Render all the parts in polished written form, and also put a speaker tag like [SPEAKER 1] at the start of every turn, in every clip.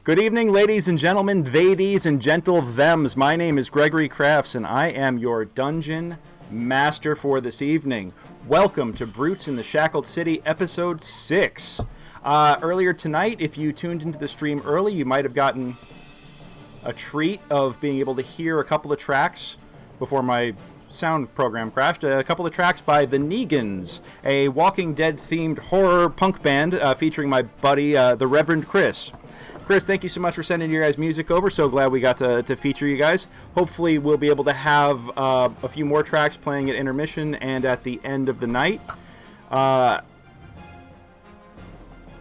[SPEAKER 1] Good evening, ladies and gentlemen, they, these, and gentle thems. My name is Gregory Crafts, and I am your dungeon master for this evening. Welcome to Brutes in the Shackled City, Episode 6. Earlier tonight, if you tuned into the stream early, you might have gotten a treat of being able to hear a couple of tracks before my sound program crashed. A couple of tracks by The Negans, a Walking Dead-themed horror punk band featuring my buddy, the Reverend Chris. Chris, thank you so much for sending your guys' music over. So glad we got to feature you guys. Hopefully we'll be able to have a few more tracks playing at intermission and at the end of the night.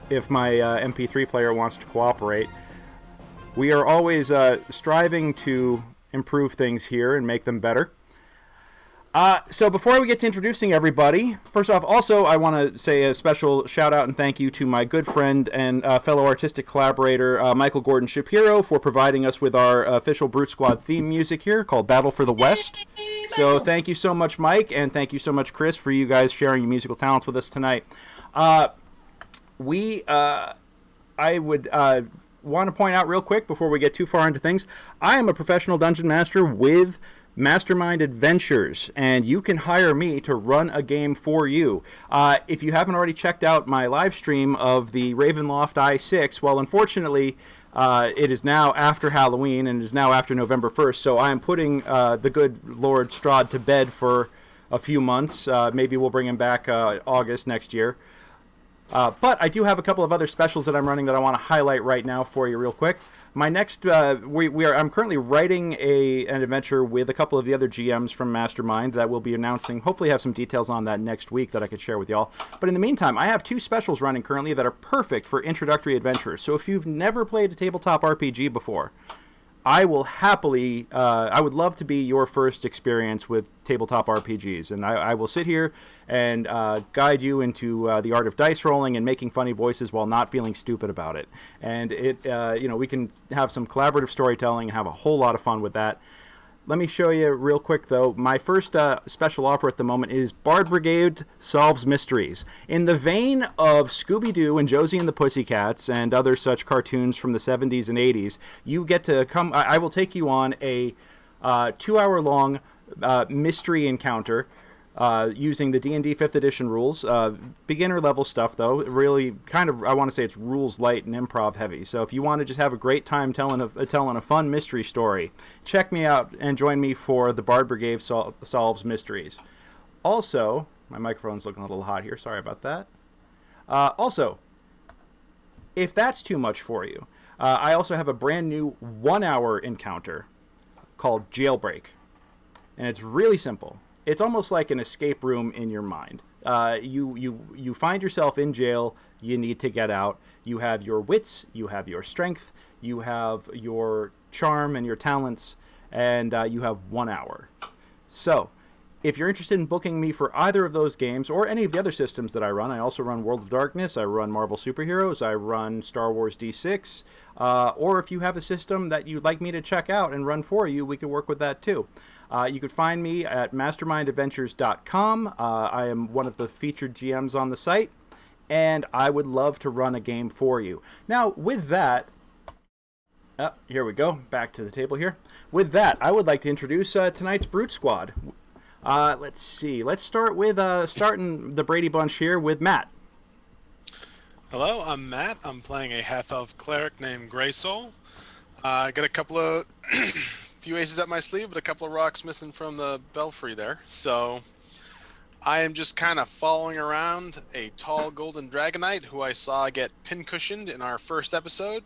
[SPEAKER 1] If my MP3 player wants to cooperate. We are always striving to improve things here and make them better. So before we get to introducing everybody, first off, also I want to say a special shout out and thank you to my good friend and fellow artistic collaborator, Michael Gordon Shapiro, for providing us with our official Brute Squad theme music here called Battle for the West. So thank you so much, Mike, and thank you so much, Chris, for you guys sharing your musical talents with us tonight. I would want to point out real quick before we get too far into things, I am a professional dungeon master with Mastermind Adventures, and you can hire me to run a game for you. If you haven't already checked out my live stream of the Ravenloft I6, well, unfortunately, it is now after Halloween, and it is now after November 1st, so I am putting the good Lord Strahd to bed for a few months. Maybe we'll bring him back August next year. But I do have a couple of other specials that I'm running that I want to highlight right now for you real quick. My next, I'm currently writing an adventure with a couple of the other GMs from Mastermind that we'll be announcing. Hopefully have some details on that next week that I could share with y'all. But in the meantime, I have two specials running currently that are perfect for introductory adventures. So if you've never played a tabletop RPG before, I will happily, I would love to be your first experience with tabletop RPGs, and I will sit here and guide you into the art of dice rolling and making funny voices while not feeling stupid about it. And we can have some collaborative storytelling and have a whole lot of fun with that. Let me show you real quick, though. My first special offer at the moment is Bard Brigade Solves Mysteries. In the vein of Scooby-Doo and Josie and the Pussycats and other such cartoons from the 70s and 80s, you get to come... I will take you on a 2-hour-long mystery encounter using the D&D 5th edition rules. Beginner-level stuff, though. Really, kind of, I want to say it's rules light and improv heavy. So if you want to just have a great time telling a fun mystery story, check me out and join me for the Bard Brigade Solves Mysteries. Also, my microphone's looking a little hot here. Sorry about that. Also, if that's too much for you, I also have a brand new 1-hour encounter called Jailbreak. And it's really simple. It's almost like an escape room in your mind. You find yourself in jail. You need to get out. You have your wits. You have your strength. You have your charm and your talents. And you have 1 hour. So, if you're interested in booking me for either of those games or any of the other systems that I run, I also run World of Darkness. I run Marvel Superheroes. I run Star Wars D6. Or if you have a system that you'd like me to check out and run for you, we can work with that too. You could find me at mastermindadventures.com. I am one of the featured GMs on the site, and I would love to run a game for you. Now, with that, here we go, back to the table here. With that, I would like to introduce tonight's Brute Squad. Let's see. Let's start with starting the Brady Bunch here with Matt.
[SPEAKER 2] Hello, I'm Matt. I'm playing a half-elf cleric named Greysoul. I got a couple of few aces up my sleeve, but a couple of rocks missing from the belfry there. So I am just kind of following around a tall golden dragonite who I saw get pincushioned in our first episode,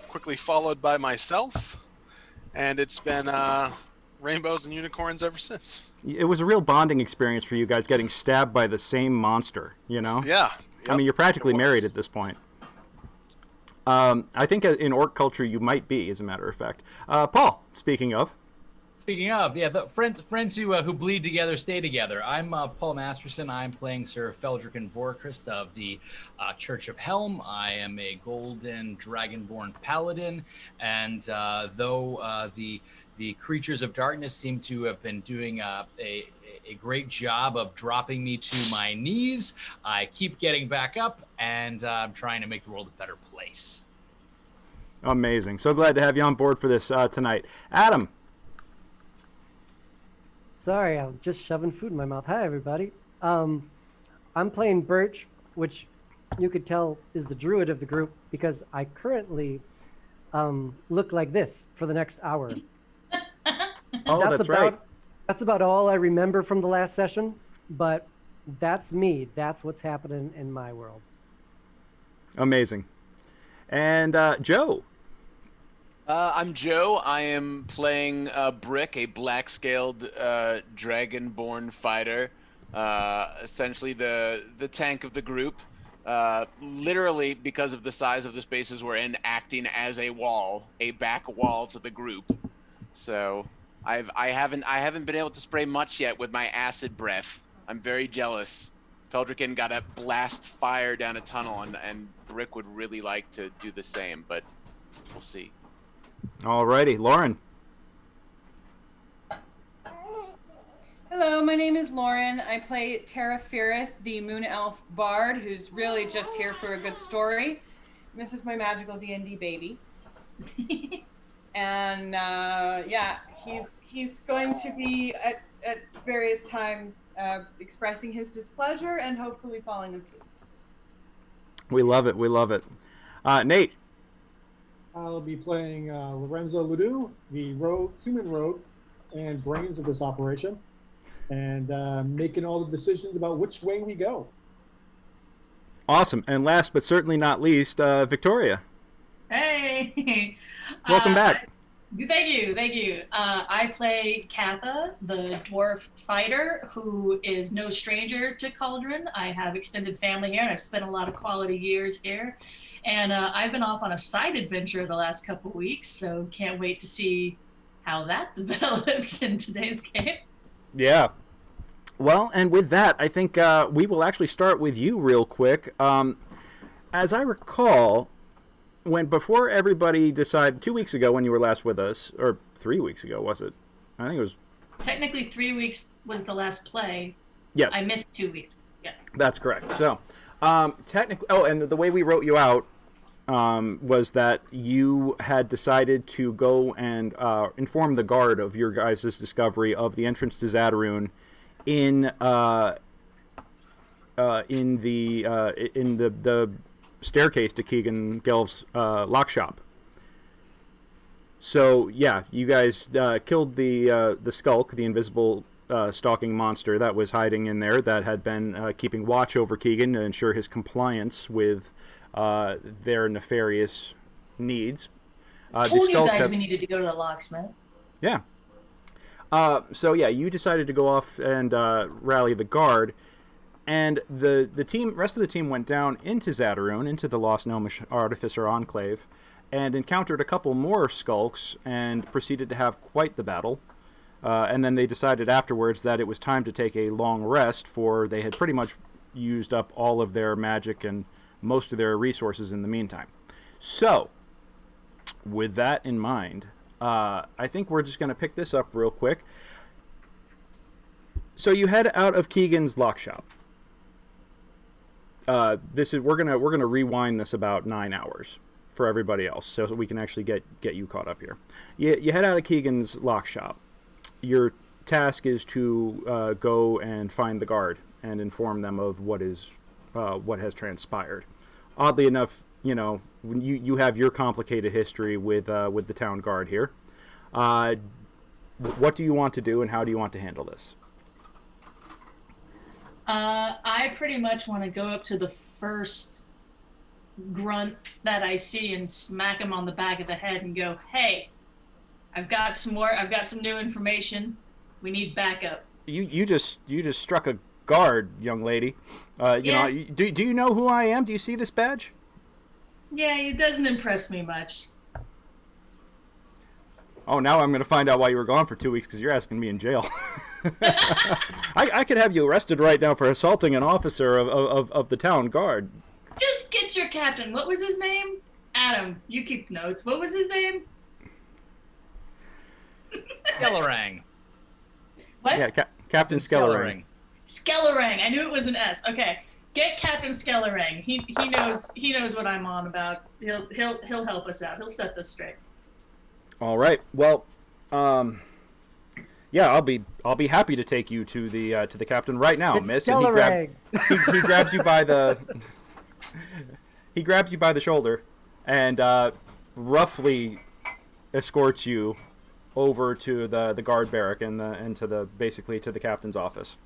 [SPEAKER 2] quickly followed by myself, and it's been rainbows and unicorns ever since.
[SPEAKER 1] It was a real bonding experience for you guys getting stabbed by the same monster, you know?
[SPEAKER 2] Yeah. Yep,
[SPEAKER 1] I mean, you're practically married at this point. I think in orc culture you might be, as a matter of fact. Paul, speaking of,
[SPEAKER 3] yeah, the friends who bleed together stay together. I'm Paul Masterson. I'm playing Sir Feldrick Vorchrist of the Church of Helm. I am a golden dragonborn paladin, and though the creatures of darkness seem to have been doing a great job of dropping me to my knees, I keep getting back up, and I'm trying to make the world a better place.
[SPEAKER 1] Amazing. So glad to have you on board for this tonight. Adam.
[SPEAKER 4] Sorry, I'm just shoving food in my mouth. Hi, everybody. I'm playing Birch, which you could tell is the druid of the group because I currently look like this for the next hour.
[SPEAKER 1] Oh, that's right.
[SPEAKER 4] That's about all I remember from the last session, but that's me. That's what's happening in my world.
[SPEAKER 1] Amazing. And Joe.
[SPEAKER 5] I'm Joe. I am playing Brick, a black-scaled dragonborn fighter. Essentially the tank of the group. Literally, because of the size of the spaces we're in, acting as a wall, a back wall to the group. So I haven't been able to spray much yet with my acid breath. I'm very jealous. Feldricken got to blast fire down a tunnel, and Brick would really like to do the same, but we'll see.
[SPEAKER 1] Alrighty, Lauren.
[SPEAKER 6] Hello, my name is Lauren. I play Tara Firith, the Moon Elf Bard, who's really just here for a good story. This is my magical D&D baby. And yeah, he's going to be at various times expressing his displeasure and hopefully falling asleep.
[SPEAKER 1] We love it. We love it. Nate.
[SPEAKER 7] I'll be playing Lorenzo Ledoux, the human rogue and brains of this operation, and making all the decisions about which way we go.
[SPEAKER 1] Awesome. And last but certainly not least, Victoria.
[SPEAKER 8] Hey!
[SPEAKER 1] Welcome back.
[SPEAKER 8] Thank you. I play Katha, the dwarf fighter, who is no stranger to Cauldron. I have extended family here, and I've spent a lot of quality years here. And I've been off on a side adventure the last couple weeks, so can't wait to see how that develops in today's game.
[SPEAKER 1] Yeah. Well, and with that, I think we will actually start with you real quick. As I recall, before everybody decided 2 weeks ago when you were last with us, or 3 weeks ago, was it? I think it was.
[SPEAKER 8] Technically, 3 weeks was the last play.
[SPEAKER 1] Yes.
[SPEAKER 8] I missed 2 weeks. Yeah.
[SPEAKER 1] That's correct. So, technically, and the way we wrote you out was that you had decided to go and inform the guard of your guys' discovery of the entrance to Zadaroon in the staircase to Keegan Gelf's lock shop. So yeah, you guys killed the Skulk, the invisible stalking monster that was hiding in there, that had been keeping watch over Keegan to ensure his compliance with their nefarious needs.
[SPEAKER 8] Told you guys we needed to go to the locksmith.
[SPEAKER 1] Yeah. So yeah, you decided to go off and rally the guard. And the rest of the team went down into Zadaroon, into the Lost Gnomish Artificer Enclave, and encountered a couple more skulks and proceeded to have quite the battle. And then they decided afterwards that it was time to take a long rest, for they had pretty much used up all of their magic and most of their resources in the meantime. So, with that in mind, I think we're just going to pick this up real quick. So you head out of Keegan's lock shop. We're gonna rewind this about 9 hours for everybody else, so we can actually get you caught up here. You head out of Keegan's lock shop. Your task is to go and find the guard and inform them of what has transpired. Oddly enough, when you have your complicated history with the town guard here. What do you want to do, and how do you want to handle this?
[SPEAKER 8] I pretty much want to go up to the first grunt that I see and smack him on the back of the head and go, "Hey, I've got some new information. We need backup."
[SPEAKER 1] You just struck a guard, young lady.
[SPEAKER 8] Yeah.
[SPEAKER 1] Do you know who I am? Do you see this badge?
[SPEAKER 8] Yeah, it doesn't impress me much.
[SPEAKER 1] Oh, now I'm going to find out why you were gone for 2 weeks, because you're asking me in jail. I could have you arrested right now for assaulting an officer of the town guard.
[SPEAKER 8] Just get your captain. What was his name? Adam, you keep notes. What was his name?
[SPEAKER 3] Skellerang.
[SPEAKER 8] What?
[SPEAKER 1] Yeah, Captain Skellerang.
[SPEAKER 8] Skellerang. I knew it was an S. Okay. Get Captain Captain Skellerang. He knows what I'm on about. He'll help us out. He'll set this straight.
[SPEAKER 1] All right. Well, yeah, I'll be happy to take you to the captain right now,
[SPEAKER 4] It's
[SPEAKER 1] Miss.
[SPEAKER 4] Skellerang.
[SPEAKER 1] He grabs you by the he grabs you by the shoulder and roughly escorts you over to the guard barrack and to the basically to the captain's office.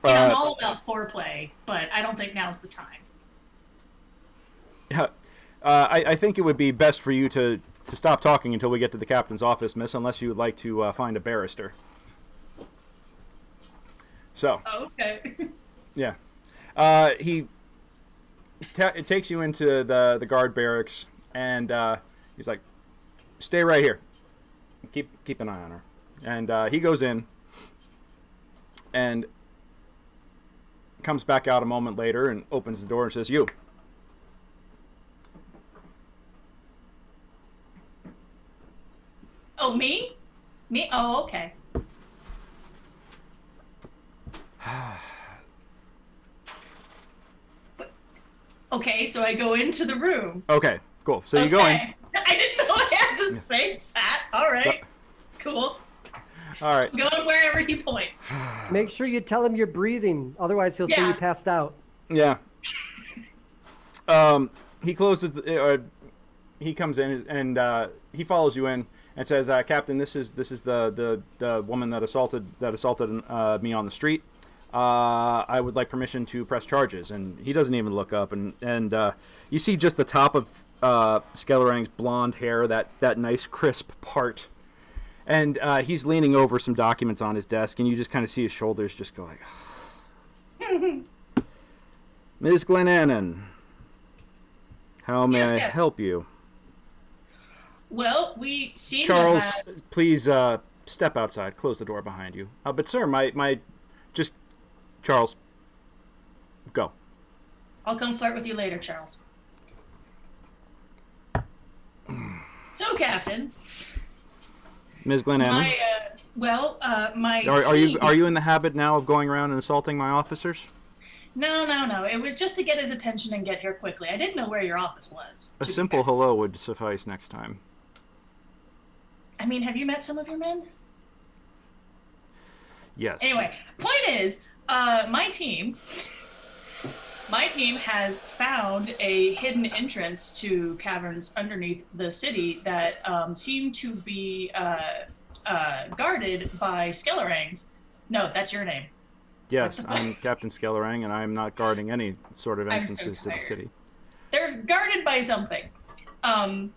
[SPEAKER 8] I'm all about foreplay, but I don't think now's the time.
[SPEAKER 1] Yeah, I think it would be best for you to stop talking until we get to the captain's office, Miss, unless you would like to find a barrister. So.
[SPEAKER 8] Oh, okay.
[SPEAKER 1] Yeah. He takes you into the guard barracks, and he's like, "Stay right here. Keep an eye on her." And he goes in, and comes back out a moment later and opens the door and says, "You."
[SPEAKER 8] Oh, me? Me? Oh, okay. Okay, so I go into the room.
[SPEAKER 1] Okay, cool. So you go in.
[SPEAKER 8] I didn't know I had to say that. All right. Cool.
[SPEAKER 1] All right.
[SPEAKER 8] Going wherever he points.
[SPEAKER 4] Make sure you tell him you're breathing, otherwise he'll say
[SPEAKER 8] Yeah.
[SPEAKER 4] you passed out.
[SPEAKER 1] Yeah. He closes. He comes in and he follows you in and says, "Captain, this is the woman that assaulted me on the street. I would like permission to press charges." And he doesn't even look up, and you see just the top of Skellerang's blonde hair, that nice crisp part, and he's leaning over some documents on his desk, and you just kind of see his shoulders just go like, "Ms. Glenannon, how may
[SPEAKER 8] Yes,
[SPEAKER 1] I
[SPEAKER 8] ma'am.
[SPEAKER 1] help you?"
[SPEAKER 8] Well, we seem
[SPEAKER 1] Charles,
[SPEAKER 8] to have...
[SPEAKER 1] please step outside. Close the door behind you. But sir, my just Charles, go.
[SPEAKER 8] I'll come flirt with you later, Charles. So, Captain,
[SPEAKER 1] Ms. Glenannon,
[SPEAKER 8] my
[SPEAKER 1] are
[SPEAKER 8] team...
[SPEAKER 1] you in the habit now of going around and assaulting my officers?
[SPEAKER 8] No. It was just to get his attention and get here quickly. I didn't know where your office was.
[SPEAKER 1] A
[SPEAKER 8] to be
[SPEAKER 1] simple
[SPEAKER 8] fair.
[SPEAKER 1] hello would suffice next time.
[SPEAKER 8] I mean, have you met some of your men?
[SPEAKER 1] Yes.
[SPEAKER 8] Anyway, point is, my team has found a hidden entrance to caverns underneath the city that seem to be guarded by Skellerangs. No, that's your name.
[SPEAKER 1] Yes, I'm Captain Skellerang, and I'm not guarding any sort of
[SPEAKER 8] I'm so
[SPEAKER 1] entrances to the
[SPEAKER 8] tired.
[SPEAKER 1] city.
[SPEAKER 8] They're guarded by something.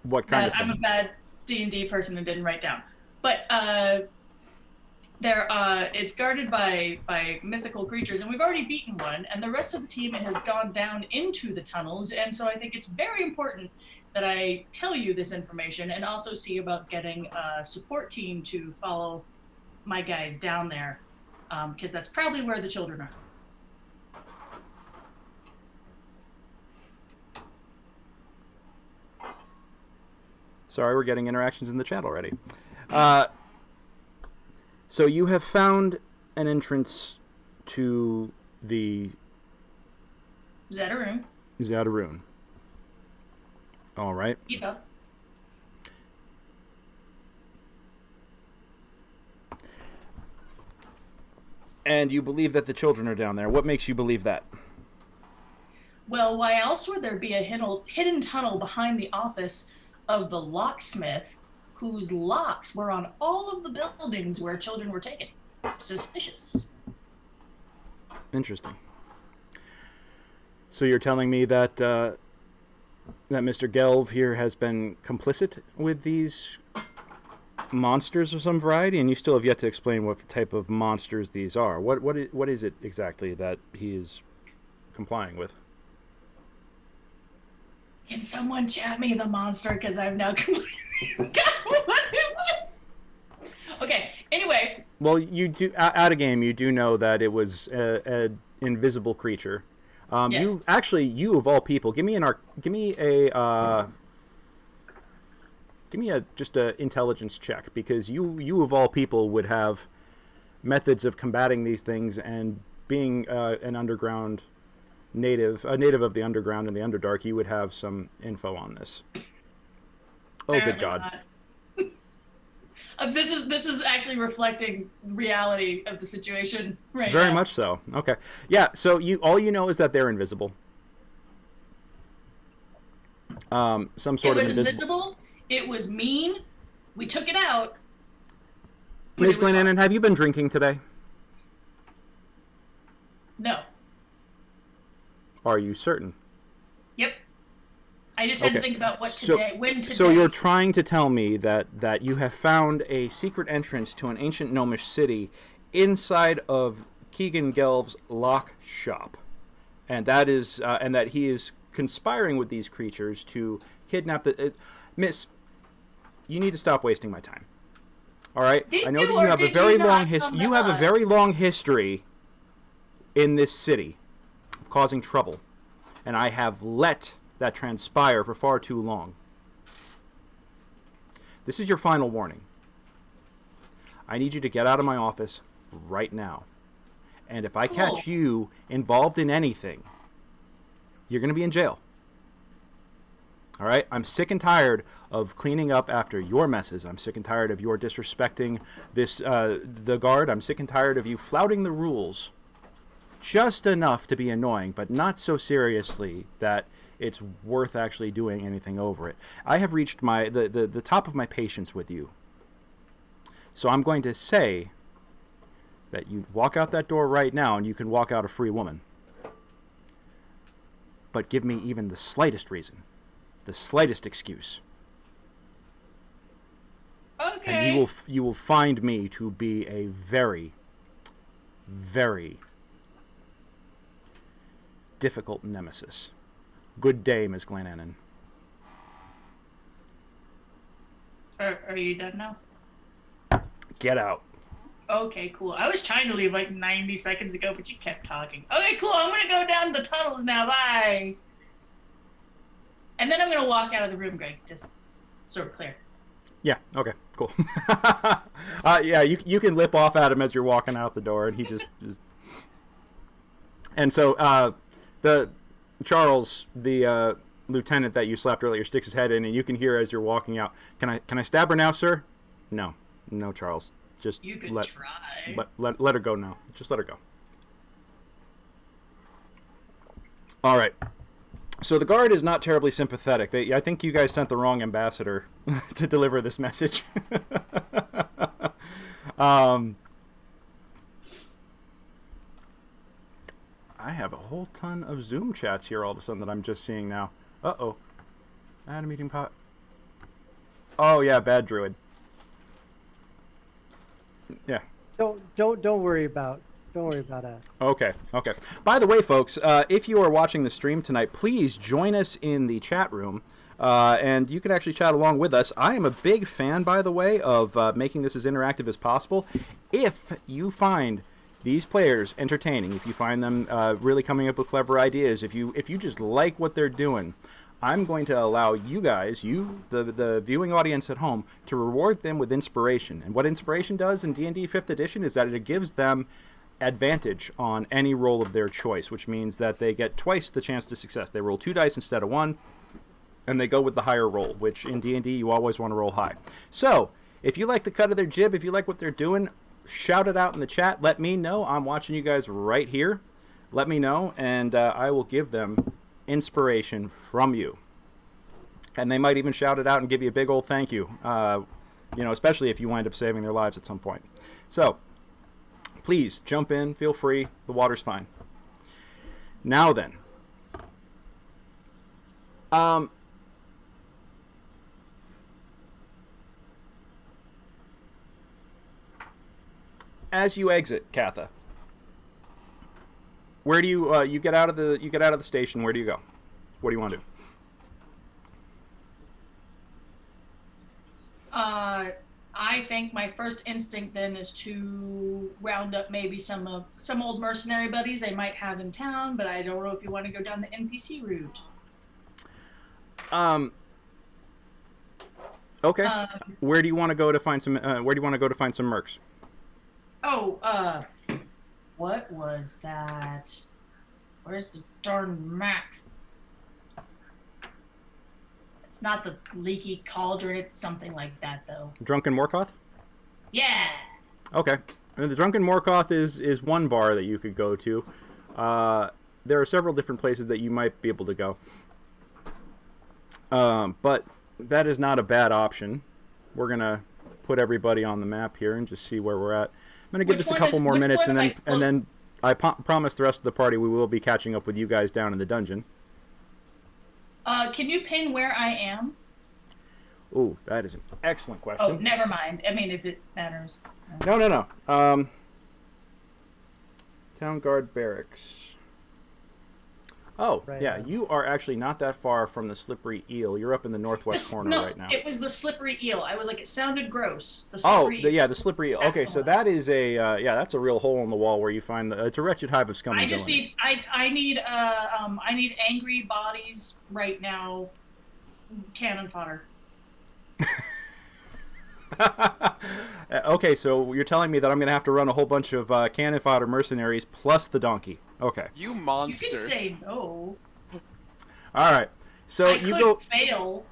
[SPEAKER 1] What kind of
[SPEAKER 8] that I'm a
[SPEAKER 1] thing?
[SPEAKER 8] bad D&D person and didn't write down. But it's guarded by mythical creatures, and we've already beaten one, and the rest of the team has gone down into the tunnels, and so I think it's very important that I tell you this information and also see about getting a support team to follow my guys down there, because that's probably where the children are.
[SPEAKER 1] Sorry, we're getting interactions in the chat already. So you have found an entrance to the
[SPEAKER 8] Zetaroon,
[SPEAKER 1] Zataroon. All right.
[SPEAKER 8] keep up.
[SPEAKER 1] And you believe that the children are down there. What makes you believe that?
[SPEAKER 8] Well, why else would there be a hidden tunnel behind the office of the locksmith whose locks were on all of the buildings where children were taken? Suspicious.
[SPEAKER 1] Interesting. So you're telling me that that Mr. Gelv here has been complicit with these monsters of some variety, and you still have yet to explain what type of monsters these are. What is it exactly that he is complying with?
[SPEAKER 8] Can someone chat me the monster? Because I've now completely forgotten what it was. Okay, anyway.
[SPEAKER 1] Well, you do out of game. You do know that it was an invisible creature.
[SPEAKER 8] Yes.
[SPEAKER 1] You of all people, give me just a intelligence check, because you of all people would have methods of combating these things, and being an underground a native of the underground and the Underdark, you would have some info on this. Oh, good
[SPEAKER 8] Apparently
[SPEAKER 1] God.
[SPEAKER 8] not. This is actually reflecting reality of the situation right now.
[SPEAKER 1] Very much so. Okay. Yeah, so all you know is that they're invisible. Some sort
[SPEAKER 8] It was
[SPEAKER 1] of
[SPEAKER 8] invisible. It was mean. We took it out. but
[SPEAKER 1] Ms.
[SPEAKER 8] it was
[SPEAKER 1] Glenannon,
[SPEAKER 8] hard.
[SPEAKER 1] have you been drinking today?
[SPEAKER 8] No.
[SPEAKER 1] Are you certain?
[SPEAKER 8] Yep. I just had to
[SPEAKER 1] Okay.
[SPEAKER 8] think about when today.
[SPEAKER 1] So you're trying to tell me that you have found a secret entrance to an ancient gnomish city inside of Keegan Gelv's lock shop, and that he is conspiring with these creatures to kidnap Miss, you need to stop wasting my time. All right?
[SPEAKER 8] Did
[SPEAKER 1] I know
[SPEAKER 8] you
[SPEAKER 1] that
[SPEAKER 8] or
[SPEAKER 1] you have a
[SPEAKER 8] did
[SPEAKER 1] very
[SPEAKER 8] you not
[SPEAKER 1] long
[SPEAKER 8] come to
[SPEAKER 1] you have a
[SPEAKER 8] us?
[SPEAKER 1] very long history in this city of causing trouble, and I have let that transpire for far too long. This is your final warning. I need you to get out of my office right now. And if I catch you involved in anything, you're going to be in jail. All right? I'm sick and tired of cleaning up after your messes. I'm sick and tired of your disrespecting the guard. I'm sick and tired of you flouting the rules just enough to be annoying, but not so seriously that it's worth actually doing anything over it. I have reached the top of my patience with you. So I'm going to say that you walk out that door right now and you can walk out a free woman. But give me even the slightest reason, the slightest excuse.
[SPEAKER 8] Okay.
[SPEAKER 1] And you will find me to be a very, very difficult nemesis. Good day, Ms. Glenannon.
[SPEAKER 8] Are you done now?
[SPEAKER 1] Get out.
[SPEAKER 8] Okay, cool. I was trying to leave like 90 seconds ago, but you kept talking. Okay, cool. I'm gonna go down the tunnels now. Bye. And then I'm gonna walk out of the room, Greg. Just so we're clear.
[SPEAKER 1] Yeah, okay, cool. Yeah, you can lip off at him as you're walking out the door, and he just... And so, Charles, the lieutenant that you slapped earlier, sticks his head in, and you can hear as you're walking out, Can I stab her now, sir? No, Charles. Just
[SPEAKER 8] You could try.
[SPEAKER 1] let her go now. Just let her go. All right. So the guard is not terribly sympathetic. I think you guys sent the wrong ambassador to deliver this message. I have a whole ton of Zoom chats here all of a sudden that I'm just seeing now. Uh-oh. Add a meeting pot. Oh, yeah, bad druid. Yeah.
[SPEAKER 4] Don't worry about us.
[SPEAKER 1] Okay. By the way, folks, if you are watching the stream tonight, please join us in the chat room, and you can actually chat along with us. I am a big fan, by the way, of making this as interactive as possible. If you find these players entertaining, if you find them really coming up with clever ideas, if you just like what they're doing, I'm going to allow you guys, the viewing audience at home, to reward them with inspiration. And what inspiration does in D&D 5th edition is that it gives them advantage on any roll of their choice, which means that they get twice the chance to success. They roll 2 dice instead of 1, and they go with the higher roll, which in D&D you always want to roll high. So, if you like the cut of their jib, if you like what they're doing, shout it out in the chat. Let me know. I'm watching you guys right here. Let me know, and I will give them inspiration from you. And they might even shout it out and give you a big old thank you, especially if you wind up saving their lives at some point. So, please jump in, feel free, the water's fine. Now then, as you exit, Katha, where do you get out of the station? Where do you go? What do you want to do?
[SPEAKER 8] I think my first instinct then is to round up maybe some old mercenary buddies I might have in town, but I don't know if you want to go down the NPC route.
[SPEAKER 1] Okay. Where do you want to go to find some? Where do you want to go to find some mercs?
[SPEAKER 8] Oh, what was that? darn map. It's not the leaky cauldron. It's something like that, though.
[SPEAKER 1] Drunken Morkoth?
[SPEAKER 8] Yeah.
[SPEAKER 1] Okay. And the Drunken Morkoth is one bar that you could go to. There are several different places that you might be able to go. But that is not a bad option. We're going to put everybody on the map here and just see where we're at. I'm going to give this a couple more minutes, and then I promise the rest of the party we will be catching up with you guys down in the dungeon.
[SPEAKER 8] Can you pin where I am?
[SPEAKER 1] Ooh, that is an excellent question.
[SPEAKER 8] Oh, never mind. I mean, if it matters.
[SPEAKER 1] No. Town Guard Barracks. Oh,
[SPEAKER 4] Right
[SPEAKER 1] yeah,
[SPEAKER 4] now.
[SPEAKER 1] you are actually not that far from the Slippery Eel. You're up in the northwest corner right now.
[SPEAKER 8] It was the slippery eel. I was like, it sounded gross. The
[SPEAKER 1] Oh,
[SPEAKER 8] slippery eel.
[SPEAKER 1] yeah, the Slippery Eel.
[SPEAKER 8] That's
[SPEAKER 1] Okay,
[SPEAKER 8] the
[SPEAKER 1] so
[SPEAKER 8] one.
[SPEAKER 1] that is that's a real hole in the wall where you find it's a wretched hive of scum
[SPEAKER 8] I
[SPEAKER 1] and
[SPEAKER 8] just
[SPEAKER 1] villainy.
[SPEAKER 8] need I need angry bodies right now. Cannon fodder.
[SPEAKER 1] Okay, so you're telling me that I'm going to have to run a whole bunch of cannon fodder mercenaries plus the donkey. Okay.
[SPEAKER 5] You
[SPEAKER 8] You
[SPEAKER 5] monster.
[SPEAKER 8] can say no.
[SPEAKER 1] All right. So
[SPEAKER 8] I
[SPEAKER 1] you
[SPEAKER 8] could
[SPEAKER 1] go.
[SPEAKER 8] fail.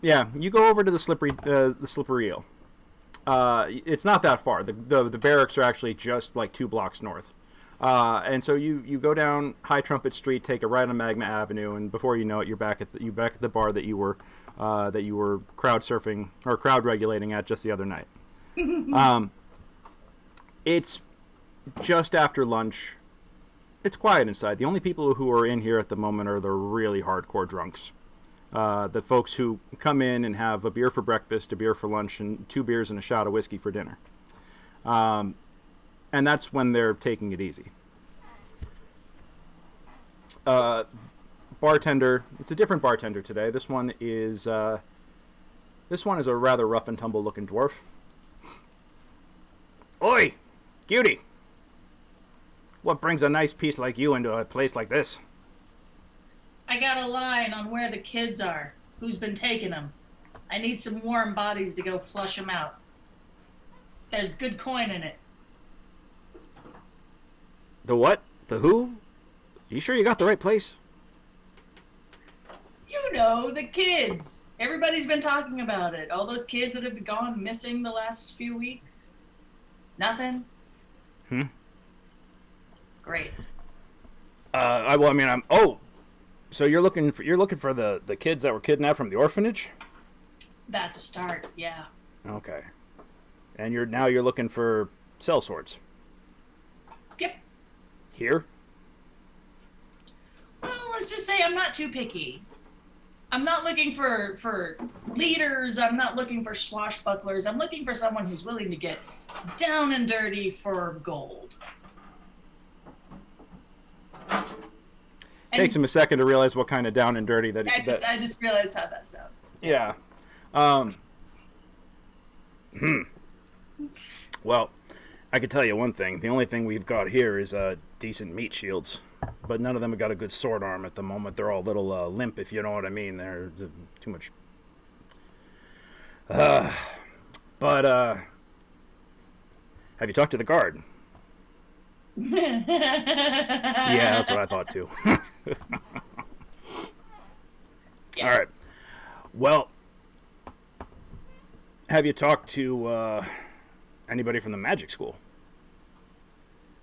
[SPEAKER 1] Yeah, you go over to the Slippery Eel. It's not that far. The barracks are actually just like 2 blocks north. And so you go down High Trumpet Street, take a right on Magma Avenue, and before you know it, you're back at the bar that you were crowd surfing or crowd regulating at just the other night. It's just after lunch. It's quiet inside. The only people who are in here at the moment are the really hardcore drunks. The folks who come in and have a beer for breakfast, a beer for lunch, and 2 beers and a shot of whiskey for dinner. And that's when they're taking it easy. Bartender, it's a different bartender today. This one is a rather rough and tumble looking dwarf. Oi, cutie! What brings a nice piece like you into a place like this?
[SPEAKER 8] I got a line on where the kids are. Who's been taking them? I need some warm bodies to go flush them out. There's good coin in it.
[SPEAKER 1] The what? The who? You sure you got the right place?
[SPEAKER 8] You know, the kids. Everybody's been talking about it. All those kids that have gone missing the last few weeks. Nothing? Great.
[SPEAKER 1] So you're looking for the kids that were kidnapped from the orphanage?
[SPEAKER 8] That's a start, yeah.
[SPEAKER 1] Okay. And you're looking for cell swords.
[SPEAKER 8] Yep.
[SPEAKER 1] Here?
[SPEAKER 8] Well, let's just say I'm not too picky. I'm not looking for leaders. I'm not looking for swashbucklers. I'm looking for someone who's willing to get down and dirty for gold.
[SPEAKER 1] Takes him a second to realize what kind of down and dirty that.
[SPEAKER 8] I just realized how that sounded.
[SPEAKER 1] Yeah. Well, I could tell you one thing. The only thing we've got here is decent meat shields, but none of them have got a good sword arm at the moment. They're all a little limp, if you know what I mean. They're too much. But have you talked to the guard? Yeah, that's what I thought too.
[SPEAKER 8] Yeah.
[SPEAKER 1] All right. Well, have you talked to anybody from the magic school?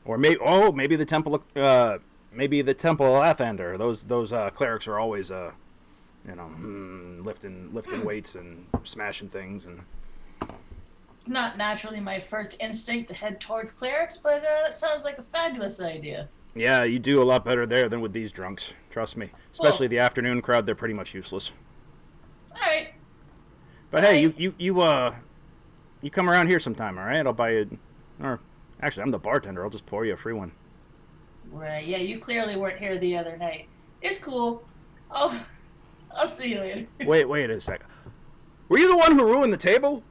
[SPEAKER 1] Or maybe the temple of Lathander. Those clerics are always lifting weights and smashing things and.
[SPEAKER 8] Not naturally my first instinct to head towards clerics, but that sounds like a fabulous idea.
[SPEAKER 1] Yeah, you do a lot better there than with these drunks. Trust me. Especially the afternoon crowd, they're pretty much useless.
[SPEAKER 8] All right.
[SPEAKER 1] But hey, you come around here sometime, all right? I'll buy you. Or actually, I'm the bartender. I'll just pour you a free one.
[SPEAKER 8] Right. Yeah, you clearly weren't here the other night. It's cool. I'll see you later.
[SPEAKER 1] Wait a sec. Were you the one who ruined the table?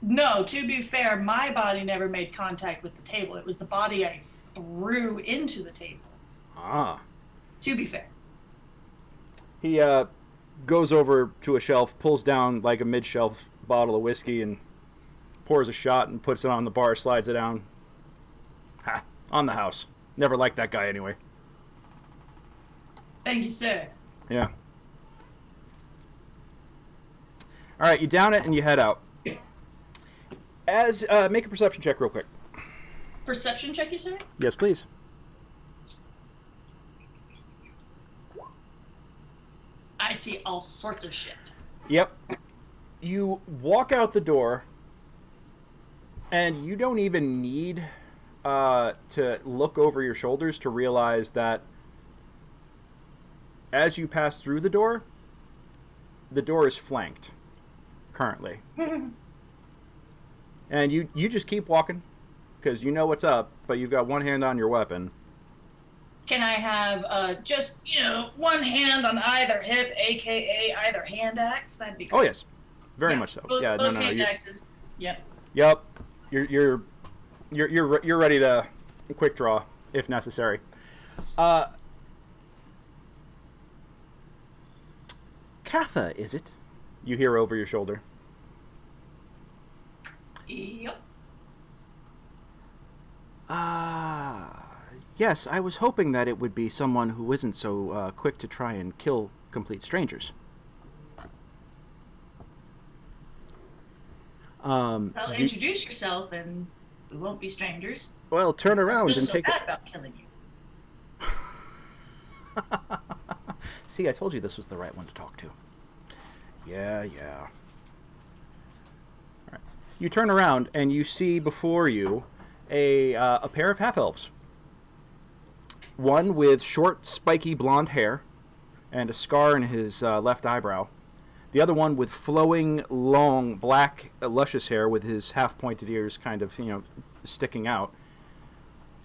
[SPEAKER 8] No, to be fair, my body never made contact with the table. It was the body I threw into the table.
[SPEAKER 1] Ah.
[SPEAKER 8] To be fair.
[SPEAKER 1] He goes over to a shelf, pulls down like a mid-shelf bottle of whiskey, and pours a shot and puts it on the bar, slides it down. Ha! On the house. Never liked that guy anyway.
[SPEAKER 8] Thank you, sir.
[SPEAKER 1] Yeah. All right, you down it and you head out. As make a perception check real quick.
[SPEAKER 8] Perception check, you sir?
[SPEAKER 1] Yes, please.
[SPEAKER 8] I see all sorts of shit.
[SPEAKER 1] Yep. You walk out the door, and you don't even need to look over your shoulders to realize that as you pass through the door is flanked currently. And you just keep walking because you know what's up, but you've got one hand on your weapon.
[SPEAKER 8] Can I have just, one hand on either hip, aka either hand axe? That'd be great.
[SPEAKER 1] Oh yes, very
[SPEAKER 8] Yeah,
[SPEAKER 1] much so.
[SPEAKER 8] Both,
[SPEAKER 1] Yeah,
[SPEAKER 8] both
[SPEAKER 1] no.
[SPEAKER 8] hand axes. Yep.
[SPEAKER 1] Yep. You're ready to quick draw if necessary. Katha, is it? You hear over your shoulder.
[SPEAKER 8] Yep.
[SPEAKER 1] Yes, I was hoping that it would be someone who isn't so quick to try and kill complete strangers.
[SPEAKER 8] Well, introduce yourself and we won't be strangers.
[SPEAKER 1] Well, turn around
[SPEAKER 8] Feel
[SPEAKER 1] and
[SPEAKER 8] so
[SPEAKER 1] take
[SPEAKER 8] bad about killing you.
[SPEAKER 1] See, I told you this was the right one to talk to. Yeah. All right. You turn around and you see before you a pair of half-elves. One with short, spiky blonde hair and a scar in his left eyebrow. The other one with flowing, long, black, luscious hair with his half-pointed ears kind of, sticking out.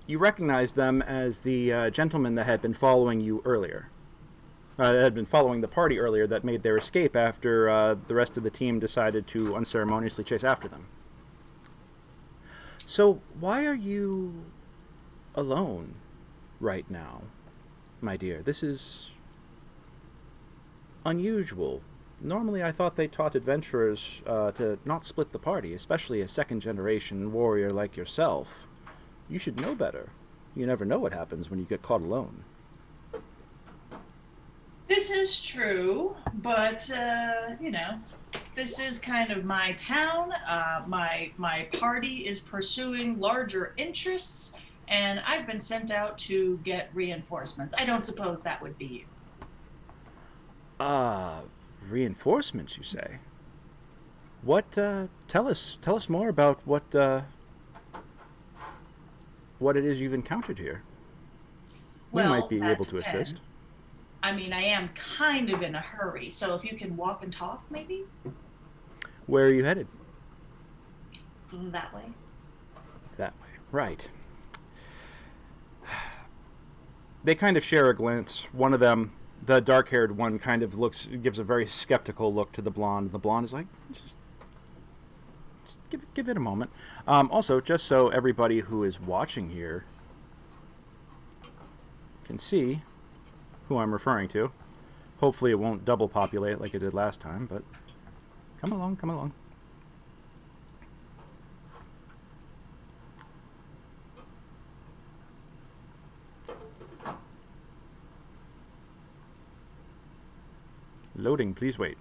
[SPEAKER 1] You recognize them as the gentlemen that had been following you earlier. Had been following the party earlier that made their escape after the rest of the team decided to unceremoniously chase after them. So, why are you alone right now, my dear? This is unusual. Normally I thought they taught adventurers to not split the party, especially a second-generation warrior like yourself. You should know better. You never know what happens when you get caught alone.
[SPEAKER 8] This is true, but this is kind of my town. My party is pursuing larger interests, and I've been sent out to get reinforcements. I don't suppose that would be you.
[SPEAKER 1] Reinforcements, you say? What? Tell us more about what it is you've encountered here. We
[SPEAKER 8] Well,
[SPEAKER 1] might be
[SPEAKER 8] that
[SPEAKER 1] able to
[SPEAKER 8] depends.
[SPEAKER 1] assist.
[SPEAKER 8] I mean, I am kind of in a hurry, so if you can walk and talk, maybe?
[SPEAKER 1] Where are you headed?
[SPEAKER 8] That way.
[SPEAKER 1] That way. Right. They kind of share a glance. One of them, the dark-haired one, kind of gives a very skeptical look to the blonde. The blonde is like, just give it a moment. Also, just so everybody who is watching here can see who I'm referring to. Hopefully it won't double populate like it did last time, but come along. Loading, please wait.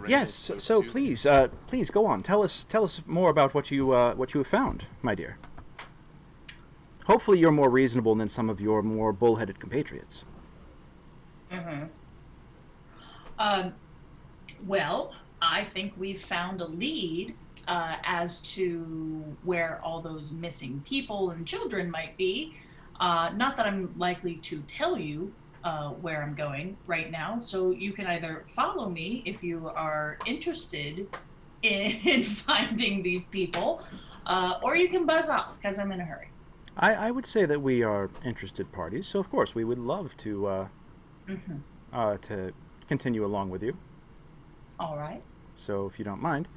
[SPEAKER 1] Yes, so please go on. Tell us more about what you have found, my dear. Hopefully you're more reasonable than some of your more bullheaded compatriots.
[SPEAKER 8] Well, I think we've found a lead as to where all those missing people and children might be. Not that I'm likely to tell you where I'm going right now, so you can either follow me if you are interested in finding these people, or you can buzz off because I'm in a hurry.
[SPEAKER 1] I would say that we are interested parties, so of course we would love to continue along with you.
[SPEAKER 8] All right.
[SPEAKER 1] So if you don't mind,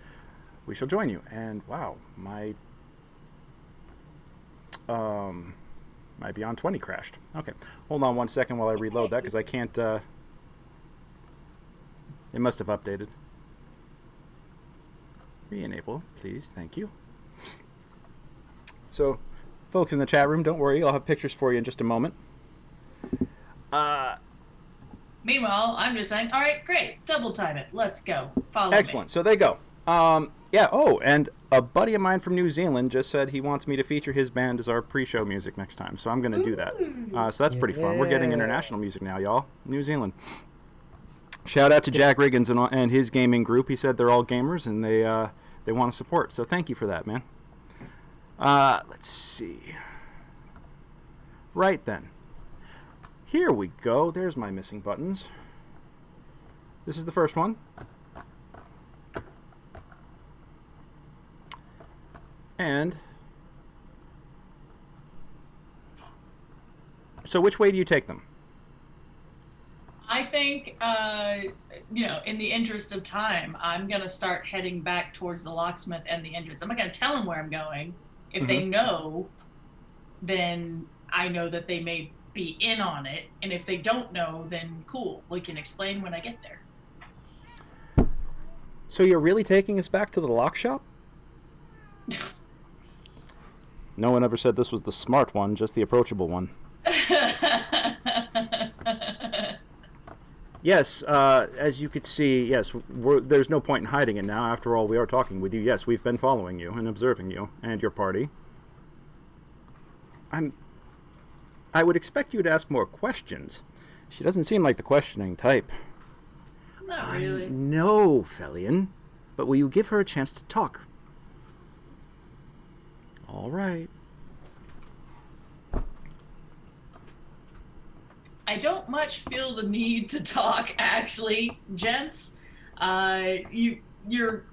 [SPEAKER 1] we shall join you. And wow, my Beyond 20 crashed. Okay, hold on one second while I reload that because I can't. It must have updated. Re-enable, please. Thank you. So, folks in the chat room, don't worry. I'll have pictures for you in just a moment.
[SPEAKER 8] Meanwhile, I'm just saying, all right, great, double time it. Let's go. Follow
[SPEAKER 1] Excellent. So they go. Yeah. Oh, and a buddy of mine from New Zealand just said he wants me to feature his band as our pre-show music next time. So I'm going to do that. So that's pretty fun. We're getting international music now, y'all. New Zealand. Shout out to Jack Riggins and his gaming group. He said they're all gamers and they want to support. So thank you for that, man. Let's see. Right then. Here we go. There's my missing buttons. This is the first one. And so which way do you take them?
[SPEAKER 8] I think, in the interest of time, I'm going to start heading back towards the locksmith and the entrance. I'm not going to tell them where I'm going. If they know, then I know that they may be in on it. And if they don't know, then cool. We can explain when I get there.
[SPEAKER 1] So you're really taking us back to the lock shop? No one ever said this was the smart one, just the approachable one. Yes, as you could see, yes, there's no point in hiding it now. After all, we are talking with you. Yes, we've been following you and observing you and your party. I would expect you to ask more questions. She doesn't seem like the questioning type.
[SPEAKER 8] Not really.
[SPEAKER 1] No, Felian, but will you give her a chance to talk? All right.
[SPEAKER 8] I don't much feel the need to talk, actually, gents. You're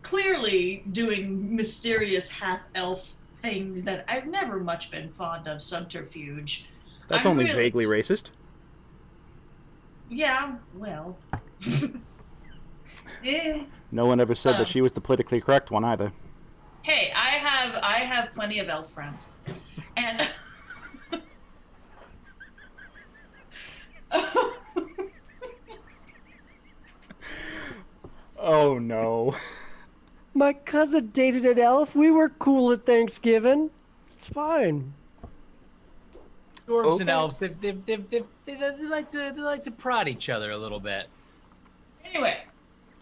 [SPEAKER 8] clearly doing mysterious half-elf things that I've never much been fond of, subterfuge.
[SPEAKER 1] That's only vaguely racist.
[SPEAKER 8] Yeah, well. Yeah.
[SPEAKER 1] No one ever said that she was the politically correct one either.
[SPEAKER 8] Hey, I have plenty of elf friends. And
[SPEAKER 1] Oh no.
[SPEAKER 4] My cousin dated an elf. We were cool at Thanksgiving. It's fine.
[SPEAKER 3] Dwarves and elves, they like to prod each other a little bit.
[SPEAKER 8] anyway,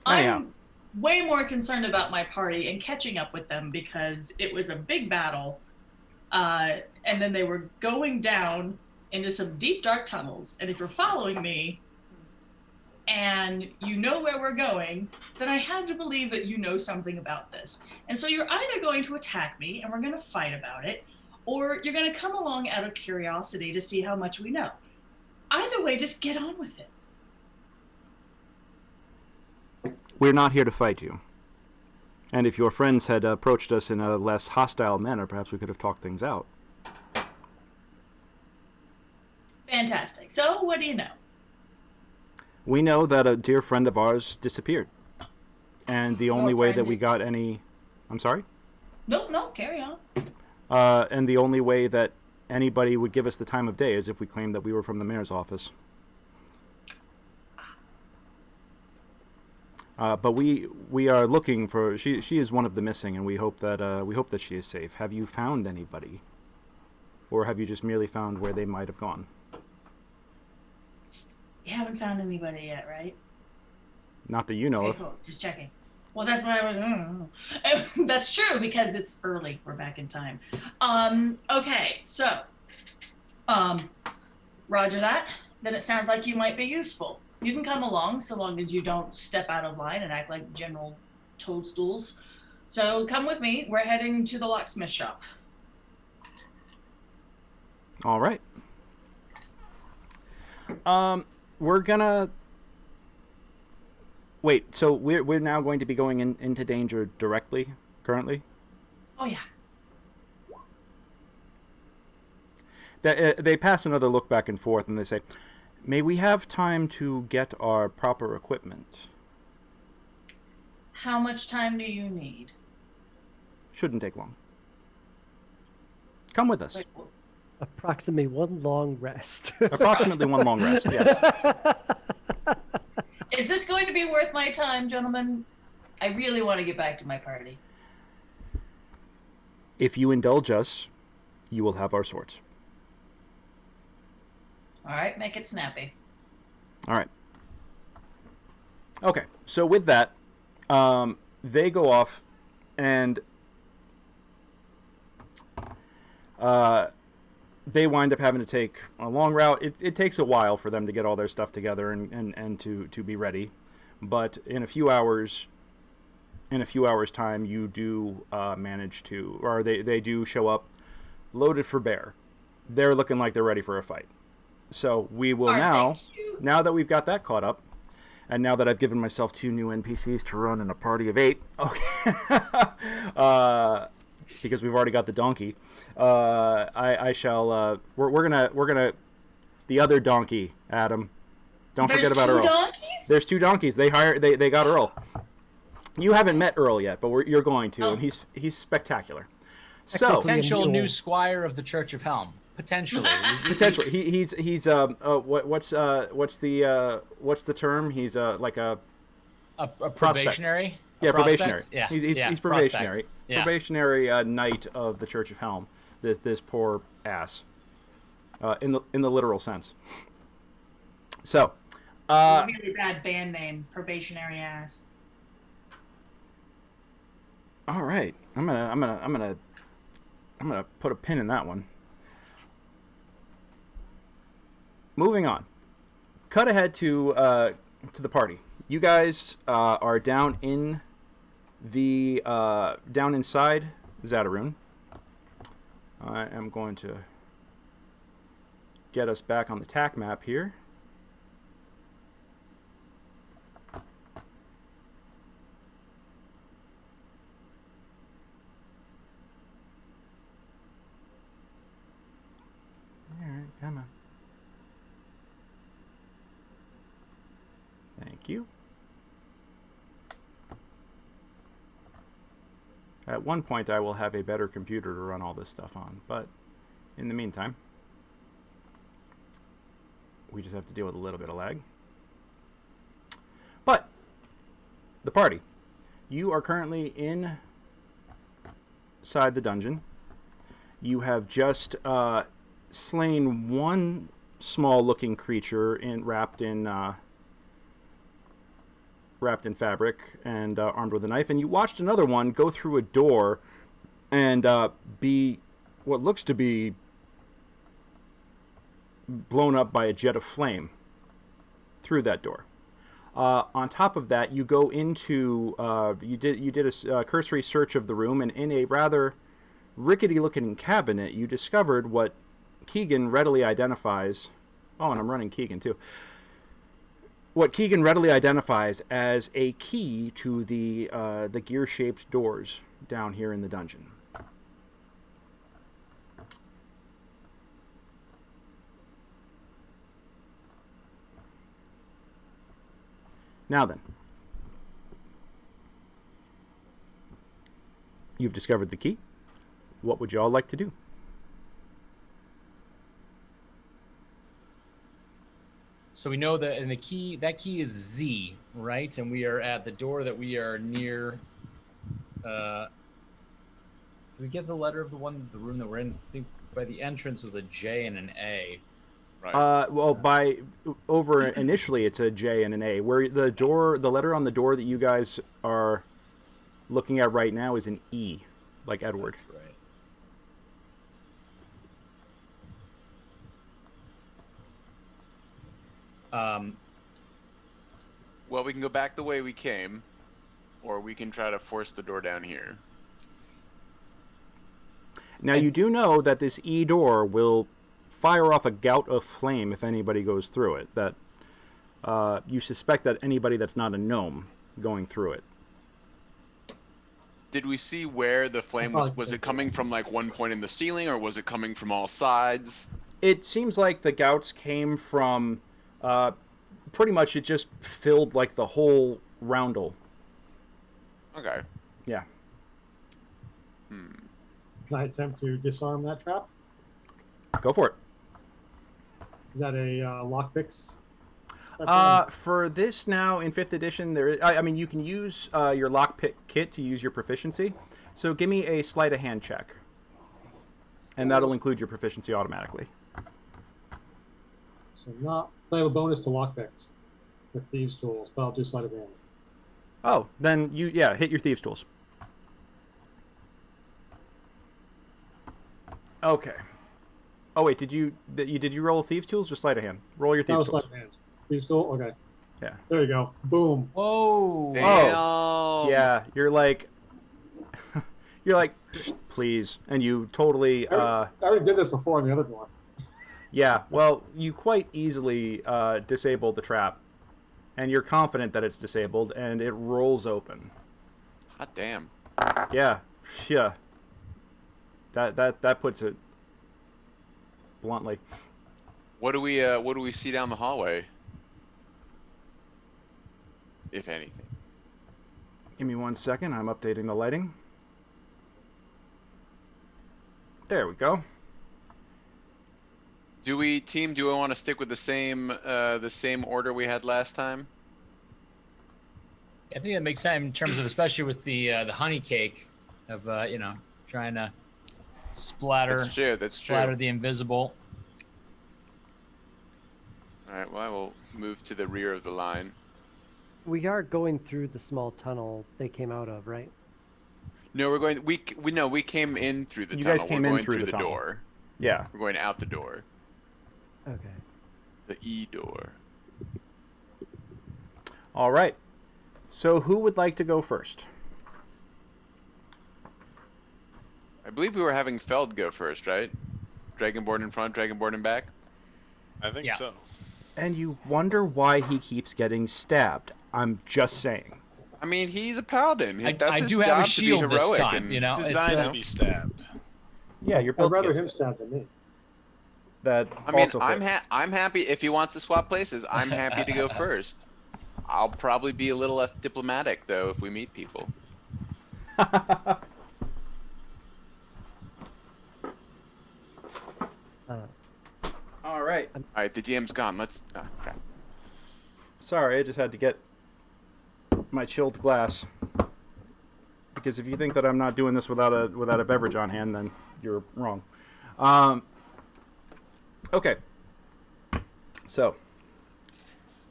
[SPEAKER 8] I'm way more concerned about my party and catching up with them because it was a big battle. And then they were going down into some deep, dark tunnels. And if you're following me and you know where we're going, then I have to believe that you know something about this. And so you're either going to attack me and we're going to fight about it, or you're going to come along out of curiosity to see how much we know. Either way, just get on with it.
[SPEAKER 1] We're not here to fight you. And if your friends had approached us in a less hostile manner, perhaps we could have talked things out.
[SPEAKER 8] Fantastic. So, what do you know?
[SPEAKER 1] We know that a dear friend of ours disappeared. And the only way that we got any... I'm sorry?
[SPEAKER 8] No, carry on.
[SPEAKER 1] And the only way that anybody would give us the time of day is if we claimed that we were from the mayor's office. But we are looking for... She is one of the missing, and we hope that she is safe. Have you found anybody? Or have you just merely found where they might have gone?
[SPEAKER 8] You haven't found anybody yet, right?
[SPEAKER 1] Not that you know
[SPEAKER 8] Okay,
[SPEAKER 1] of.
[SPEAKER 8] cool. Just checking. Well, that's why I was... That's true, because it's early. We're back in time. Okay, so... Roger that. Then it sounds like you might be useful. You can come along, so long as you don't step out of line and act like general toadstools. So come with me. We're heading to the locksmith shop.
[SPEAKER 1] All right. We're gonna... Wait, so we're now going to be going into danger directly, currently?
[SPEAKER 8] Oh, yeah.
[SPEAKER 1] They pass another look back and forth, and they say, may we have time to get our proper equipment?
[SPEAKER 8] How much time do you need?
[SPEAKER 1] Shouldn't take long. Come with us.
[SPEAKER 8] Wait,
[SPEAKER 4] Approximately one long rest.
[SPEAKER 1] Approximately one long rest, yes.
[SPEAKER 8] is this going to be worth my time, gentlemen? I really want to get back to my party.
[SPEAKER 1] If you indulge us, you will have our swords.
[SPEAKER 8] All right, make it snappy.
[SPEAKER 1] All right. Okay, so with that, they go off, and they wind up having to take a long route. It takes a while for them to get all their stuff together and to be ready, but in a few hours time, you do manage to, or they do show up loaded for bear. They're looking like they're ready for a fight. So we will now that we've got that caught up, and now that I've given myself 2 new NPCs to run in a party of 8, okay, because we've already got the donkey, I shall. We're gonna the other donkey, Adam. Don't forget about Earl.
[SPEAKER 8] There's 2 donkeys?
[SPEAKER 1] There's 2 donkeys. They got Earl. You haven't met Earl yet, but you're going to, and he's spectacular. So
[SPEAKER 3] Potential new squire of the Church of Helm. Potentially.
[SPEAKER 1] Potentially, he's what's the term? He's like a
[SPEAKER 3] probationary.
[SPEAKER 1] Yeah, probationary.
[SPEAKER 3] Yeah,
[SPEAKER 1] he's probationary.
[SPEAKER 3] Yeah.
[SPEAKER 1] Probationary knight of the Church of Helm. This poor ass, in the literal sense. So,
[SPEAKER 8] really bad band name, probationary ass.
[SPEAKER 1] All right, I'm gonna put a pin in that one. Moving on. Cut ahead to the party. You guys are down in the down inside Zataroon. I am going to get us back on the TAC map here. All right, come on. Thank you. At one point, I will have a better computer to run all this stuff on, but in the meantime, we just have to deal with a little bit of lag. But the party, you are currently inside the dungeon. You have just slain one small-looking creature wrapped in fabric and armed with a knife, and you watched another one go through a door and be what looks to be blown up by a jet of flame through that door. On top of that, you go into you did a cursory search of the room, and in a rather rickety-looking cabinet, you discovered what Keegan readily identifies. Oh, and I'm running Keegan too. What Keegan readily identifies as a key to the gear-shaped doors down here in the dungeon. Now then, you've discovered the key. What would you all like to do?
[SPEAKER 3] So we know that, and that key is Z, right? And we are at the door that we are near. Did we get the letter of the room that we're in? I think by the entrance was a J and an A.
[SPEAKER 5] Right.
[SPEAKER 1] Well, initially it's a J and an A. Where the letter on the door that you guys are looking at right now is an E, like Edward.
[SPEAKER 3] That's right.
[SPEAKER 5] Well, we can go back the way we came, or we can try to force the door down here.
[SPEAKER 1] Now, you do know that this E door will fire off a gout of flame if anybody goes through it. That you suspect that anybody that's not a gnome going through it.
[SPEAKER 5] Did we see where the flame was? Was it coming from like one point in the ceiling, or was it coming from all sides?
[SPEAKER 1] It seems like the gouts came from pretty much it just filled like the whole roundel.
[SPEAKER 5] Okay.
[SPEAKER 1] Yeah.
[SPEAKER 7] Can I attempt to disarm that trap?
[SPEAKER 1] Go for it.
[SPEAKER 7] Is that a lockpicks?
[SPEAKER 1] For this now in 5th edition, I mean, you can use your lockpick kit to use your proficiency. So give me a sleight of hand check. And that'll include your proficiency automatically.
[SPEAKER 7] So I have a bonus to lockpicks with thieves' tools, but I'll do sleight of hand.
[SPEAKER 1] Oh, then hit your thieves' tools. Okay. Oh wait, did you roll thieves' tools or sleight of hand? Roll your thieves' tools.
[SPEAKER 7] Sleight of hand. Thieves' tool. Okay.
[SPEAKER 1] Yeah.
[SPEAKER 7] There you go. Boom.
[SPEAKER 3] Whoa.
[SPEAKER 5] Damn.
[SPEAKER 1] Oh. Yeah, you're like, please, and you totally.
[SPEAKER 7] I already did this before on the other one.
[SPEAKER 1] Yeah. Well, you quite easily disable the trap, and you're confident that it's disabled, and it rolls open.
[SPEAKER 5] Hot damn.
[SPEAKER 1] Yeah. Yeah. That puts it bluntly.
[SPEAKER 5] What do we see down the hallway? If anything.
[SPEAKER 1] Give me 1 second. I'm updating the lighting. There we go.
[SPEAKER 5] Do we want to stick with the same order we had last time?
[SPEAKER 3] I think that makes sense in terms of, especially with the honey cake of trying to splatter.
[SPEAKER 5] That's true.
[SPEAKER 3] Splatter the invisible.
[SPEAKER 5] All right. Well, I will move to the rear of the line.
[SPEAKER 4] We are going through the small tunnel they came out of, right?
[SPEAKER 5] No, we're going. We came in through the
[SPEAKER 1] You
[SPEAKER 5] tunnel.
[SPEAKER 1] guys came
[SPEAKER 5] we're
[SPEAKER 1] in
[SPEAKER 5] going
[SPEAKER 1] through the
[SPEAKER 5] the
[SPEAKER 1] tunnel.
[SPEAKER 5] door.
[SPEAKER 1] Yeah.
[SPEAKER 5] We're going out the door.
[SPEAKER 4] Okay.
[SPEAKER 5] The E door.
[SPEAKER 1] All right. So who would like to go first?
[SPEAKER 5] I believe we were having Feld go first, right? Dragonborn in front, Dragonborn in back.
[SPEAKER 2] I think so.
[SPEAKER 1] And you wonder why he keeps getting stabbed. I'm just saying.
[SPEAKER 5] I mean, he's a paladin.
[SPEAKER 3] I
[SPEAKER 5] That's his
[SPEAKER 3] do have
[SPEAKER 5] job
[SPEAKER 3] a shield
[SPEAKER 5] to be
[SPEAKER 3] this
[SPEAKER 5] heroic.
[SPEAKER 3] time,
[SPEAKER 5] and
[SPEAKER 3] you know.
[SPEAKER 2] It's designed
[SPEAKER 3] It's,
[SPEAKER 2] to be stabbed.
[SPEAKER 1] Yeah, you're
[SPEAKER 7] I'd
[SPEAKER 1] built
[SPEAKER 7] rather
[SPEAKER 1] to
[SPEAKER 7] him
[SPEAKER 1] get
[SPEAKER 7] stab than me.
[SPEAKER 1] that.
[SPEAKER 5] I mean,
[SPEAKER 1] also
[SPEAKER 5] I'm happy if he wants to swap places. I'm happy to go first. I'll probably be a little less diplomatic though if we meet people.
[SPEAKER 1] All right.
[SPEAKER 5] All right, the DM's gone. Let's. Oh, crap.
[SPEAKER 1] Sorry, I just had to get my chilled glass. Because if you think that I'm not doing this without a beverage on hand, then you're wrong. Okay. So,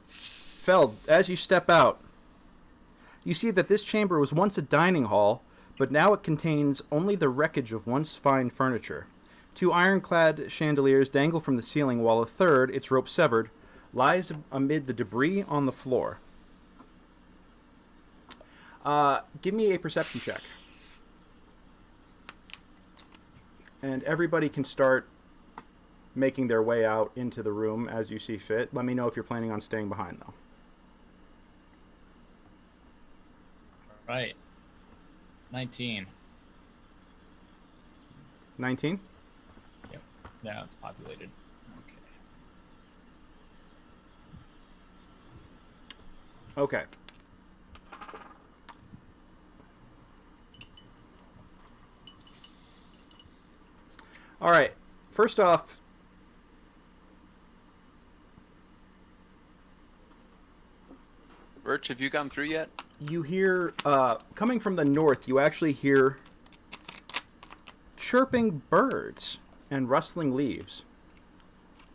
[SPEAKER 1] Feld, as you step out, you see that this chamber was once a dining hall, but now it contains only the wreckage of once fine furniture. 2 ironclad chandeliers dangle from the ceiling, while a third, its rope severed, lies amid the debris on the floor. Give me a perception check. And everybody can start making their way out into the room as you see fit. Let me know if you're planning on staying behind, though.
[SPEAKER 3] Right. 19.
[SPEAKER 1] 19?
[SPEAKER 3] Yep. Now it's populated. Okay.
[SPEAKER 1] Okay. All right. First off,
[SPEAKER 5] Birch, have you gone through yet?
[SPEAKER 1] you hear, coming from the north, you actually hear chirping birds and rustling leaves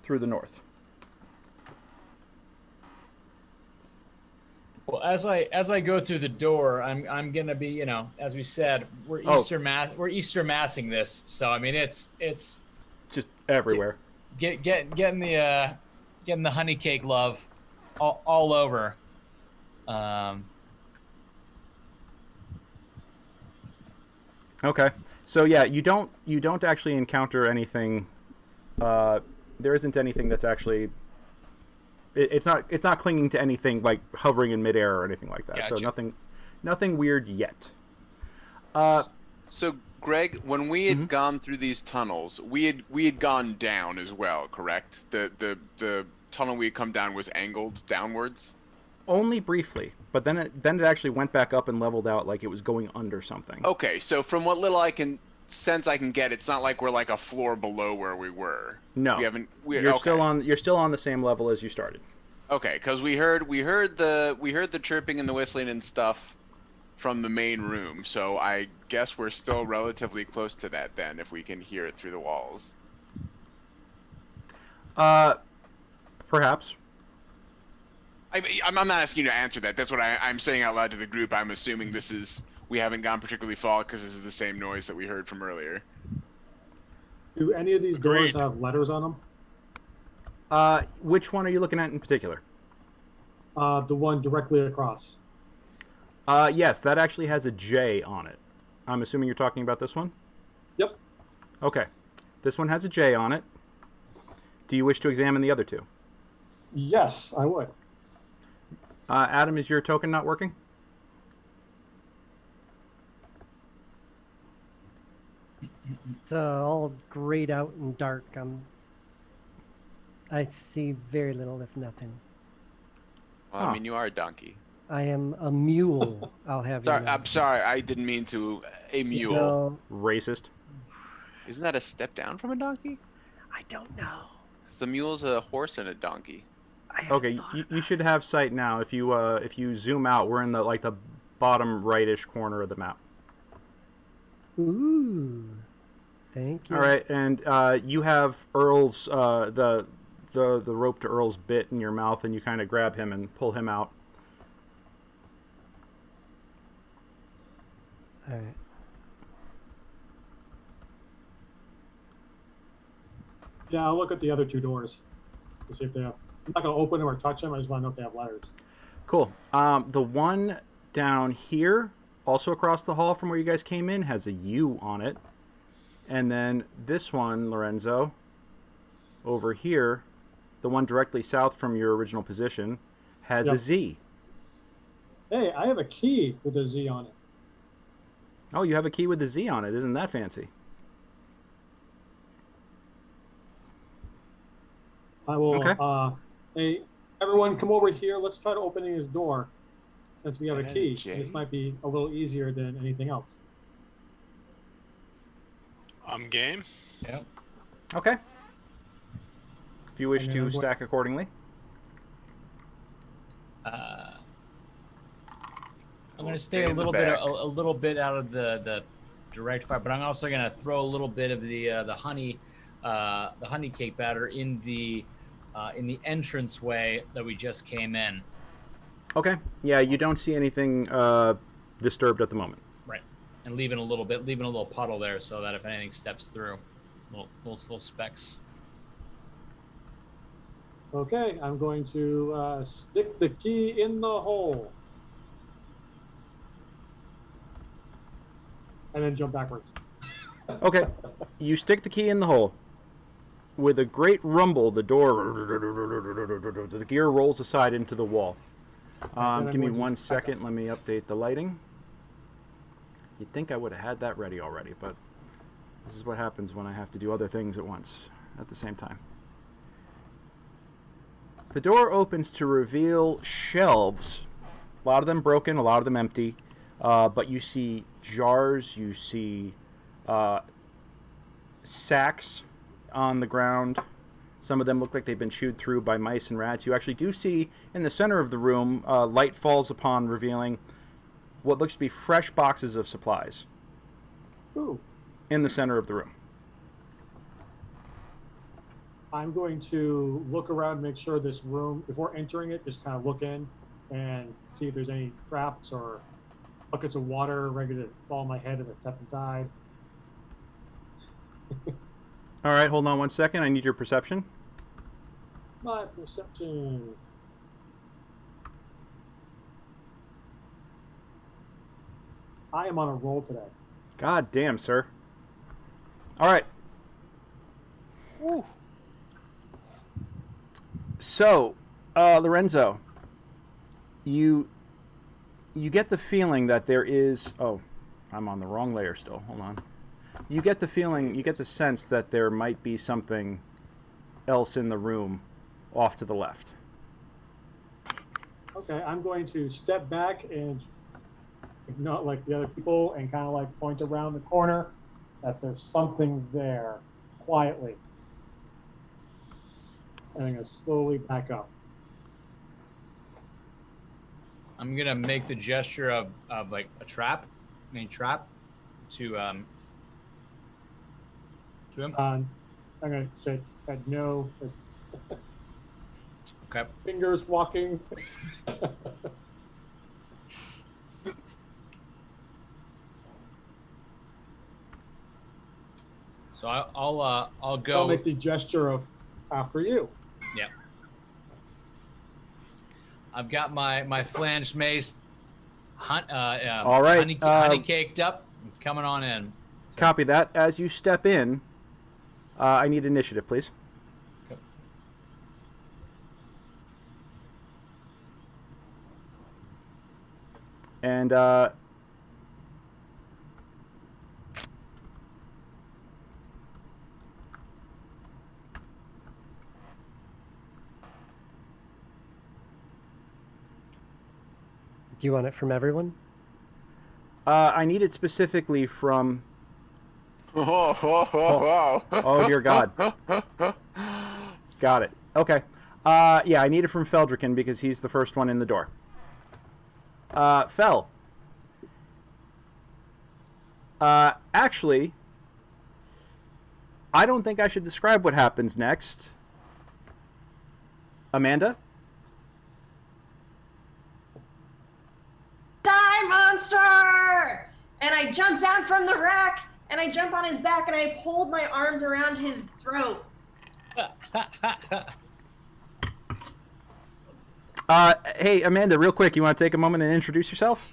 [SPEAKER 1] through the north.
[SPEAKER 3] Well, as I go through the door, I'm gonna be, as we said, we're Easter massing this, so I mean it's
[SPEAKER 1] Just everywhere.
[SPEAKER 3] getting the honey cake love all over.
[SPEAKER 1] Okay. So yeah, you don't actually encounter anything. There isn't anything that's actually. It's not clinging to anything like hovering in midair or anything like that.
[SPEAKER 3] Gotcha.
[SPEAKER 1] So nothing weird yet.
[SPEAKER 5] So, Greg, when we had gone through these tunnels, we had gone down as well, correct? The tunnel we had come down was angled downwards.
[SPEAKER 1] Only briefly, but then it actually went back up and leveled out like it was going under something.
[SPEAKER 5] Okay, so from what little I can get, it's not like we're like a floor below where we were.
[SPEAKER 1] No, you're still on the same level as you started.
[SPEAKER 5] Okay, because we heard the chirping and the whistling and stuff, from the main room. So I guess we're still relatively close to that then, if we can hear it through the walls.
[SPEAKER 1] Perhaps.
[SPEAKER 5] I'm not asking you to answer that. That's what I'm saying out loud to the group. I'm assuming we haven't gone particularly far because this is the same noise that we heard from earlier.
[SPEAKER 7] Do any of these doors have letters on them?
[SPEAKER 1] Which one are you looking at in particular?
[SPEAKER 7] The one directly across.
[SPEAKER 1] Yes, that actually has a J on it. I'm assuming you're talking about this one?
[SPEAKER 7] Yep.
[SPEAKER 1] Okay. This one has a J on it. Do you wish to examine the other two?
[SPEAKER 7] Yes, I would.
[SPEAKER 1] Adam, is your token not working?
[SPEAKER 4] It's all grayed out and dark. I see very little, if nothing.
[SPEAKER 5] Well, I mean, you are a donkey.
[SPEAKER 4] I am a mule. I'll have you
[SPEAKER 5] Sorry,
[SPEAKER 4] know.
[SPEAKER 5] I'm sorry. I didn't mean to. A mule.
[SPEAKER 4] No,
[SPEAKER 1] Racist.
[SPEAKER 5] Isn't that a step down from a donkey?
[SPEAKER 4] I don't know.
[SPEAKER 5] 'Cause the mule's a horse and a donkey.
[SPEAKER 1] Okay, you should have sight now. If you zoom out, we're in the bottom rightish corner of the map.
[SPEAKER 4] Ooh. Thank you.
[SPEAKER 1] All right, and you have Earl's the rope to Earl's bit in your mouth, and you kind of grab him and pull him out.
[SPEAKER 4] All right.
[SPEAKER 7] Yeah, I'll look at the other two doors to see if they have. I'm not going to open them or touch them. I just want to know if they have letters.
[SPEAKER 1] Cool. The one down here, also across the hall from where you guys came in, has a U on it. And then this one, Lorenzo, over here, the one directly south from your original position, has a Z.
[SPEAKER 7] Hey, I have a key with a Z on it.
[SPEAKER 1] Oh, you have a key with a Z on it. Isn't that fancy?
[SPEAKER 7] I will.
[SPEAKER 1] Okay.
[SPEAKER 7] Hey, everyone, come over here. Let's try to open this door, since we have a key.
[SPEAKER 5] Jay.
[SPEAKER 7] This might be a little easier than anything else.
[SPEAKER 2] I'm game.
[SPEAKER 3] Yep.
[SPEAKER 1] Okay. If you wish
[SPEAKER 7] And then
[SPEAKER 1] to
[SPEAKER 7] I'm going-
[SPEAKER 1] stack accordingly.
[SPEAKER 3] I'm going to stay
[SPEAKER 5] Stay
[SPEAKER 3] a
[SPEAKER 5] in the
[SPEAKER 3] little bit
[SPEAKER 5] back.
[SPEAKER 3] a little bit out of the direct fire, but I'm also going to throw a little bit of the honey cake batter in the entranceway that we just came in.
[SPEAKER 1] Okay. Yeah, you don't see anything disturbed at the moment.
[SPEAKER 3] Right. And leaving a little puddle there so that if anything steps through, little specks.
[SPEAKER 7] Okay, I'm going to stick the key in the hole. And then jump backwards.
[SPEAKER 1] Okay. You stick the key in the hole. With a great rumble, the gear rolls aside into the wall.
[SPEAKER 7] I'm
[SPEAKER 1] Give me
[SPEAKER 7] going to
[SPEAKER 1] 1
[SPEAKER 7] back
[SPEAKER 1] second. Let me update the lighting. You'd think I would have had that ready already, but this is what happens when I have to do other things at once, at the same time. The door opens to reveal shelves. A lot of them broken, a lot of them empty. But you see jars, you see sacks on the ground. Some of them look like they've been chewed through by mice and rats. You actually do see in the center of the room, light falls upon revealing what looks to be fresh boxes of supplies
[SPEAKER 7] Ooh.
[SPEAKER 1] in the center of the room.
[SPEAKER 7] I'm going to look around, make sure this room, before entering it, just kind of look in and see if there's any traps or buckets of water ready to fall on my head as I step inside.
[SPEAKER 1] All right, hold on 1 second. I need your perception.
[SPEAKER 7] My perception. I am on a roll today.
[SPEAKER 1] God damn, sir. All right.
[SPEAKER 5] Ooh.
[SPEAKER 1] So, Lorenzo, you get the feeling that there is... Oh, I'm on the wrong layer still. Hold on. You get the feeling, you get the sense that there might be something else in the room off to the left.
[SPEAKER 7] Okay, I'm going to step back and not like the other people and kind of like point around the corner that there's something there quietly. And I'm going to slowly back up.
[SPEAKER 3] I'm gonna make the gesture of like a trap, trap, to him.
[SPEAKER 7] I'm gonna say that no, it's
[SPEAKER 3] Okay.
[SPEAKER 7] fingers walking.
[SPEAKER 3] So I'll go.
[SPEAKER 7] I'll make the gesture of after you.
[SPEAKER 3] Yeah. I've got my flanged mace,
[SPEAKER 1] All right,
[SPEAKER 3] honey caked up, coming on in.
[SPEAKER 1] Copy that. As you step in, I need initiative, please.
[SPEAKER 3] Yep.
[SPEAKER 1] And
[SPEAKER 4] Do you want it from everyone?
[SPEAKER 1] I need it specifically from.
[SPEAKER 5] Oh,
[SPEAKER 1] Oh dear God. Got it. Okay. Yeah, I need it from Feldrican because he's the first one in the door. Fel. Actually, I don't think I should describe what happens next. Amanda?
[SPEAKER 9] Die, monster! And I jump down from the rack, and I jump on his back, and I hold my arms around his throat.
[SPEAKER 1] Hey, Amanda, real quick, you want to take a moment and introduce yourself?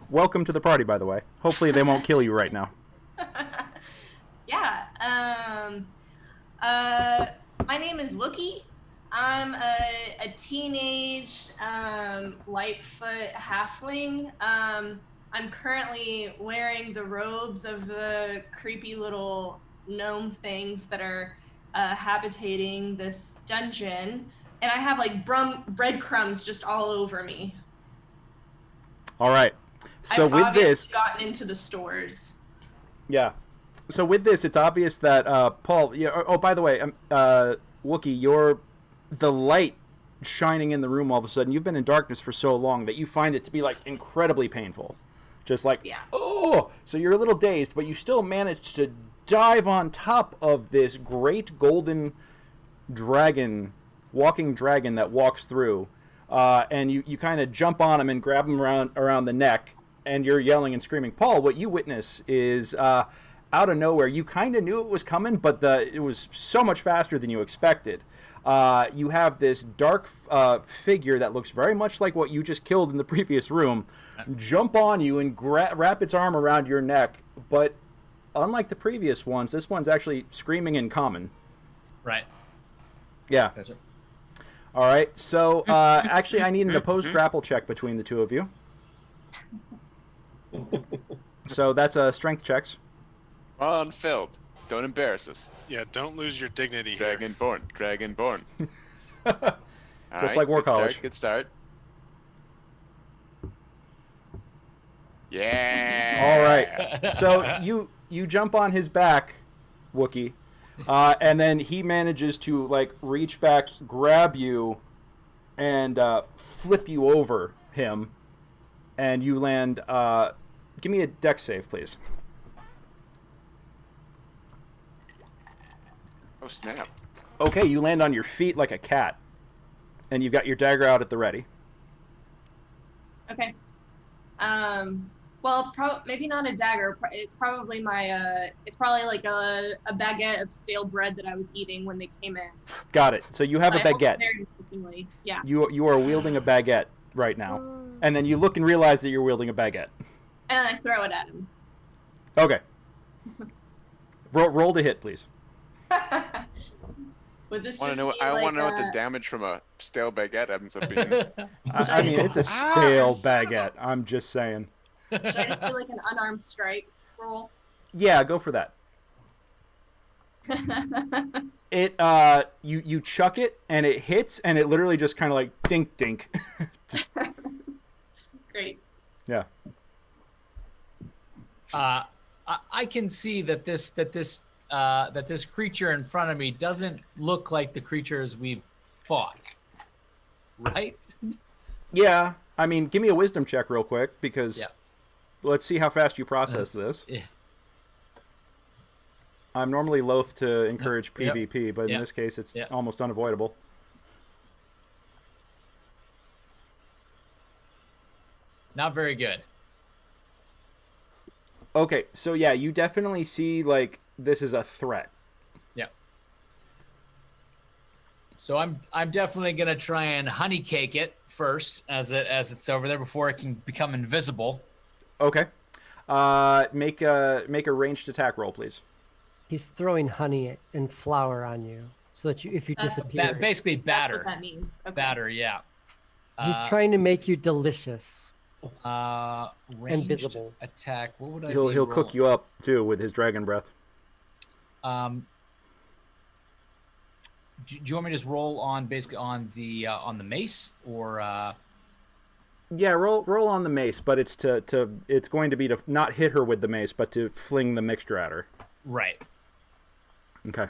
[SPEAKER 1] Welcome to the party, by the way. Hopefully they won't kill you right now.
[SPEAKER 9] Yeah. My name is Wookie. I'm a teenage Lightfoot halfling. I'm currently wearing the robes of the creepy little gnome things that are habitating this dungeon, and I have like breadcrumbs just all over me.
[SPEAKER 1] All right. So
[SPEAKER 9] I've
[SPEAKER 1] with this,
[SPEAKER 9] gotten into the stores.
[SPEAKER 1] yeah. So with this, it's obvious that Paul. Yeah. Oh, by the way, Wookie, the light shining in the room all of a sudden. You've been in darkness for so long that you find it to be like incredibly painful. Just like,
[SPEAKER 9] yeah.
[SPEAKER 1] Oh, so you're a little dazed, but you still manage to dive on top of this great golden dragon, walking dragon that walks through, and you kind of jump on him and grab him around the neck, and you're yelling and screaming. Paul, what you witness is out of nowhere. You kind of knew it was coming, but it was so much faster than you expected. You have this dark figure that looks very much like what you just killed in the previous room jump on you and wrap its arm around your neck. But unlike the previous ones, this one's actually screaming in common.
[SPEAKER 3] Right.
[SPEAKER 1] Yeah.
[SPEAKER 3] Gotcha.
[SPEAKER 1] All right. So actually, I need an opposed grapple check between the two of you. So that's strength checks.
[SPEAKER 5] Unfilled. Don't embarrass us.
[SPEAKER 2] Yeah, don't lose your dignity here.
[SPEAKER 5] Dragonborn.
[SPEAKER 1] Just like War College.
[SPEAKER 5] Good start. Yeah.
[SPEAKER 1] All right. So you jump on his back, Wookie, and then he manages to like reach back, grab you, and flip you over him, and you land. Give me a dex save, please.
[SPEAKER 5] Oh, snap.
[SPEAKER 1] Okay, you land on your feet like a cat, and you've got your dagger out at the ready.
[SPEAKER 9] Okay. Well, maybe not a dagger. It's probably it's probably like a baguette of stale bread that I was eating when they came in.
[SPEAKER 1] Got it. So you have a baguette.
[SPEAKER 9] Very interestingly. Yeah.
[SPEAKER 1] You are wielding a baguette right now, and then you look and realize that you're wielding a baguette.
[SPEAKER 9] And I throw it at him.
[SPEAKER 1] Okay. Roll to hit, please.
[SPEAKER 9] Would this
[SPEAKER 5] I
[SPEAKER 9] just
[SPEAKER 5] want to know what the damage from a stale baguette ends up being.
[SPEAKER 1] I mean, it's a stale baguette. I'm just saying.
[SPEAKER 9] Should I just do like an unarmed strike roll?
[SPEAKER 1] Yeah, go for that. It you chuck it and it hits and it literally just kind of like dink dink. Just,
[SPEAKER 9] Great.
[SPEAKER 1] yeah.
[SPEAKER 3] I can see that this creature in front of me doesn't look like the creatures we've fought, right?
[SPEAKER 1] Yeah. I mean, give me a wisdom check real quick, because
[SPEAKER 3] Yeah.
[SPEAKER 1] let's see how fast you process this.
[SPEAKER 3] Yeah.
[SPEAKER 1] I'm normally loath to encourage
[SPEAKER 3] Yep.
[SPEAKER 1] PvP, but in
[SPEAKER 3] Yep.
[SPEAKER 1] this case, it's
[SPEAKER 3] Yep.
[SPEAKER 1] almost unavoidable.
[SPEAKER 3] Not very good.
[SPEAKER 1] Okay, so yeah, you definitely see, like, this is a threat.
[SPEAKER 3] Yeah. So I'm definitely gonna try and honey cake it first as it's over there before it can become invisible.
[SPEAKER 1] Okay. Make a ranged attack roll, please.
[SPEAKER 4] He's throwing honey and flour on you so that if you disappear,
[SPEAKER 3] Basically
[SPEAKER 9] That's
[SPEAKER 3] batter.
[SPEAKER 9] what that means. Okay.
[SPEAKER 3] Batter, yeah.
[SPEAKER 4] he's trying to make you delicious.
[SPEAKER 3] Ranged
[SPEAKER 4] visible.
[SPEAKER 3] attack. What would I?
[SPEAKER 1] He'll cook you up too with his dragon breath.
[SPEAKER 3] Do you want me to just roll on basically on the mace or?
[SPEAKER 1] Yeah, roll on the mace, but it's it's going to be to not hit her with the mace, but to fling the mixture at her.
[SPEAKER 3] Right.
[SPEAKER 1] Okay.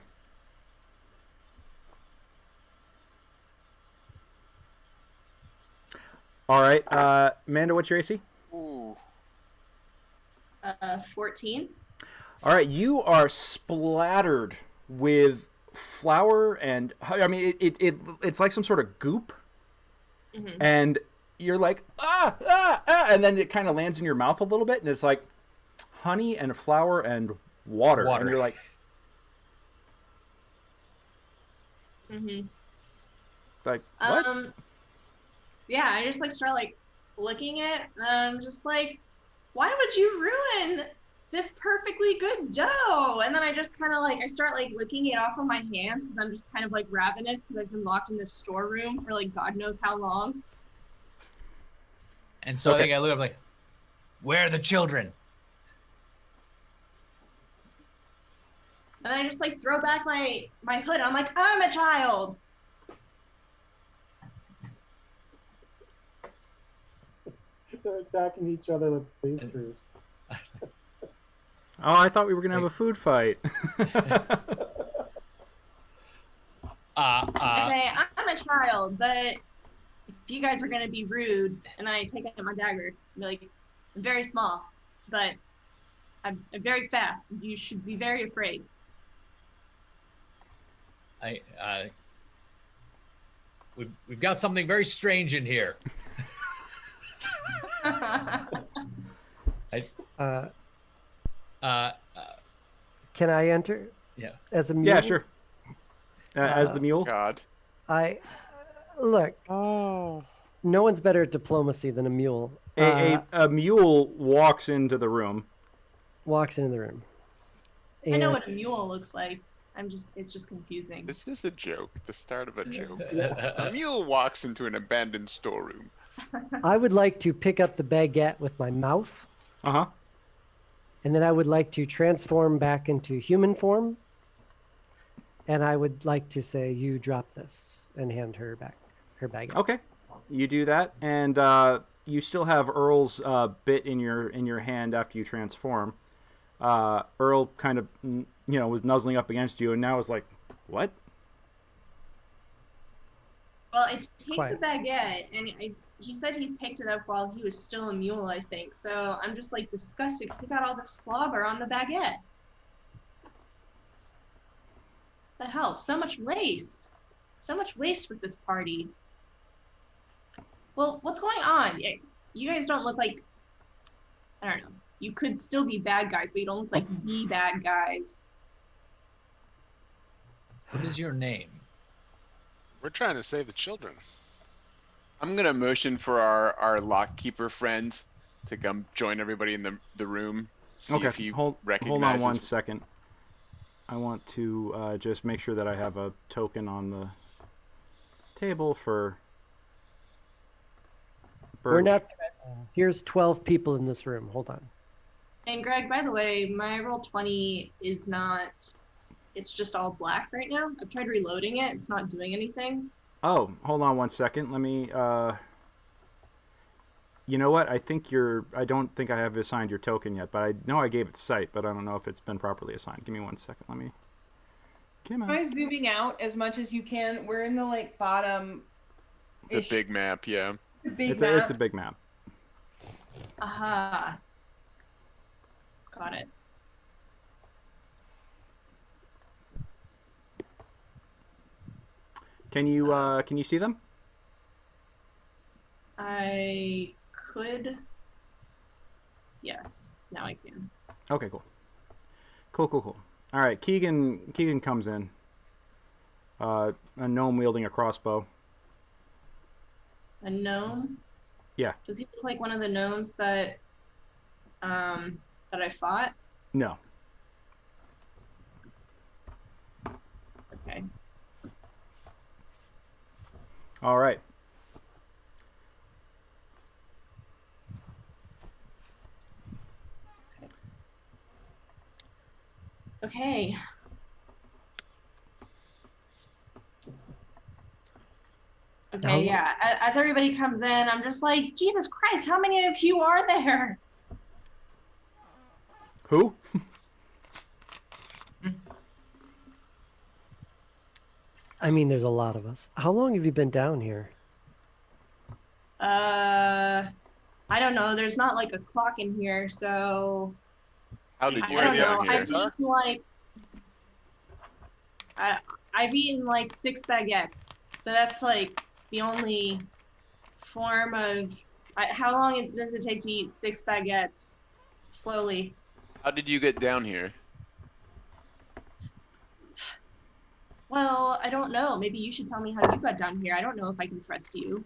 [SPEAKER 1] All right, Amanda, what's your AC?
[SPEAKER 5] Ooh.
[SPEAKER 9] 14.
[SPEAKER 1] All right, you are splattered with flour, and I mean it's like some sort of goop, and you're like and then it kind of lands in your mouth a little bit, and it's like honey and flour and water. And you're like, like what?
[SPEAKER 9] Yeah, I just like start like looking at, I'm just like, why would you ruin this perfectly good dough? And then I just kind of like, I start like licking it off of my hands because I'm just kind of like ravenous because I've been locked in this storeroom for like God knows how long.
[SPEAKER 3] And so I think I look up like, where are the children?
[SPEAKER 9] And then I just like throw back my hood. I'm like, I'm a child.
[SPEAKER 7] They're attacking each other with pastries.
[SPEAKER 1] Oh, I thought we were gonna have a food fight.
[SPEAKER 9] I say, I'm a child, but if you guys are gonna be rude, and then I take out my dagger, I'm like, I'm very small, but I'm very fast. You should be very afraid.
[SPEAKER 3] We've got something very strange in here.
[SPEAKER 4] Can I enter?
[SPEAKER 3] Yeah.
[SPEAKER 4] As a mule?
[SPEAKER 1] Yeah, sure. As the mule.
[SPEAKER 5] God.
[SPEAKER 4] Look.
[SPEAKER 5] Oh.
[SPEAKER 4] No one's better at diplomacy than a mule.
[SPEAKER 1] A mule walks into the room.
[SPEAKER 4] Walks into the room.
[SPEAKER 9] I know what a mule looks like. It's just confusing.
[SPEAKER 5] Is this a joke? The start of a joke? A mule walks into an abandoned storeroom.
[SPEAKER 4] I would like to pick up the baguette with my mouth.
[SPEAKER 1] Uh-huh.
[SPEAKER 4] And then I would like to transform back into human form. And I would like to say, you drop this, and hand her back her baguette.
[SPEAKER 1] Okay. You do that, and you still have Earl's bit in your hand after you transform. Earl kind of, was nuzzling up against you, and now is like, what?
[SPEAKER 9] Well, I take the baguette, and he said he picked it up while he was still a mule, I think. So I'm just like disgusted. He got all the slobber on the baguette. What the hell? So much waste. So much waste with this party. Well, what's going on? You guys don't look like, I don't know. You could still be bad guys, but you don't look like the bad guys.
[SPEAKER 3] What is your name?
[SPEAKER 2] We're trying to save the children.
[SPEAKER 5] I'm gonna motion for our lockkeeper friend to come join everybody in the room. See if he recognizes.
[SPEAKER 1] Hold on 1 second. I want to just make sure that I have a token on the table for Birch.
[SPEAKER 4] We're not. Here's 12 people in this room. Hold on.
[SPEAKER 9] And Greg, by the way, my roll 20 is not. It's just all black right now. I've tried reloading it. It's not doing anything.
[SPEAKER 1] Oh, hold on 1 second. Let me. You know what? I don't think I have assigned your token yet, but I know I gave it sight, but I don't know if it's been properly assigned. Give me 1 second. Let me. Come on.
[SPEAKER 6] Try zooming out as much as you can. We're in the bottom.
[SPEAKER 5] The big map, yeah.
[SPEAKER 6] Big
[SPEAKER 1] It's
[SPEAKER 6] map.
[SPEAKER 1] a big map.
[SPEAKER 9] Aha. Got it.
[SPEAKER 1] Can you see them?
[SPEAKER 9] I could. Yes, now I can.
[SPEAKER 1] Okay, cool. Cool. All right, Keegan comes in. A gnome wielding a crossbow.
[SPEAKER 9] A gnome?
[SPEAKER 1] Yeah.
[SPEAKER 9] Does he look like one of the gnomes that I fought?
[SPEAKER 1] No.
[SPEAKER 9] Okay.
[SPEAKER 1] All right.
[SPEAKER 9] Okay. Okay, yeah. As everybody comes in, I'm just like, Jesus Christ, how many of you are there?
[SPEAKER 1] Who?
[SPEAKER 4] I mean, there's a lot of us. How long have you been down here?
[SPEAKER 9] I don't know. There's not like a clock in here, so
[SPEAKER 5] How did you
[SPEAKER 9] I don't
[SPEAKER 5] get
[SPEAKER 9] know.
[SPEAKER 5] down here?
[SPEAKER 9] I've eaten like I've eaten like 6 baguettes, so that's like the only form of. How long does it take to eat 6 baguettes slowly?
[SPEAKER 5] How did you get down here?
[SPEAKER 9] Well, I don't know. Maybe you should tell me how you got down here. I don't know if I can trust you.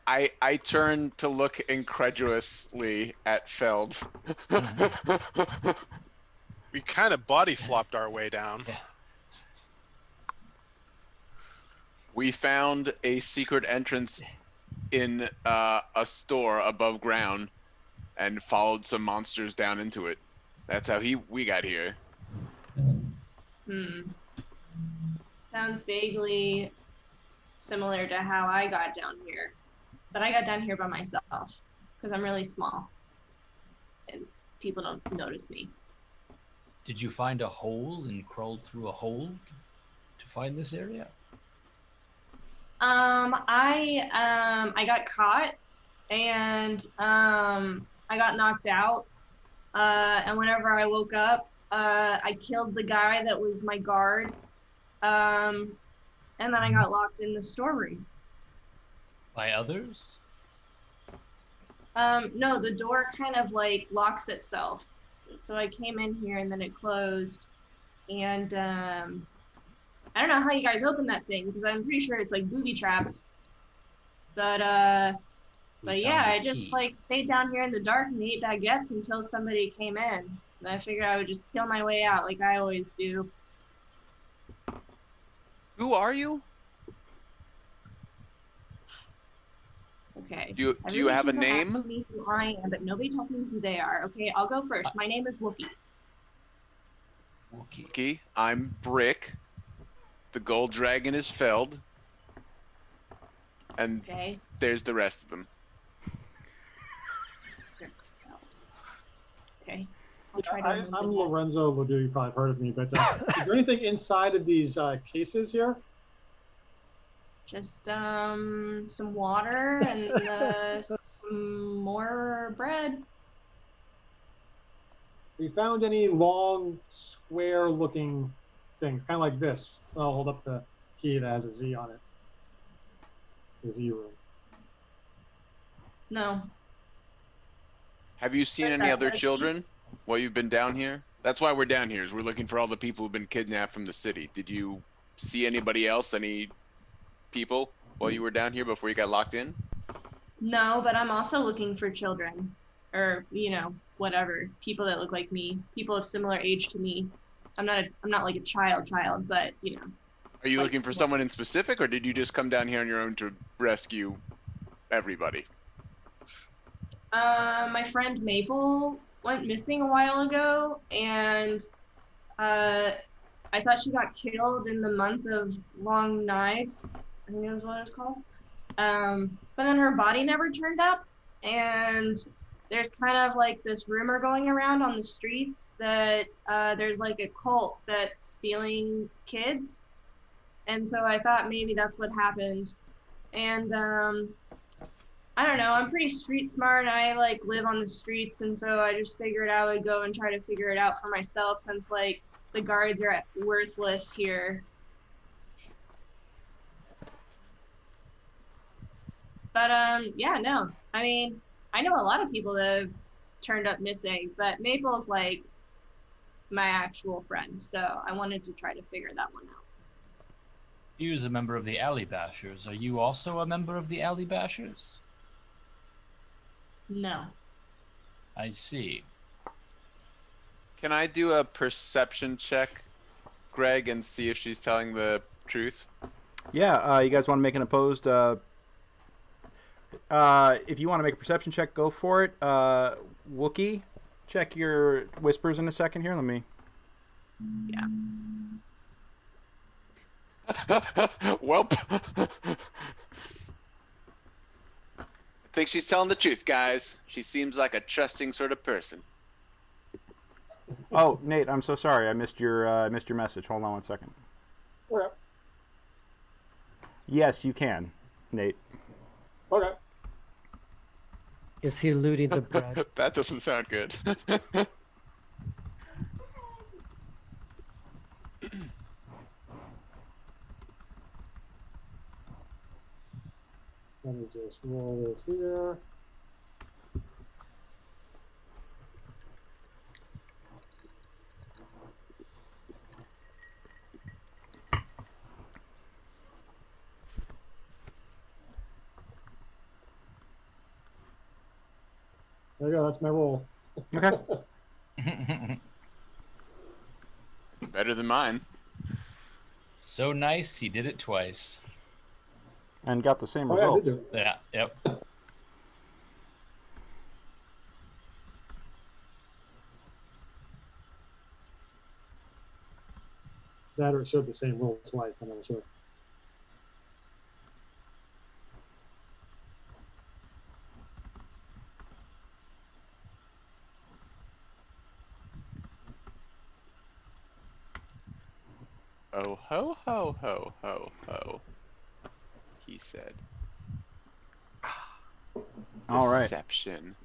[SPEAKER 5] I turned to look incredulously at Feld.
[SPEAKER 2] We kind of body flopped our way down.
[SPEAKER 3] Yeah.
[SPEAKER 5] We found a secret entrance in a store above ground and followed some monsters down into it. That's how we got here.
[SPEAKER 9] Sounds vaguely similar to how I got down here. But I got down here by myself because I'm really small and people don't notice me.
[SPEAKER 3] Did you find a hole and crawled through a hole to find this area?
[SPEAKER 9] I got caught and I got knocked out. And whenever I woke up, I killed the guy that was my guard. And then I got locked in the storeroom.
[SPEAKER 3] By others?
[SPEAKER 9] No, the door kind of like locks itself. So I came in here and then it closed. And I don't know how you guys opened that thing because I'm pretty sure it's like booby trapped. But yeah, I just like stayed down here in the dark and ate baguettes until somebody came in. And I figured I would just kill my way out like I always do.
[SPEAKER 5] Who are you?
[SPEAKER 9] Okay.
[SPEAKER 5] Do you have a
[SPEAKER 9] Everyone keeps
[SPEAKER 5] name?
[SPEAKER 9] asking me who I am, but nobody tells me who they are. Okay, I'll go first. My name is Whoopi.
[SPEAKER 5] Okay, I'm Brick. The gold dragon is Feld. And
[SPEAKER 9] Okay.
[SPEAKER 5] there's the rest of them.
[SPEAKER 9] Okay. I'll try to
[SPEAKER 7] I'm
[SPEAKER 9] remember that.
[SPEAKER 7] Lorenzo Ledoux. You probably have heard of me, but is there anything inside of these cases here?
[SPEAKER 9] Just some water and some more bread.
[SPEAKER 7] Have you found any long, square-looking things, kind of like this? I'll hold up the key that has a Z on it. The Z room.
[SPEAKER 9] No.
[SPEAKER 5] Have you seen any other children while you've been down here? That's why we're down here, is we're looking for all the people who've been kidnapped from the city. Did you see anybody else, any people while you were down here before you got locked in?
[SPEAKER 9] No, but I'm also looking for children. Or, whatever. People that look like me. People of similar age to me. I'm not like a child, but
[SPEAKER 5] Are you
[SPEAKER 9] Like,
[SPEAKER 5] looking for someone in specific, or did you just come down here on your own to rescue everybody?
[SPEAKER 9] My friend Maple went missing a while ago, and I thought she got killed in the month of Long Knives. I think that was what it was called. But then her body never turned up, and there's kind of like this rumor going around on the streets that there's like a cult that's stealing kids. And so I thought maybe that's what happened. And I don't know, I'm pretty street smart and I like live on the streets, and so I just figured I would go and try to figure it out for myself since like the guards are worthless here. But yeah, no. I mean, I know a lot of people that have turned up missing, but Maple's like my actual friend, so I wanted to try to figure that one out.
[SPEAKER 3] You is a member of the Alley Bashers. Are you also a member of the Alley Bashers?
[SPEAKER 9] No.
[SPEAKER 3] I see.
[SPEAKER 5] Can I do a perception check, Greg, and see if she's telling the truth?
[SPEAKER 1] Yeah, you guys want to make an opposed... if you want to make a perception check, go for it. Wookie, check your whispers in a second here. Let me...
[SPEAKER 9] Yeah.
[SPEAKER 5] Welp. I think she's telling the truth, guys. She seems like a trusting sort of person.
[SPEAKER 1] Oh, Nate, I'm so sorry. I missed your message. Hold on one second.
[SPEAKER 7] Okay.
[SPEAKER 1] Yes, you can, Nate.
[SPEAKER 7] Okay.
[SPEAKER 4] Is he looting the bread?
[SPEAKER 5] That doesn't sound good.
[SPEAKER 7] Let me just roll this here. There you go. That's my roll.
[SPEAKER 1] Okay.
[SPEAKER 5] Better than mine.
[SPEAKER 3] So nice, he did it twice.
[SPEAKER 1] And got the same
[SPEAKER 7] Oh, yeah, I did
[SPEAKER 1] results.
[SPEAKER 7] do it.
[SPEAKER 3] Yeah, yep.
[SPEAKER 7] That or it showed the same roll twice. I'm not sure.
[SPEAKER 5] Oh ho ho ho ho ho. He said.
[SPEAKER 1] All right.
[SPEAKER 5] Deception.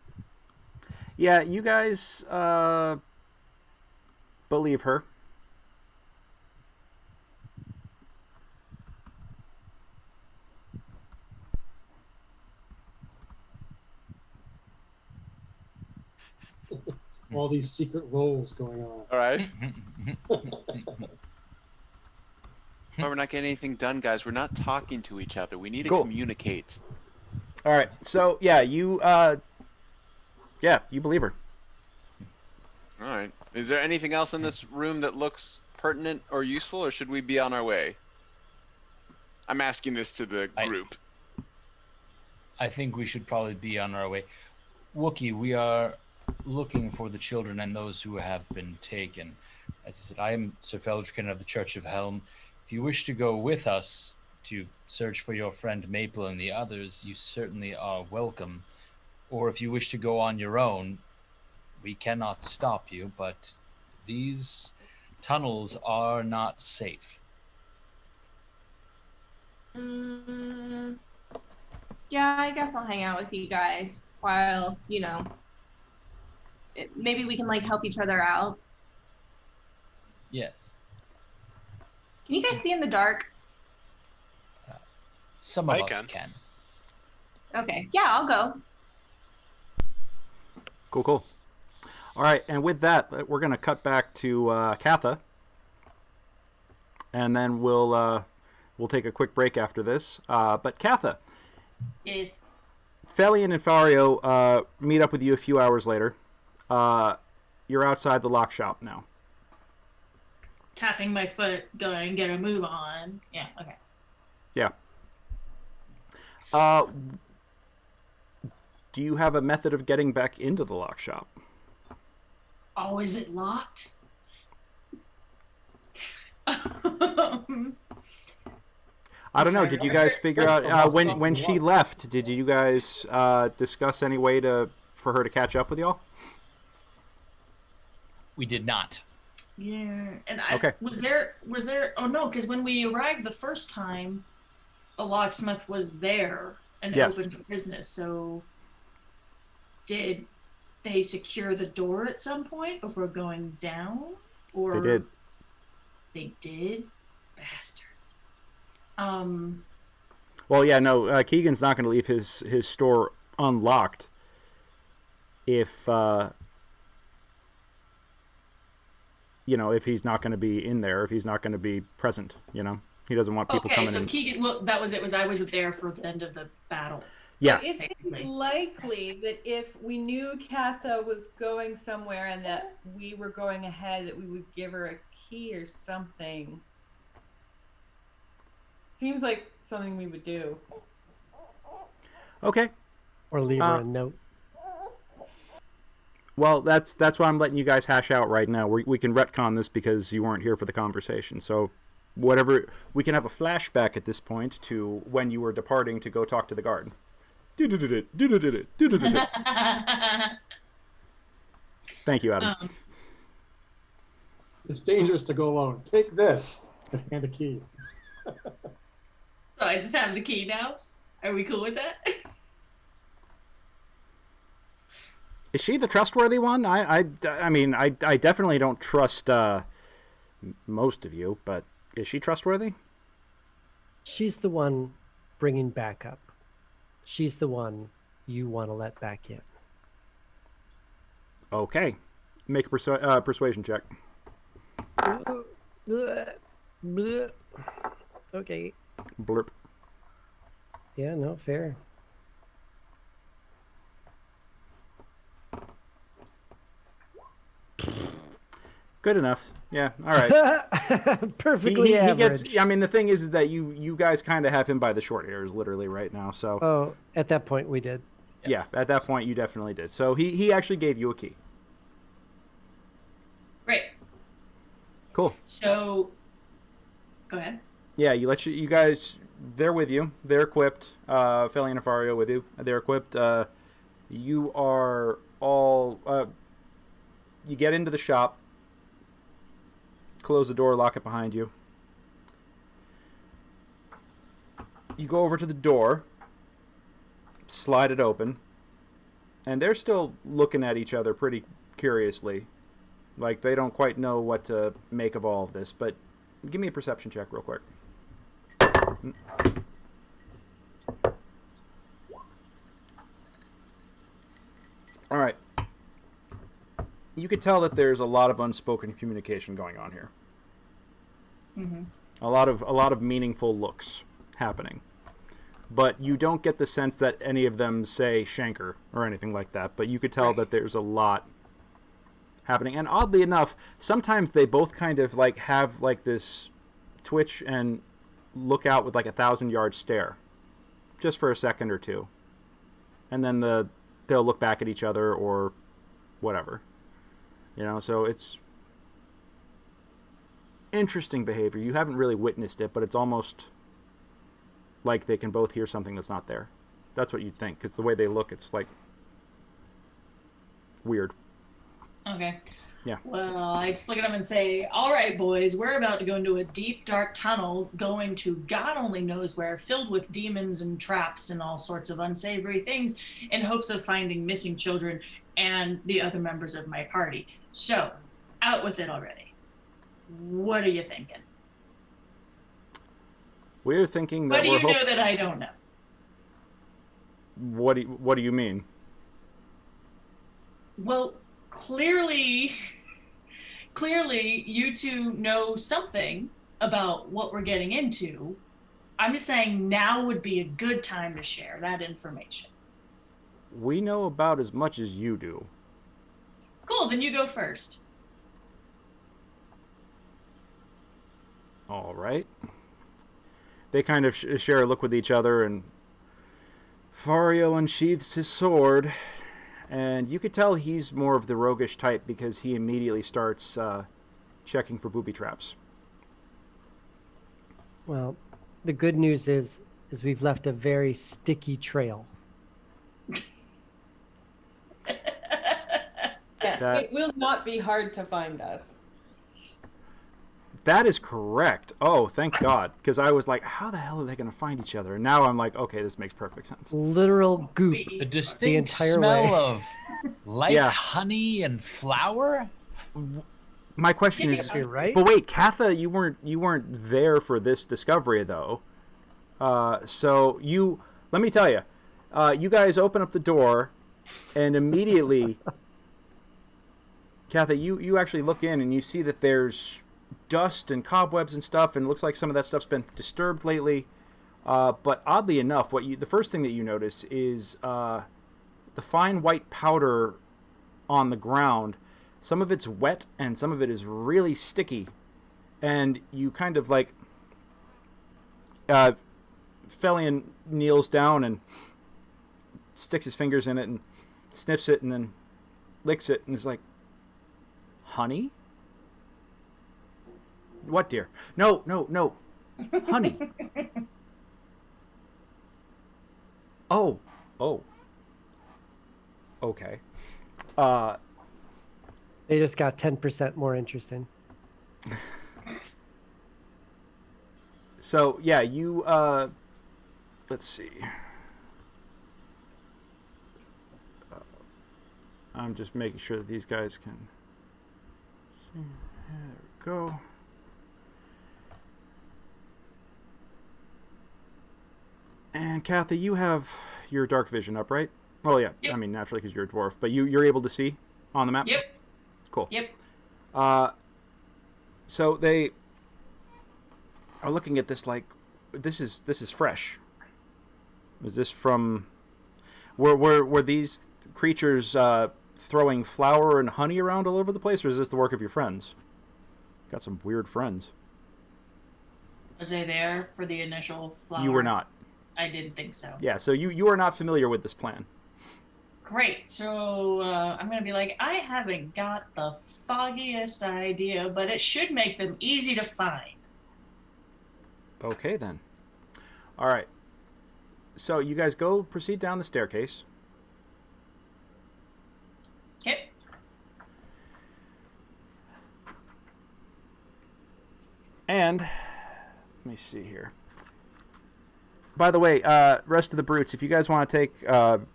[SPEAKER 1] Yeah, you guys believe her.
[SPEAKER 7] All these secret rolls going on.
[SPEAKER 5] All right. Well, we're not getting anything done, guys. We're not talking to each other. We need to
[SPEAKER 1] Cool.
[SPEAKER 5] communicate.
[SPEAKER 1] All right. So yeah, you believe her.
[SPEAKER 5] All right. Is there anything else in this room that looks pertinent or useful, or should we be on our way? I'm asking this to the group.
[SPEAKER 3] I think we should probably be on our way. Wookie, we are looking for the children and those who have been taken. As I said, I am Sir Feldrican of the Church of Helm. If you wish to go with us to search for your friend Maple and the others, you certainly are welcome. Or if you wish to go on your own, we cannot stop you, but these tunnels are not safe.
[SPEAKER 9] Yeah, I guess I'll hang out with you guys while, you know, maybe we can like help each other out.
[SPEAKER 3] Yes.
[SPEAKER 9] Can you guys see in the dark?
[SPEAKER 3] Some of
[SPEAKER 2] I
[SPEAKER 3] us
[SPEAKER 2] can.
[SPEAKER 3] can.
[SPEAKER 9] Okay, yeah, I'll go.
[SPEAKER 1] Cool. All right, and with that, we're going to cut back to Katha, and then we'll take a quick break after this. But Katha,
[SPEAKER 8] Is
[SPEAKER 1] Felian and Fario meet up with you a few hours later. You're outside the lock shop now.
[SPEAKER 8] tapping my foot, going, get a move on. Yeah, okay.
[SPEAKER 1] Yeah. Do you have a method of getting back into the lock shop?
[SPEAKER 8] Oh, is it locked?
[SPEAKER 1] I don't know. Did you guys figure out when she left? Did you guys discuss any way for her to catch up with y'all?
[SPEAKER 3] We did not.
[SPEAKER 8] Yeah, and
[SPEAKER 1] Okay.
[SPEAKER 8] was there? Oh no, because when we arrived the first time, the locksmith was there and
[SPEAKER 1] Yes.
[SPEAKER 8] open for business. So did they secure the door at some point before going down? Or
[SPEAKER 1] They did.
[SPEAKER 8] They did? Bastards.
[SPEAKER 1] Well, yeah, no, Keegan's not going to leave his store unlocked if, if he's not going to be in there, if he's not going to be present, He doesn't want people coming in.
[SPEAKER 8] Okay, so Keegan, well, that was it. I wasn't there for the end of the battle.
[SPEAKER 1] Yeah.
[SPEAKER 6] It seems likely that if we knew Katha was going somewhere and that we were going ahead, that we would give her a key or something. Seems like something we would do.
[SPEAKER 1] Okay.
[SPEAKER 4] Or leave her a note.
[SPEAKER 1] Well, that's why I'm letting you guys hash out right now. We can retcon this because you weren't here for the conversation. So whatever, we can have a flashback at this point to when you were departing to go talk to the guard. Thank you, Adam.
[SPEAKER 7] It's dangerous to go alone. Take this and hand a key.
[SPEAKER 8] So I just have the key now? Are we cool with that?
[SPEAKER 1] Is she the trustworthy one? I mean, I definitely don't trust most of you, but is she trustworthy?
[SPEAKER 4] She's the one bringing backup. She's the one you want to let back in.
[SPEAKER 1] Okay. Make a persuasion check.
[SPEAKER 4] Okay.
[SPEAKER 1] Blurp.
[SPEAKER 4] Yeah, no, fair.
[SPEAKER 1] Good enough. Yeah, all right.
[SPEAKER 4] Perfectly average.
[SPEAKER 1] He gets, I mean, the thing is that you guys kind of have him by the short hairs literally right now, so.
[SPEAKER 4] Oh, at that point we did.
[SPEAKER 1] Yeah, at that point you definitely did. So he actually gave you a key.
[SPEAKER 8] Great.
[SPEAKER 1] Cool.
[SPEAKER 8] So, go ahead.
[SPEAKER 1] Yeah, you guys, they're with you. They're equipped. Feli and Afario with you. They're equipped. You are all, you get into the shop, close the door, lock it behind you. You go over to the door, slide it open, and they're still looking at each other pretty curiously. Like, they don't quite know what to make of all of this, but give me a perception check real quick. All right. You could tell that there's a lot of unspoken communication going on here.
[SPEAKER 8] Mm-hmm.
[SPEAKER 1] A lot of meaningful looks happening. But you don't get the sense that any of them say Shanker or anything like that, but you could tell that there's a lot happening. And oddly enough, sometimes they both kind of like have like this twitch and look out with like 1,000-yard stare just for a second or two. And then they'll look back at each other or whatever. So it's interesting behavior. You haven't really witnessed it, but it's almost like they can both hear something that's not there. That's what you'd think, because the way they look, it's like weird.
[SPEAKER 8] Okay.
[SPEAKER 1] Yeah.
[SPEAKER 8] Well, I just look at them and say, all right, boys, we're about to go into a deep, dark tunnel going to God only knows where, filled with demons and traps and all sorts of unsavory things in hopes of finding missing children and the other members of my party. So, out with it already. What are you thinking?
[SPEAKER 1] We're thinking that
[SPEAKER 8] what do you know that I don't know?
[SPEAKER 1] What do you mean?
[SPEAKER 8] Well, clearly you two know something about what we're getting into. I'm just saying now would be a good time to share that information.
[SPEAKER 1] We know about as much as you do.
[SPEAKER 8] Cool, then you go first.
[SPEAKER 1] All right. They kind of share a look with each other, and Fario unsheaths his sword, and you could tell he's more of the roguish type because he immediately starts checking for booby traps.
[SPEAKER 4] Well, the good news is we've left a very sticky trail.
[SPEAKER 6] Yeah, it will not be hard to find us.
[SPEAKER 1] That is correct. Oh, thank God. Because I was like, how the hell are they going to find each other? And now I'm like, okay, this makes perfect sense.
[SPEAKER 4] Literal goop.
[SPEAKER 3] The distinct
[SPEAKER 4] entire
[SPEAKER 3] smell
[SPEAKER 4] way.
[SPEAKER 3] of light
[SPEAKER 1] Yeah.
[SPEAKER 3] honey and flour.
[SPEAKER 1] My question is,
[SPEAKER 4] You're right.
[SPEAKER 1] but wait, Katha, you weren't there for this discovery though. So let me tell you, you guys open up the door, and immediately, Katha, you actually look in and you see that there's dust and cobwebs and stuff, and it looks like some of that stuff's been disturbed lately. But oddly enough, the first thing that you notice is the fine white powder on the ground. Some of it's wet and some of it is really sticky, and you kind of like Felian kneels down and sticks his fingers in it and sniffs it and then licks it and is like, honey? What, dear? No. Honey. Oh. Okay.
[SPEAKER 4] They just got 10% more interesting.
[SPEAKER 1] So, yeah, you, let's see. I'm just making sure that these guys can see. There we go. And Kathy, you have your dark vision up, right? Well, yeah.
[SPEAKER 8] Yep.
[SPEAKER 1] I mean, naturally, because you're a dwarf. But you're able to see on the map?
[SPEAKER 8] Yep.
[SPEAKER 1] Cool.
[SPEAKER 8] Yep.
[SPEAKER 1] So they are looking at this like, this is fresh. Is this from... Were these creatures throwing flour and honey around all over the place, or is this the work of your friends? Got some weird friends.
[SPEAKER 8] Was I there for the initial flower?
[SPEAKER 1] You were not.
[SPEAKER 8] I didn't think so.
[SPEAKER 1] Yeah, so you are not familiar with this plan.
[SPEAKER 8] Great. So I'm going to be like, I haven't got the foggiest idea, but it should make them easy to find.
[SPEAKER 1] Okay, then. All right. So you guys proceed down the staircase.
[SPEAKER 8] Okay.
[SPEAKER 1] And let me see here. By the way, rest of the brutes, if you guys want to take,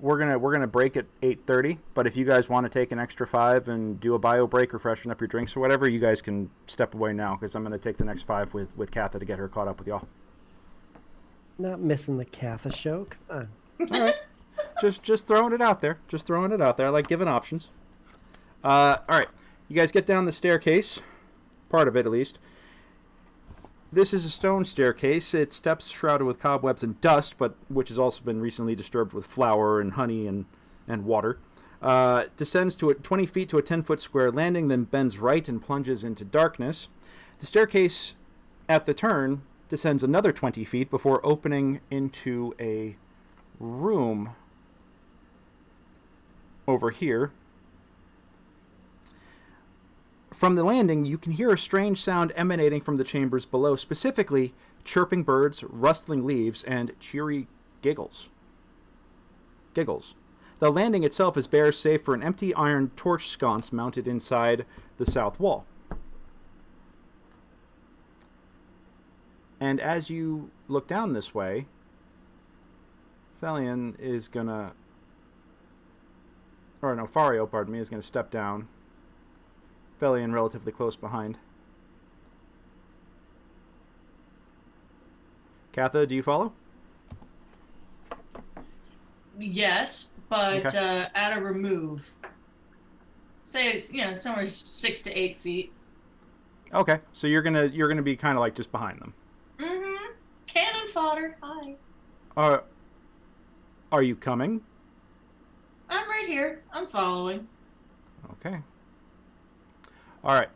[SPEAKER 1] we're gonna break at 8:30. But if you guys want to take an extra 5 and do a bio break or freshen up your drinks or whatever, you guys can step away now because I'm gonna take the next 5 with Katha to get her caught up with y'all.
[SPEAKER 4] Not missing the Katha show. Come on.
[SPEAKER 1] All right, just throwing it out there. Just throwing it out there. I like giving options. All right, you guys get down the staircase, part of it at least. This is a stone staircase. It's steps shrouded with cobwebs and dust, but which has also been recently disturbed with flour and honey and water. Descends to 20 feet to a 10-foot square landing, then bends right and plunges into darkness. The staircase at the turn descends another 20 feet before opening into a room over here. From the landing, you can hear a strange sound emanating from the chambers below, specifically chirping birds, rustling leaves, and cheery giggles. The landing itself is bare save for an empty iron torch sconce mounted inside the south wall. And as you look down this way, Felian is gonna... Or no, Fario, pardon me, is gonna step down. Felian relatively close behind. Katha, do you follow?
[SPEAKER 8] Yes, but
[SPEAKER 1] Okay.
[SPEAKER 8] at a remove. Say it's somewhere 6 to 8 feet.
[SPEAKER 1] Okay, so you're gonna be kind of like just behind them.
[SPEAKER 8] Mm-hmm. Cannon fodder. Hi.
[SPEAKER 1] Are you coming?
[SPEAKER 8] I'm right here. I'm following.
[SPEAKER 1] Okay. All right.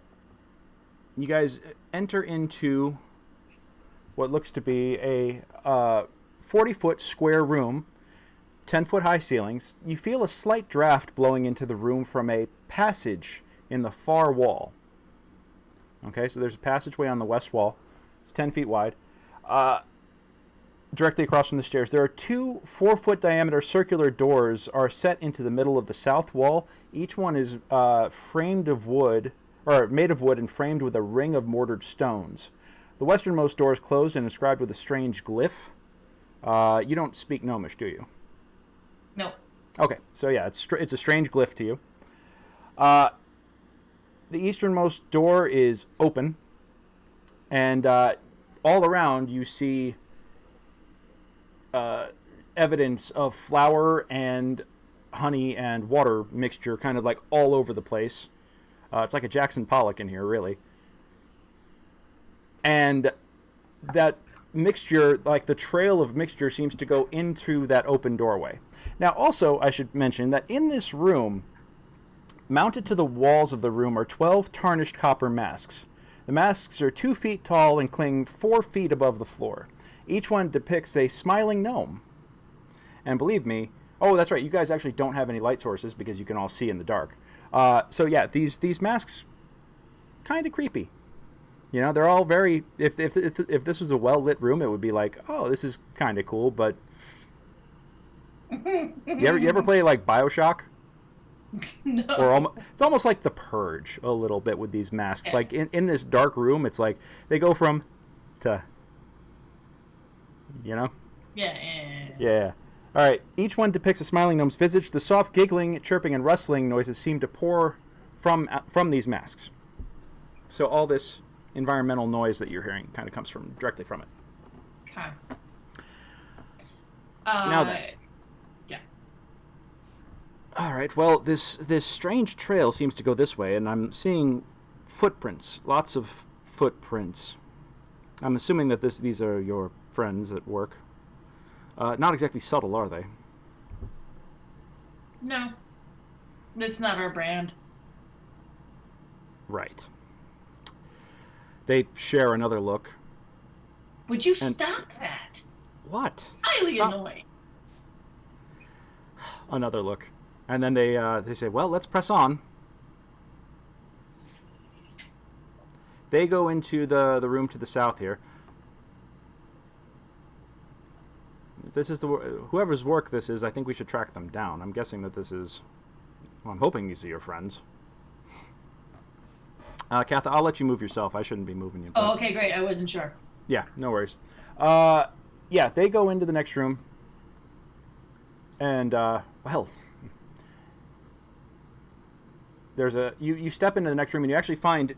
[SPEAKER 1] You guys enter into what looks to be a 40-foot square room, 10-foot high ceilings. You feel a slight draft blowing into the room from a passage in the far wall. Okay, so there's a passageway on the west wall. It's 10 feet wide. Directly across from the stairs, there are 2 4-foot diameter circular doors are set into the middle of the south wall. Each one is framed of wood or made of wood and framed with a ring of mortared stones. The westernmost door is closed and inscribed with a strange glyph. You don't speak Gnomish, do you?
[SPEAKER 8] No.
[SPEAKER 1] Okay, so yeah, it's a strange glyph to you. The easternmost door is open, and all around you see evidence of flour and honey and water mixture kind of like all over the place. It's like a Jackson Pollock in here, really. And that mixture, like the trail of mixture, seems to go into that open doorway. Now, also, I should mention that in this room, mounted to the walls of the room, are 12 tarnished copper masks. The masks are 2 feet tall and cling 4 feet above the floor. Each one depicts a smiling gnome. And believe me, oh, that's right, you guys actually don't have any light sources because you can all see in the dark. So yeah, these masks, kind of creepy. You know, they're all very. If this was a well lit room, it would be like, oh, this is kind of cool. But you ever play like BioShock?
[SPEAKER 8] No.
[SPEAKER 1] Or it's almost like The Purge a little bit with these masks.
[SPEAKER 8] Yeah.
[SPEAKER 1] Like in this dark room, it's like they go from to. You know. Yeah. All right. Each one depicts a smiling gnome's visage. The soft giggling, chirping, and rustling noises seem to pour from these masks. So all this environmental noise that you're hearing kind of comes directly from it.
[SPEAKER 8] Okay.
[SPEAKER 1] Now then.
[SPEAKER 8] Yeah.
[SPEAKER 1] All right. Well, this strange trail seems to go this way, and I'm seeing footprints. Lots of footprints. I'm assuming that these are your friends at work. Not exactly subtle, are they?
[SPEAKER 8] No. That's not our brand.
[SPEAKER 1] Right. They share another look.
[SPEAKER 8] Would you stop that?
[SPEAKER 1] What?
[SPEAKER 8] Highly
[SPEAKER 1] Stop.
[SPEAKER 8] annoying.
[SPEAKER 1] Another look. And then they say, well, let's press on. They go into the room to the south here. If this is whoever's work this is, I think we should track them down. I'm guessing that this is... Well, I'm hoping these are your friends. Katha, I'll let you move yourself. I shouldn't be moving you. But...
[SPEAKER 8] Oh, okay, great. I wasn't sure.
[SPEAKER 1] Yeah, no worries. Yeah, they go into the next room. And, well... There's you step into the next room and you actually find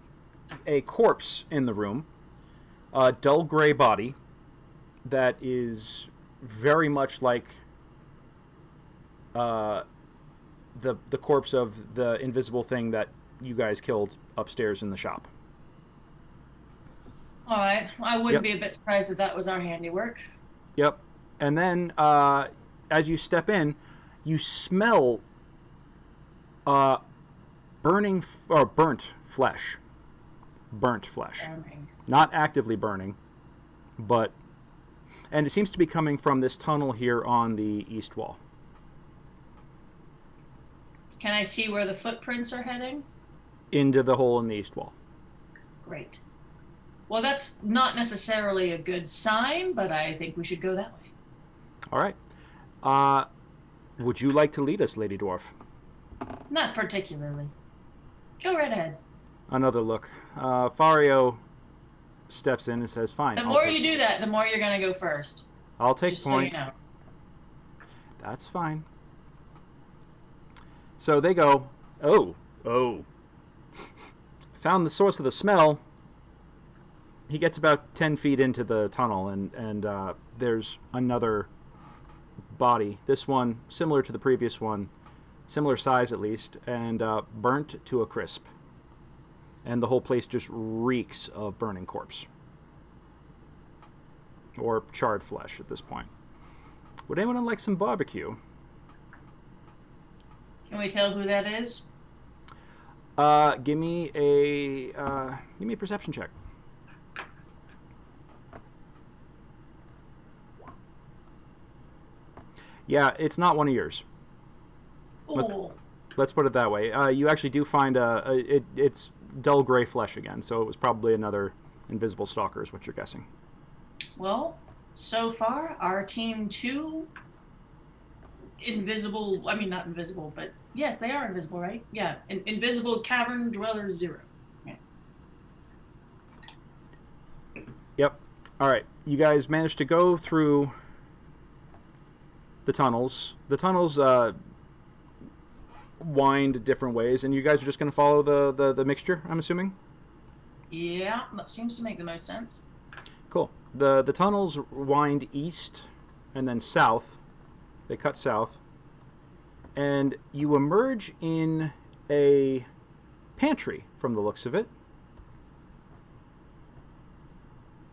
[SPEAKER 1] a corpse in the room. A dull gray body that is very much like the corpse of the invisible thing that you guys killed upstairs in the shop.
[SPEAKER 8] All right. I wouldn't be a bit surprised if that was our handiwork.
[SPEAKER 1] Yep. And then as you step in, you smell burnt flesh. Burnt flesh.
[SPEAKER 8] Burning.
[SPEAKER 1] Not actively burning, but... And it seems to be coming from this tunnel here on the east wall.
[SPEAKER 8] Can I see where the footprints are heading?
[SPEAKER 1] Into the hole in the east wall.
[SPEAKER 8] Great. Well, that's not necessarily a good sign, but I think we should go that way.
[SPEAKER 1] All right. Would you like to lead us, Lady Dwarf?
[SPEAKER 8] Not particularly. Go right ahead.
[SPEAKER 1] Another look. Fario steps in and says, fine.
[SPEAKER 8] The more you do that, the more you're going to go first.
[SPEAKER 1] I'll take
[SPEAKER 8] Just
[SPEAKER 1] point.
[SPEAKER 8] so you know.
[SPEAKER 1] That's fine. So they go, oh. Found the source of the smell. He gets about 10 feet into the tunnel, and there's another body. This one, similar to the previous one, similar size at least, and burnt to a crisp. And the whole place just reeks of burning corpse. Or charred flesh at this point. Would anyone like some barbecue?
[SPEAKER 8] Can we tell who that is?
[SPEAKER 1] Give me a perception check. Yeah, it's not one of yours.
[SPEAKER 8] Ooh.
[SPEAKER 1] Let's put it that way. You actually do find it's dull gray flesh again, so it was probably another invisible stalker is what you're guessing.
[SPEAKER 8] Well, so far, our team 2 invisible, I mean, not invisible, but yes, they are invisible, right? Yeah, invisible cavern dweller 0.
[SPEAKER 1] All right, you guys managed to go through the tunnels. The tunnels wind different ways, and you guys are just going to follow the mixture, I'm assuming?
[SPEAKER 8] Yeah, that seems to make the most sense.
[SPEAKER 1] Cool. The tunnels wind east and then south. They cut south. And you emerge in a pantry from the looks of it.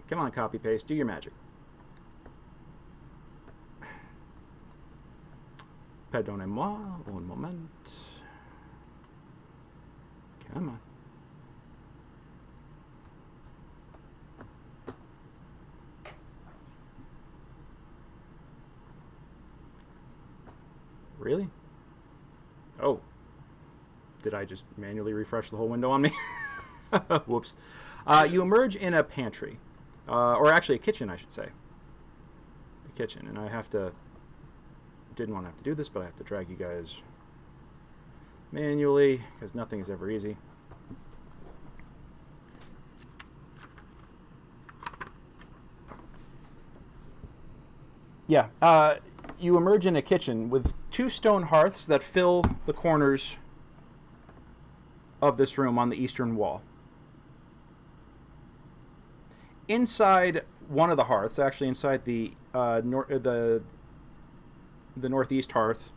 [SPEAKER 1] Come on, copy paste. Do your magic. Pardonnez-moi un moment. Come on. Really? Oh. Did I just manually refresh the whole window on me? Whoops. You emerge in a pantry. Or actually a kitchen, I should say. A kitchen. And I have to... Didn't want to have to do this, but I have to drag you guys manually, because nothing is ever easy. Yeah, you emerge in a kitchen with 2 stone hearths that fill the corners of this room on the eastern wall. Inside one of the hearths, actually inside the northeast hearth,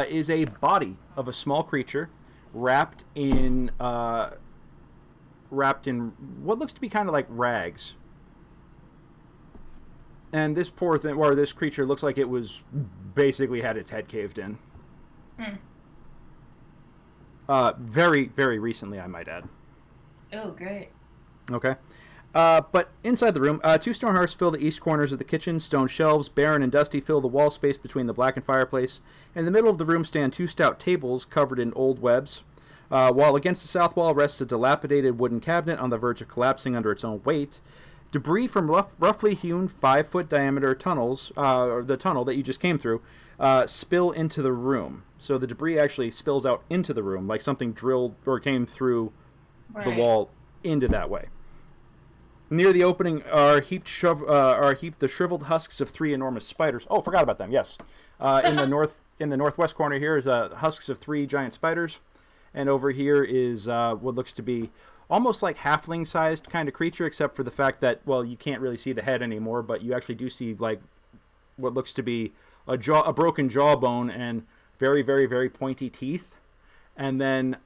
[SPEAKER 1] is a body of a small creature wrapped in what looks to be kind of like rags. And this poor thing, or this creature, looks like it was basically had its head caved in. Very, very recently, I might add.
[SPEAKER 8] Oh, great.
[SPEAKER 1] Okay. But inside the room, 2 stone hearths fill the east corners of the kitchen. Stone shelves, barren and dusty, fill the wall space between the blackened fireplace. In the middle of the room stand 2 stout tables covered in old webs, while against the south wall rests a dilapidated wooden cabinet on the verge of collapsing under its own weight. Debris from roughly hewn 5-foot diameter tunnels, or the tunnel that you just came through, spill into the room. So the debris actually spills out into the room, like something drilled or came through the wall into that way. Near the opening are heaped the shriveled husks of 3 enormous spiders. Oh, forgot about them. Yes, in the northwest corner here is husks of 3 giant spiders, and over here is what looks to be almost like halfling-sized kind of creature, except for the fact that, well, you can't really see the head anymore, but you actually do see like what looks to be a broken jawbone and very, very, very pointy teeth, and then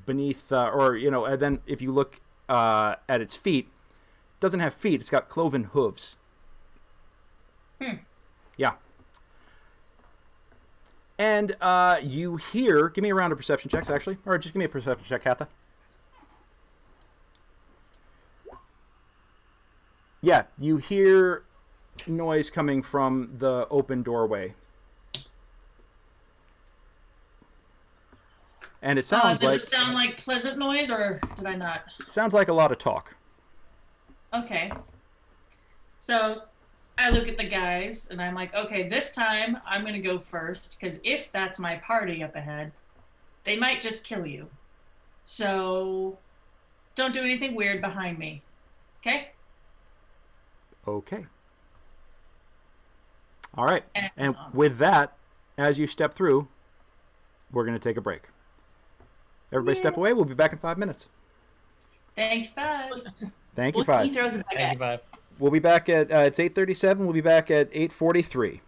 [SPEAKER 1] beneath, and then if you look at its feet. Doesn't have feet. It's got cloven hooves. Yeah. And you hear... Give me a round of perception checks, actually. Or just give me a perception check, Katha. Yeah, you hear noise coming from the open doorway. And it sounds
[SPEAKER 8] does it sound like pleasant noise, or did I not?
[SPEAKER 1] Sounds like a lot of talk.
[SPEAKER 8] Okay. So I look at the guys and I'm like, okay, this time I'm going to go first, because if that's my party up ahead, they might just kill you. So don't do anything weird behind me. Okay?
[SPEAKER 1] Okay. All right. And with that, as you step through, we're going to take a break. Everybody step away. We'll be back in 5 minutes.
[SPEAKER 8] Thank you, Five.
[SPEAKER 1] Thank you, 5.
[SPEAKER 9] He throws it back.
[SPEAKER 3] Thank you, 5.
[SPEAKER 1] We'll be back at it's 8:37. We'll be back at 8:43.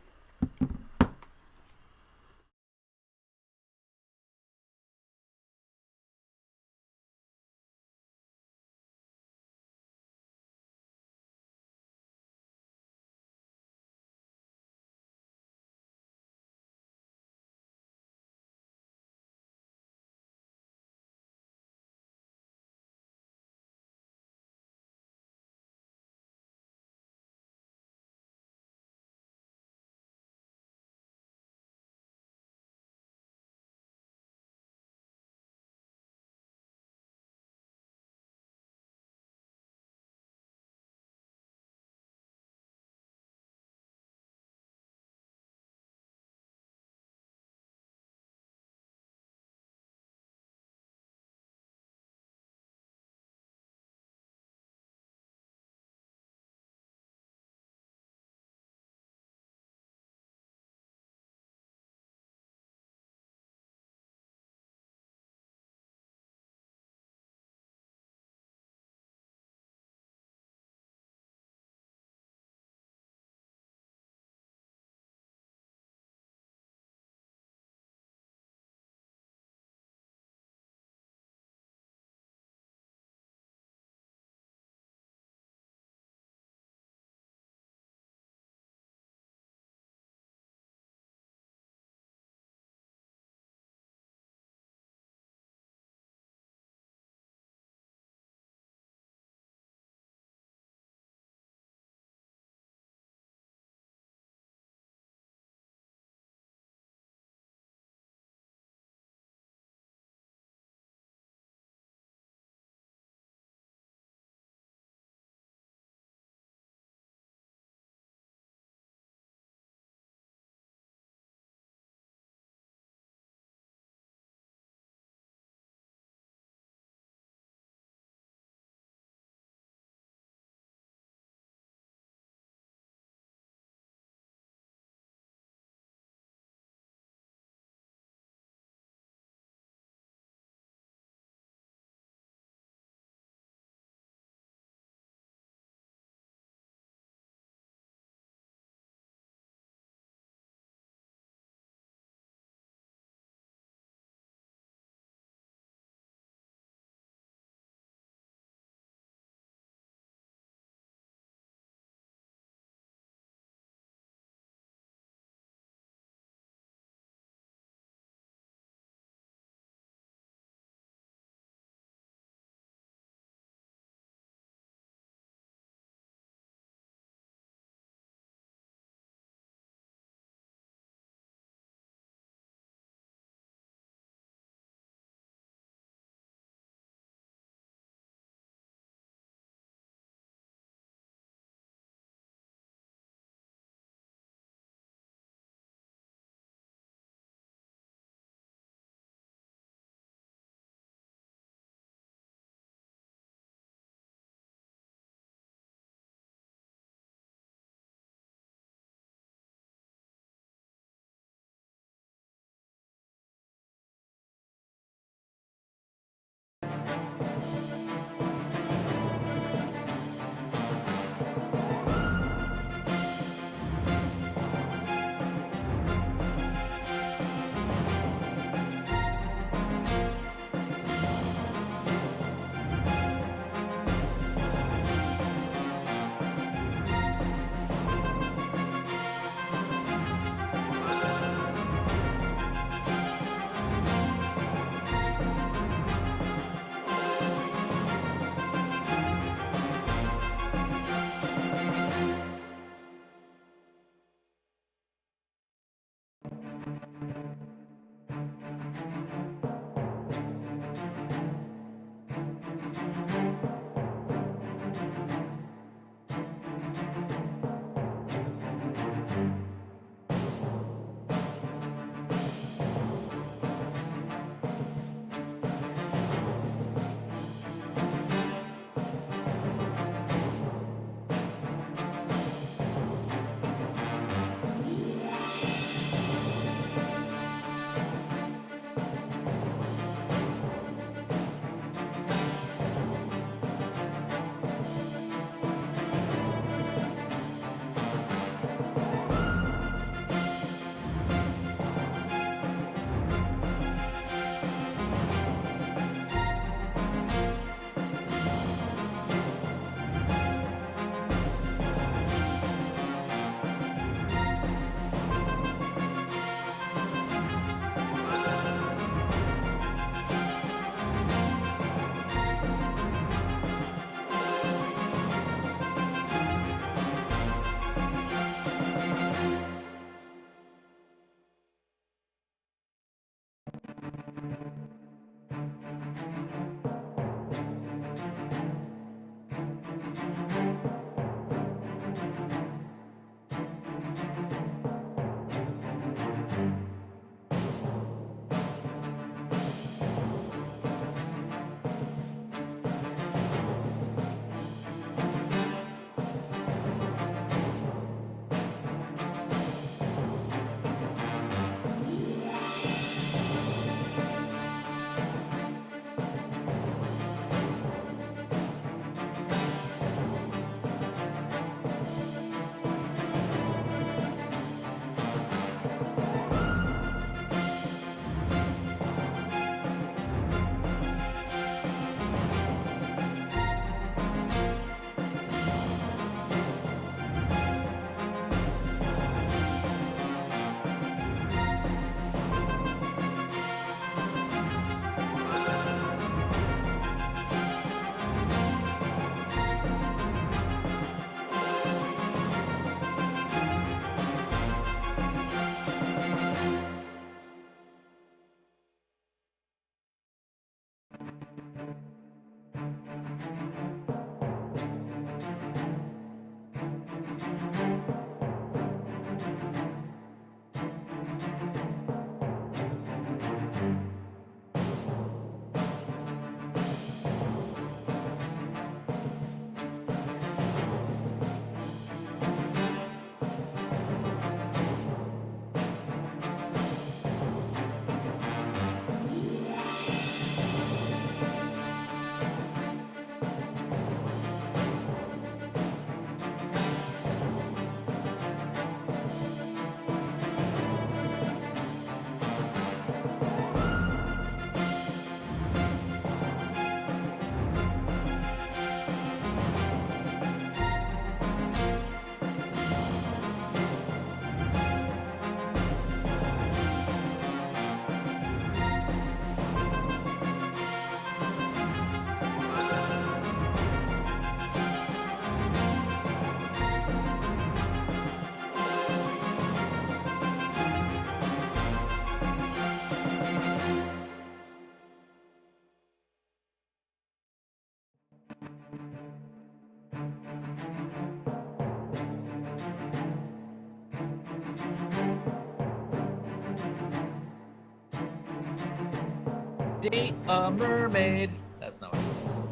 [SPEAKER 3] date a mermaid. That's not what it says.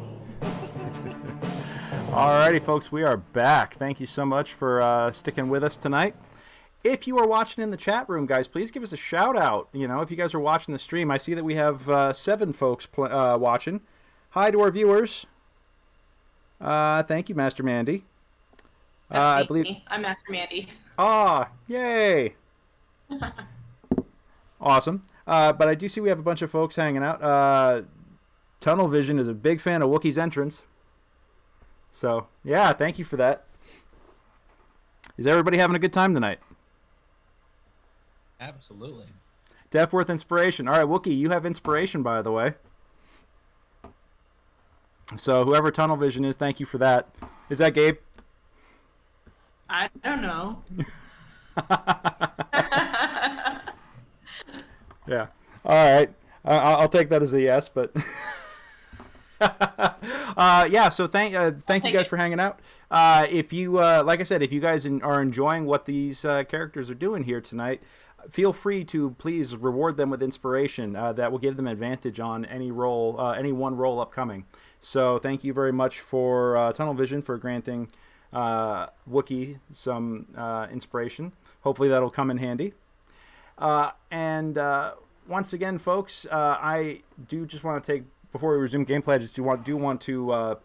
[SPEAKER 1] Alrighty, folks, we are back. Thank you so much for sticking with us tonight. If you are watching in the chat room, guys, please give us a shout out. You know, if you guys are watching the stream, I see that we have 7 folks watching. Hi to our viewers. Thank you, Master Mandy.
[SPEAKER 9] That's
[SPEAKER 1] I believe.
[SPEAKER 9] I'm Master Mandy.
[SPEAKER 1] Ah, yay! Awesome. But I do see we have a bunch of folks hanging out. Tunnel Vision is a big fan of Wookiee's entrance. So, yeah, thank you for that. Is everybody having a good time tonight?
[SPEAKER 3] Absolutely.
[SPEAKER 1] Deathworth Inspiration. All right, Wookiee, you have inspiration, by the way. So whoever Tunnel Vision is, thank you for that. Is that Gabe?
[SPEAKER 9] I don't know.
[SPEAKER 1] Yeah. All right. I'll take that as a yes, but... yeah, so thank you guys for hanging out. If you, like I said, if you guys are enjoying what these characters are doing here tonight, feel free to please reward them with inspiration. That will give them advantage on any roll, any one roll upcoming. So thank you very much for Tunnel Vision for granting Wookiee some inspiration. Hopefully that'll come in handy. And once again, folks, I do just want to take, before we resume gameplay, I just do want to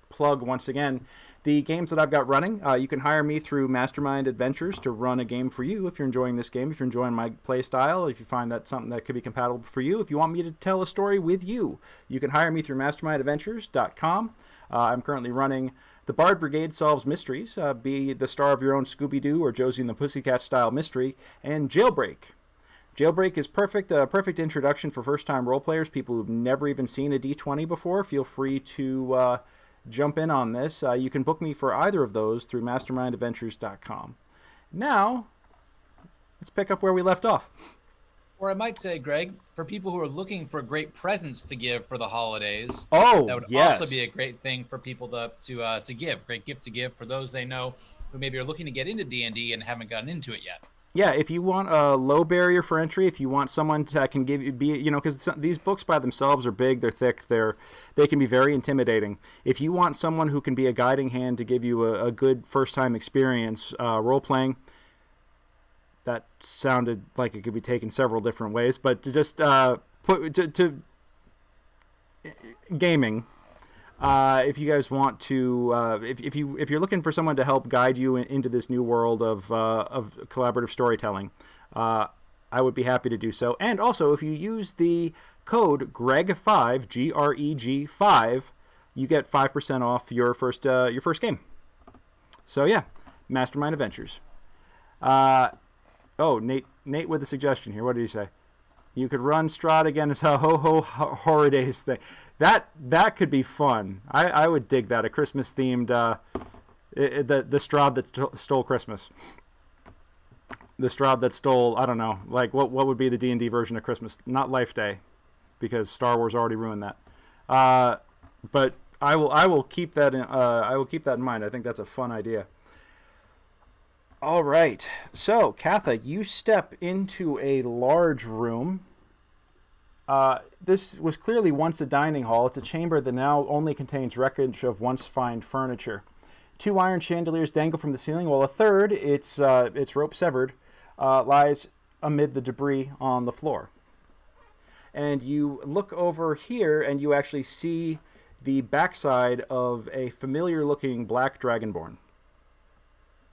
[SPEAKER 1] plug once again the games that I've got running. You can hire me through Mastermind Adventures to run a game for you if you're enjoying this game, if you're enjoying my play style, if you find that something that could be compatible for you. If you want me to tell a story with you, you can hire me through mastermindadventures.com. I'm currently running The Bard Brigade Solves Mysteries, be the star of your own Scooby-Doo or Josie and the Pussycat style mystery, and Jailbreak. Jailbreak is perfect introduction for first-time role players, people who've never even seen a D20 before. Feel free to jump in on this. You can book me for either of those through mastermindadventures.com. Now, let's pick up where we left off.
[SPEAKER 3] Or I might say, Greg, for people who are looking for great presents to give for the holidays,
[SPEAKER 1] that
[SPEAKER 3] would
[SPEAKER 1] yes.
[SPEAKER 3] also be a great thing for people to give. Great gift to give for those they know who maybe are looking to get into D&D and haven't gotten into it yet.
[SPEAKER 1] Yeah, if you want a low barrier for entry, if you want someone that can give you, because these books by themselves are big, they're thick, they can be very intimidating. If you want someone who can be a guiding hand to give you a good first-time experience role-playing, that sounded like it could be taken several different ways, but to just put to gaming. If you guys want to, if you're looking for someone to help guide you into this new world of collaborative storytelling, I would be happy to do so. And also, if you use the code GREG5, GREG5, you get 5% off your first game. So yeah, Mastermind Adventures. Oh, Nate with a suggestion here. What did he say? You could run Strahd again as a ho-ho horror days thing. That could be fun. I would dig that. A Christmas themed the Strahd that stole Christmas. The Strahd that stole, I don't know, like what would be the D&D version of Christmas? Not Life Day, because Star Wars already ruined that. But I will keep that in mind. I think that's a fun idea. All right, so Katha, you step into a large room. This was clearly once a dining hall. It's a chamber that now only contains wreckage of once fine furniture. 2 iron chandeliers dangle from the ceiling, while a third, its rope severed, lies amid the debris on the floor. And you look over here, and you actually see the backside of a familiar-looking black dragonborn.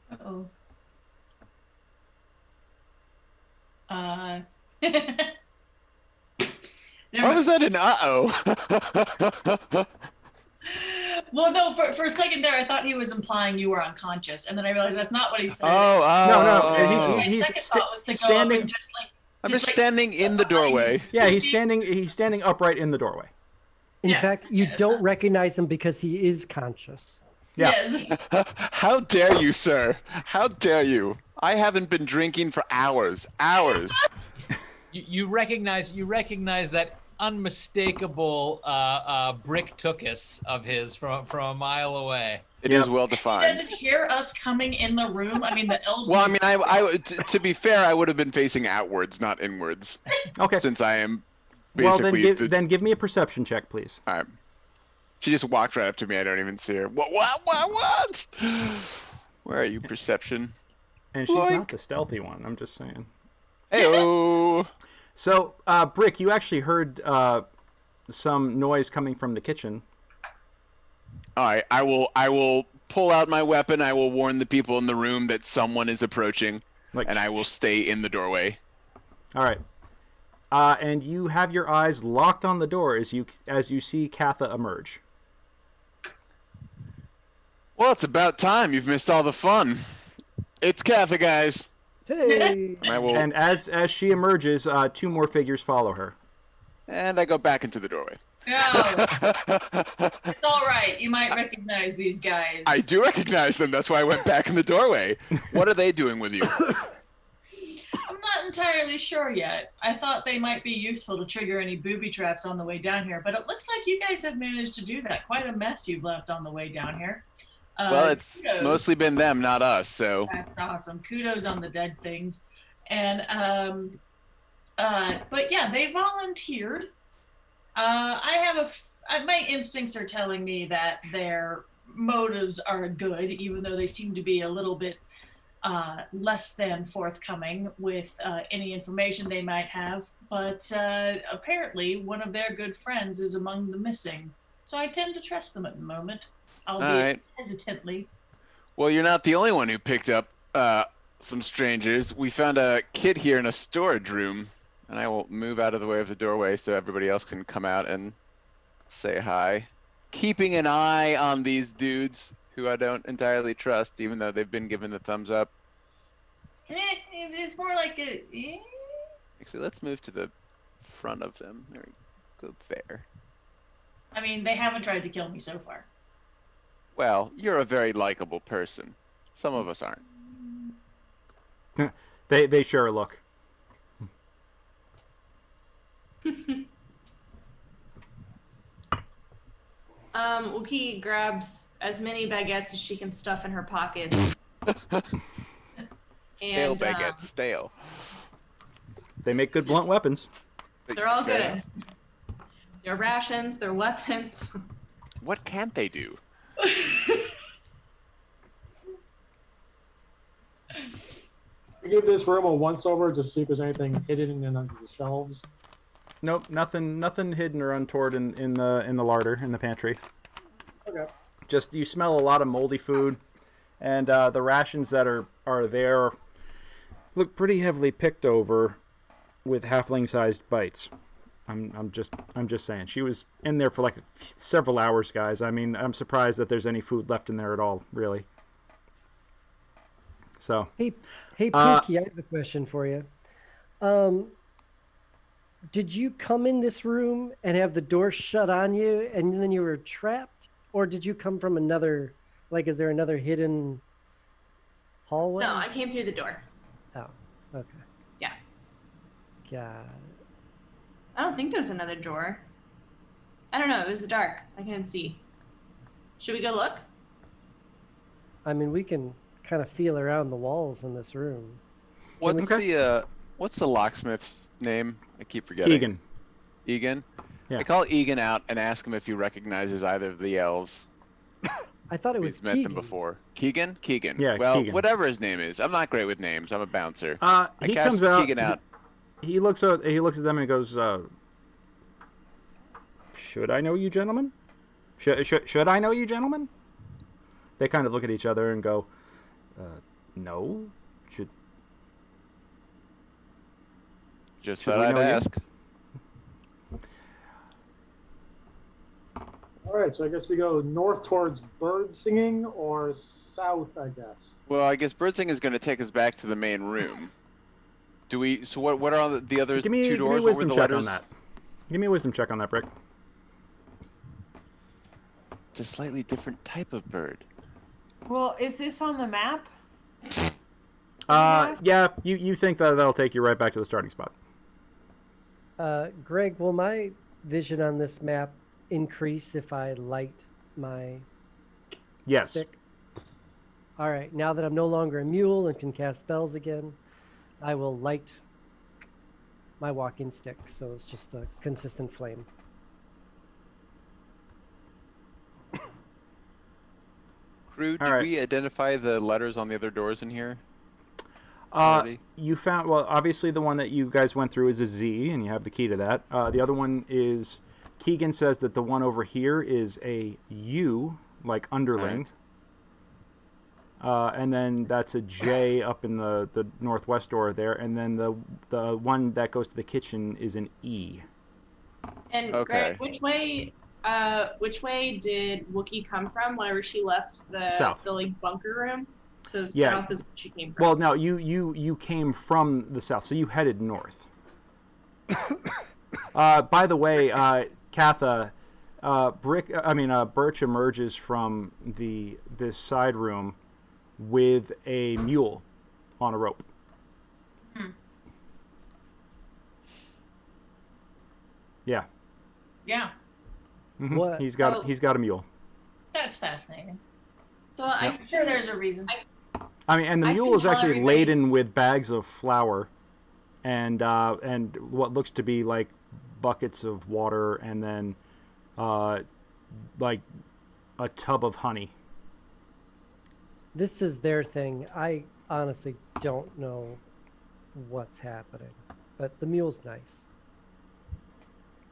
[SPEAKER 9] Uh-oh.
[SPEAKER 5] Why was that an uh-oh?
[SPEAKER 8] Well, no, for a second there, I thought he was implying you were unconscious, and then I realized that's not what he said.
[SPEAKER 1] No.
[SPEAKER 8] He's thought was to go
[SPEAKER 1] standing.
[SPEAKER 8] up and just like.
[SPEAKER 5] I'm just standing in the doorway.
[SPEAKER 1] Yeah, he's standing upright in the doorway.
[SPEAKER 4] In fact, you don't recognize him because he is conscious.
[SPEAKER 1] Yeah.
[SPEAKER 8] Yes.
[SPEAKER 5] How dare you, sir? How dare you? I haven't been drinking for hours. You
[SPEAKER 3] recognize that unmistakable brick tookus of his from a mile away.
[SPEAKER 5] It is well
[SPEAKER 8] He
[SPEAKER 5] defined.
[SPEAKER 8] doesn't hear us coming in the room. I mean, the elves.
[SPEAKER 5] Well, I mean, to be fair, I would have been facing outwards, not inwards.
[SPEAKER 1] Okay.
[SPEAKER 5] Since I am
[SPEAKER 1] Well,
[SPEAKER 5] basically.
[SPEAKER 1] then give me a perception check, please.
[SPEAKER 5] All right. She just walked right up to me. I don't even see her. What? Where are you, perception?
[SPEAKER 1] And she's not the stealthy one. I'm just saying.
[SPEAKER 5] Hey-oh.
[SPEAKER 1] So, Brick, you actually heard some noise coming from the kitchen.
[SPEAKER 5] All right. I will pull out my weapon. I will warn the people in the room that someone is approaching, and I will stay in the doorway.
[SPEAKER 1] All right. And you have your eyes locked on the door as you see Katha emerge.
[SPEAKER 5] Well, it's about time. You've missed all the fun. It's Katha, guys.
[SPEAKER 4] Hey.
[SPEAKER 1] And as she emerges, 2 more figures follow her.
[SPEAKER 5] And I go back into the doorway.
[SPEAKER 8] No. It's all right. You might recognize these guys.
[SPEAKER 5] I do recognize them. That's why I went back in the doorway. What are they doing with you?
[SPEAKER 8] I'm not entirely sure yet. I thought they might be useful to trigger any booby traps on the way down here, but it looks like you guys have managed to do that. Quite a mess you've left on the way down here.
[SPEAKER 5] Well, it's
[SPEAKER 8] kudos.
[SPEAKER 5] mostly been them, not us, so.
[SPEAKER 8] That's awesome. Kudos on the dead things. And, but yeah, they volunteered. My instincts are telling me that their motives are good, even though they seem to be a little bit less than forthcoming with any information they might have. But apparently, one of their good friends is among the missing. So I tend to trust them at the moment, albeit hesitantly.
[SPEAKER 5] Well, you're not the only one who picked up some strangers. We found a kid here in a storage room, and I will move out of the way of the doorway so everybody else can come out and say hi. Keeping an eye on these dudes who I don't entirely trust, even though they've been given the thumbs up.
[SPEAKER 8] It's more like a...
[SPEAKER 5] Actually, let's move to the front of them. There we go, there.
[SPEAKER 8] I mean, they haven't tried to kill me so far.
[SPEAKER 5] Well, you're a very likable person. Some of us aren't.
[SPEAKER 1] They sure look.
[SPEAKER 9] Wookie grabs as many baguettes as she can stuff in her pockets.
[SPEAKER 5] Stale baguettes, stale.
[SPEAKER 1] They make good blunt weapons.
[SPEAKER 9] They're all good. They're rations, they're weapons.
[SPEAKER 5] What can't they do?
[SPEAKER 7] We give this room a once over to see if there's anything hidden in under the shelves.
[SPEAKER 1] Nope, nothing hidden or untoward in the larder, in the pantry.
[SPEAKER 7] Okay.
[SPEAKER 1] Just you smell a lot of moldy food, and the rations that are there look pretty heavily picked over with halfling-sized bites. I'm just saying. She was in there for like several hours, guys. I mean, I'm surprised that there's any food left in there at all, really. So.
[SPEAKER 4] Hey, Pookie, I have a question for you. Did you come in this room and have the door shut on you, and then you were trapped, or did you come from another? Like, is there another hidden hallway?
[SPEAKER 9] No, I came through the door.
[SPEAKER 4] Oh, okay.
[SPEAKER 9] Yeah.
[SPEAKER 4] Got it.
[SPEAKER 9] I don't think there's another door. I don't know. It was dark. I couldn't see. Should we go look?
[SPEAKER 4] I mean, we can kind of feel around the walls in this room.
[SPEAKER 5] What's the locksmith's name? I keep forgetting.
[SPEAKER 1] Egan.
[SPEAKER 5] Egan?
[SPEAKER 1] Yeah.
[SPEAKER 5] I call Egan out and ask him if he recognizes either of the elves.
[SPEAKER 4] I thought it was
[SPEAKER 5] He's met
[SPEAKER 4] Keegan.
[SPEAKER 5] them before. Keegan? Keegan.
[SPEAKER 1] Yeah,
[SPEAKER 5] well,
[SPEAKER 1] Keegan.
[SPEAKER 5] whatever his name is. I'm not great with names. I'm a bouncer.
[SPEAKER 1] He
[SPEAKER 5] cast
[SPEAKER 1] comes out.
[SPEAKER 5] Keegan out.
[SPEAKER 1] He looks at them and goes, "Should I know you, gentlemen? Should I know you, gentlemen?" They kind of look at each other and go, "No. Should."
[SPEAKER 5] Just
[SPEAKER 1] Should
[SPEAKER 5] thought
[SPEAKER 1] we
[SPEAKER 5] I'd
[SPEAKER 1] know you?
[SPEAKER 5] ask.
[SPEAKER 7] All right, so I guess we go north towards bird singing or south, I guess.
[SPEAKER 5] Well, I guess Birdsing is going to take us back to the main room. Do we? So what are the other
[SPEAKER 1] Give me
[SPEAKER 5] two
[SPEAKER 1] a
[SPEAKER 5] doors? What were
[SPEAKER 1] wisdom
[SPEAKER 5] the
[SPEAKER 1] check
[SPEAKER 5] letters?
[SPEAKER 1] on that. Give me a wisdom check on that, Brick.
[SPEAKER 5] It's a slightly different type of bird.
[SPEAKER 6] Well, is this on the map?
[SPEAKER 1] Yeah, you think that'll take you right back to the starting spot.
[SPEAKER 4] Greg, will my vision on this map increase if I light my
[SPEAKER 1] Yes.
[SPEAKER 4] stick? All right, now that I'm no longer a mule and can cast spells again, I will light my walking stick, so it's just a consistent flame.
[SPEAKER 10] Crew, did
[SPEAKER 1] All right.
[SPEAKER 10] we identify the letters on the other doors in here? already?
[SPEAKER 1] You found, well, obviously the one that you guys went through is a Z, and you have the key to that. The other one is, Keegan says that the one over here is a U, like underling. And then that's a J up in the northwest door there, and then the one that goes to the kitchen is an E.
[SPEAKER 9] And Greg, which way did Wookiee come from whenever she left the
[SPEAKER 1] South.
[SPEAKER 9] the like bunker room? So
[SPEAKER 1] Yeah.
[SPEAKER 9] south is where she came from.
[SPEAKER 1] Well, no, you came from the south, so you headed north. By the way, Katha, Birch emerges from this side room with a mule on a rope. Yeah.
[SPEAKER 8] Yeah.
[SPEAKER 1] Mm-hmm.
[SPEAKER 4] What?
[SPEAKER 1] He's got a mule.
[SPEAKER 8] That's fascinating.
[SPEAKER 9] So I'm
[SPEAKER 8] I'm sure there's a reason.
[SPEAKER 1] And the
[SPEAKER 9] I
[SPEAKER 1] mule
[SPEAKER 9] can
[SPEAKER 1] is
[SPEAKER 9] tell
[SPEAKER 1] actually
[SPEAKER 9] everybody-
[SPEAKER 1] laden with bags of flour, and what looks to be like buckets of water, and then like a tub of honey.
[SPEAKER 4] This is their thing. I honestly don't know what's happening, but the mule's nice.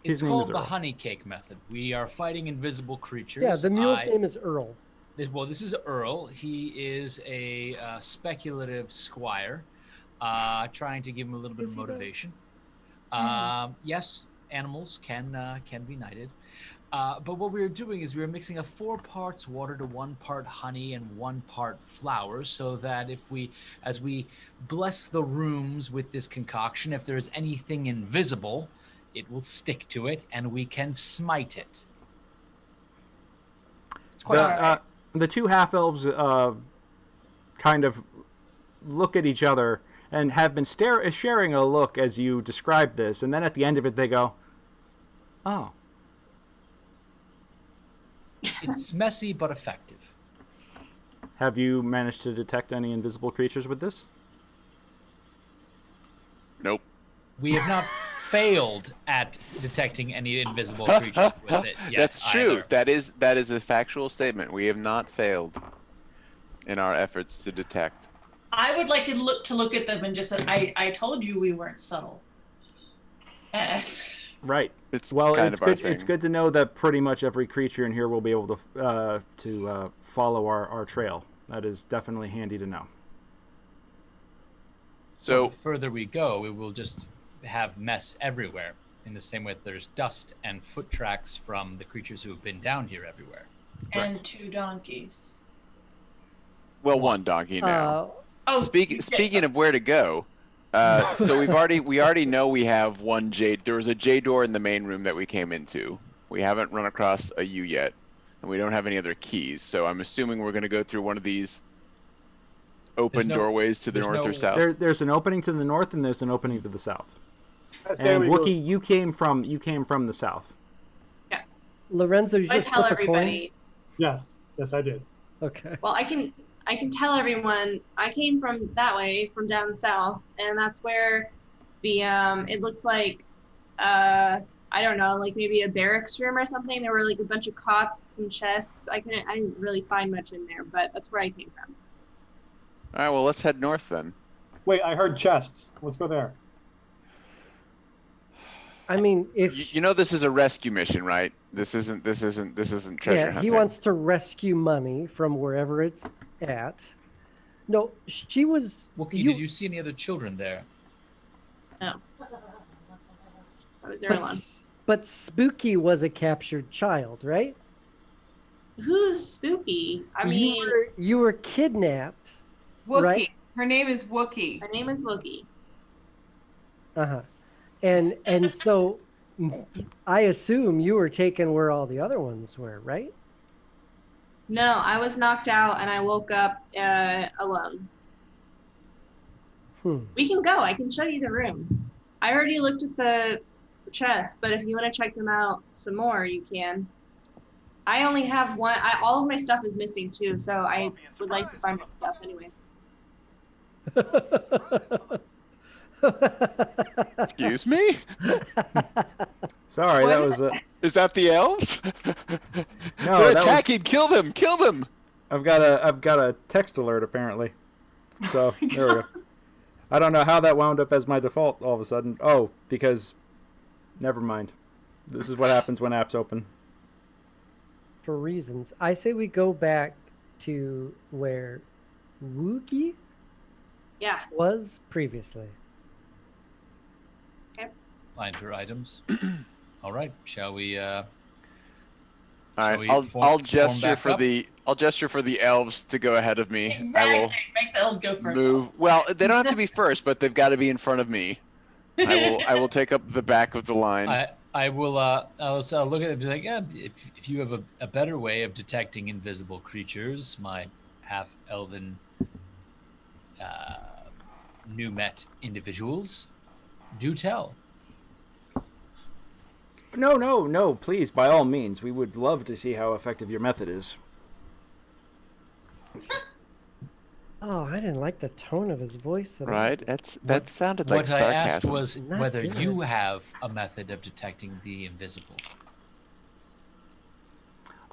[SPEAKER 1] His
[SPEAKER 3] It's
[SPEAKER 1] name is
[SPEAKER 3] called the
[SPEAKER 1] Earl.
[SPEAKER 3] honey cake method. We are fighting invisible creatures.
[SPEAKER 4] Yeah, the mule's name is Earl.
[SPEAKER 3] Well, this is Earl. He is a speculative squire, trying to give him a little bit of motivation. Yes, animals can be knighted. But what we were doing is we were mixing 4 parts water to 1 part honey and 1 part flour, so that as we bless the rooms with this concoction, if there is anything invisible, it will stick to it, and we can smite it. It's quite
[SPEAKER 1] The two half-elves kind of look at each other and have been sharing a look as you describe this, and then at the end of it they go, "Oh."
[SPEAKER 3] It's messy but effective.
[SPEAKER 1] Have you managed to detect any invisible creatures with this?
[SPEAKER 10] Nope.
[SPEAKER 3] We have not failed at detecting any invisible creatures with it yet.
[SPEAKER 10] That's true.
[SPEAKER 3] either.
[SPEAKER 10] That is a factual statement. We have not failed in our efforts to detect.
[SPEAKER 8] I would like to look at them and just say, I told you we weren't subtle.
[SPEAKER 1] Right.
[SPEAKER 10] It's
[SPEAKER 1] Well,
[SPEAKER 10] kind
[SPEAKER 1] it's
[SPEAKER 10] of our
[SPEAKER 1] good. It's
[SPEAKER 10] thing.
[SPEAKER 1] good to know that pretty much every creature in here will be able to follow our trail. That is definitely handy to know.
[SPEAKER 10] So
[SPEAKER 3] the further we go, we will just have mess everywhere. In the same way that there's dust and foot tracks from the creatures who have been down here everywhere.
[SPEAKER 8] And 2 donkeys.
[SPEAKER 10] well, one donkey now.
[SPEAKER 8] Oh,
[SPEAKER 10] Speaking of where to go, so we already know we have one J. There was a J door in the main room that we came into. We haven't run across a U yet, and we don't have any other keys. So I'm assuming we're going to go through one of these open doorways to the north or south.
[SPEAKER 1] There's an opening to the north and there's an opening to the south.
[SPEAKER 7] I say
[SPEAKER 1] And
[SPEAKER 7] we go-
[SPEAKER 1] Wookie, you came from the south.
[SPEAKER 4] Lorenzo, you
[SPEAKER 9] I
[SPEAKER 4] just
[SPEAKER 9] tell
[SPEAKER 4] flip a coin?
[SPEAKER 9] everybody.
[SPEAKER 7] Yes, I did.
[SPEAKER 4] Okay.
[SPEAKER 9] Well, I can tell everyone I came from that way, from down south, and that's where the it looks like I don't know, like maybe a barracks room or something. There were like a bunch of cots, some chests. I didn't really find much in there, but that's where I came from.
[SPEAKER 10] All right, well, let's head north then.
[SPEAKER 7] Wait, I heard chests. Let's go there.
[SPEAKER 4] I mean, if
[SPEAKER 10] You know this is a rescue mission, right? This isn't treasure
[SPEAKER 4] yeah,
[SPEAKER 10] hunting.
[SPEAKER 4] he wants to rescue money from wherever it's at. No, she was.
[SPEAKER 3] Wookie, did you see any other children there?
[SPEAKER 9] No. I was there alone.
[SPEAKER 4] But Spooky was a captured child, right?
[SPEAKER 9] Who's Spooky? I mean,
[SPEAKER 4] you were kidnapped.
[SPEAKER 6] Wookie.
[SPEAKER 4] Right.
[SPEAKER 6] Her name is Wookie.
[SPEAKER 9] her name is Wookie.
[SPEAKER 4] Uh-huh. And so I assume you were taken where all the other ones were, right?
[SPEAKER 9] No, I was knocked out and I woke up alone. We can go. I can show you the room. I already looked at the chests, but if you want to check them out some more, you can. I only have one. All of my stuff is missing too, so I would like to find my stuff anyway.
[SPEAKER 10] Excuse me?
[SPEAKER 1] Sorry, that
[SPEAKER 6] What?
[SPEAKER 1] was
[SPEAKER 10] Is that the elves?
[SPEAKER 1] No,
[SPEAKER 10] They're
[SPEAKER 1] that
[SPEAKER 10] attacking! Kill them! Kill them!
[SPEAKER 1] I've got a text alert apparently. So there we go. I don't know how that wound up as my default all of a sudden. Oh, because never mind. This is what happens when apps open.
[SPEAKER 4] For reasons, I say we go back to where Wookie
[SPEAKER 9] Yeah.
[SPEAKER 4] was previously.
[SPEAKER 3] Find her items. All right, shall we?
[SPEAKER 10] All
[SPEAKER 3] Shall
[SPEAKER 10] right,
[SPEAKER 3] we
[SPEAKER 10] I'll
[SPEAKER 3] form
[SPEAKER 10] gesture
[SPEAKER 3] back
[SPEAKER 10] for
[SPEAKER 3] up?
[SPEAKER 10] the elves to go ahead of me.
[SPEAKER 8] Exactly.
[SPEAKER 10] I will
[SPEAKER 8] Make the elves go first.
[SPEAKER 10] move. Well, they don't have to be first, but they've got to be in front of me. I will take up the back of the line.
[SPEAKER 3] I will. I'll look at it and be like, yeah, if you have a better way of detecting invisible creatures, my half-elven new met individuals, do tell.
[SPEAKER 1] No, please, by all means. We would love to see how effective your method is.
[SPEAKER 4] Oh, I didn't like the tone of his voice at all.
[SPEAKER 10] Right? That sounded like
[SPEAKER 3] What I asked
[SPEAKER 10] sarcasm.
[SPEAKER 3] was
[SPEAKER 4] Not
[SPEAKER 3] whether
[SPEAKER 4] good.
[SPEAKER 3] you have a method of detecting the invisible.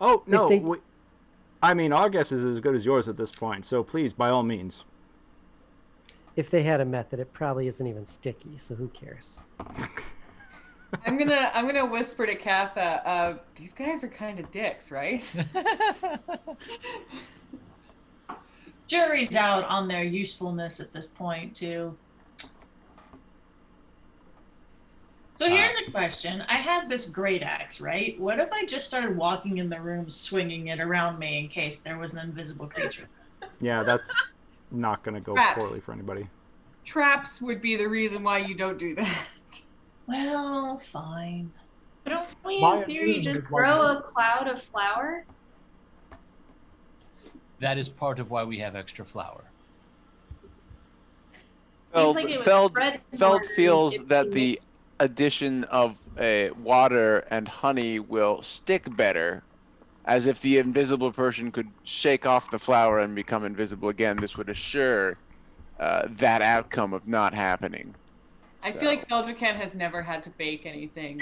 [SPEAKER 1] Oh, no.
[SPEAKER 4] think-
[SPEAKER 1] I mean, our guess is as good as yours at this point, so please, by all means.
[SPEAKER 4] If they had a method, it probably isn't even sticky, so who cares?
[SPEAKER 6] I'm gonna whisper to Katha. These guys are kind of dicks, right?
[SPEAKER 8] Jury's out on their usefulness at this point, too. So here's a question. I have this great axe, right? What if I just started walking in the room, swinging it around me in case there was an invisible creature?
[SPEAKER 1] Yeah, that's not going to go
[SPEAKER 6] Perhaps.
[SPEAKER 1] poorly for anybody.
[SPEAKER 6] Traps would be the reason why you don't do that.
[SPEAKER 8] Well, fine.
[SPEAKER 9] Don't we,
[SPEAKER 7] My
[SPEAKER 9] in theory,
[SPEAKER 7] amusement
[SPEAKER 9] just
[SPEAKER 7] is like
[SPEAKER 9] grow
[SPEAKER 7] this.
[SPEAKER 9] a cloud of flour?
[SPEAKER 3] That is part of why we have extra flour.
[SPEAKER 9] Seems like it would
[SPEAKER 10] Feld
[SPEAKER 9] spread
[SPEAKER 10] Feld
[SPEAKER 9] more
[SPEAKER 10] feels
[SPEAKER 9] if
[SPEAKER 10] that
[SPEAKER 9] you
[SPEAKER 10] the addition of water and honey will stick better, as if the invisible person could shake off the flour and become invisible again. This would assure that outcome of not happening.
[SPEAKER 6] I feel like Feldrican has never had to bake anything.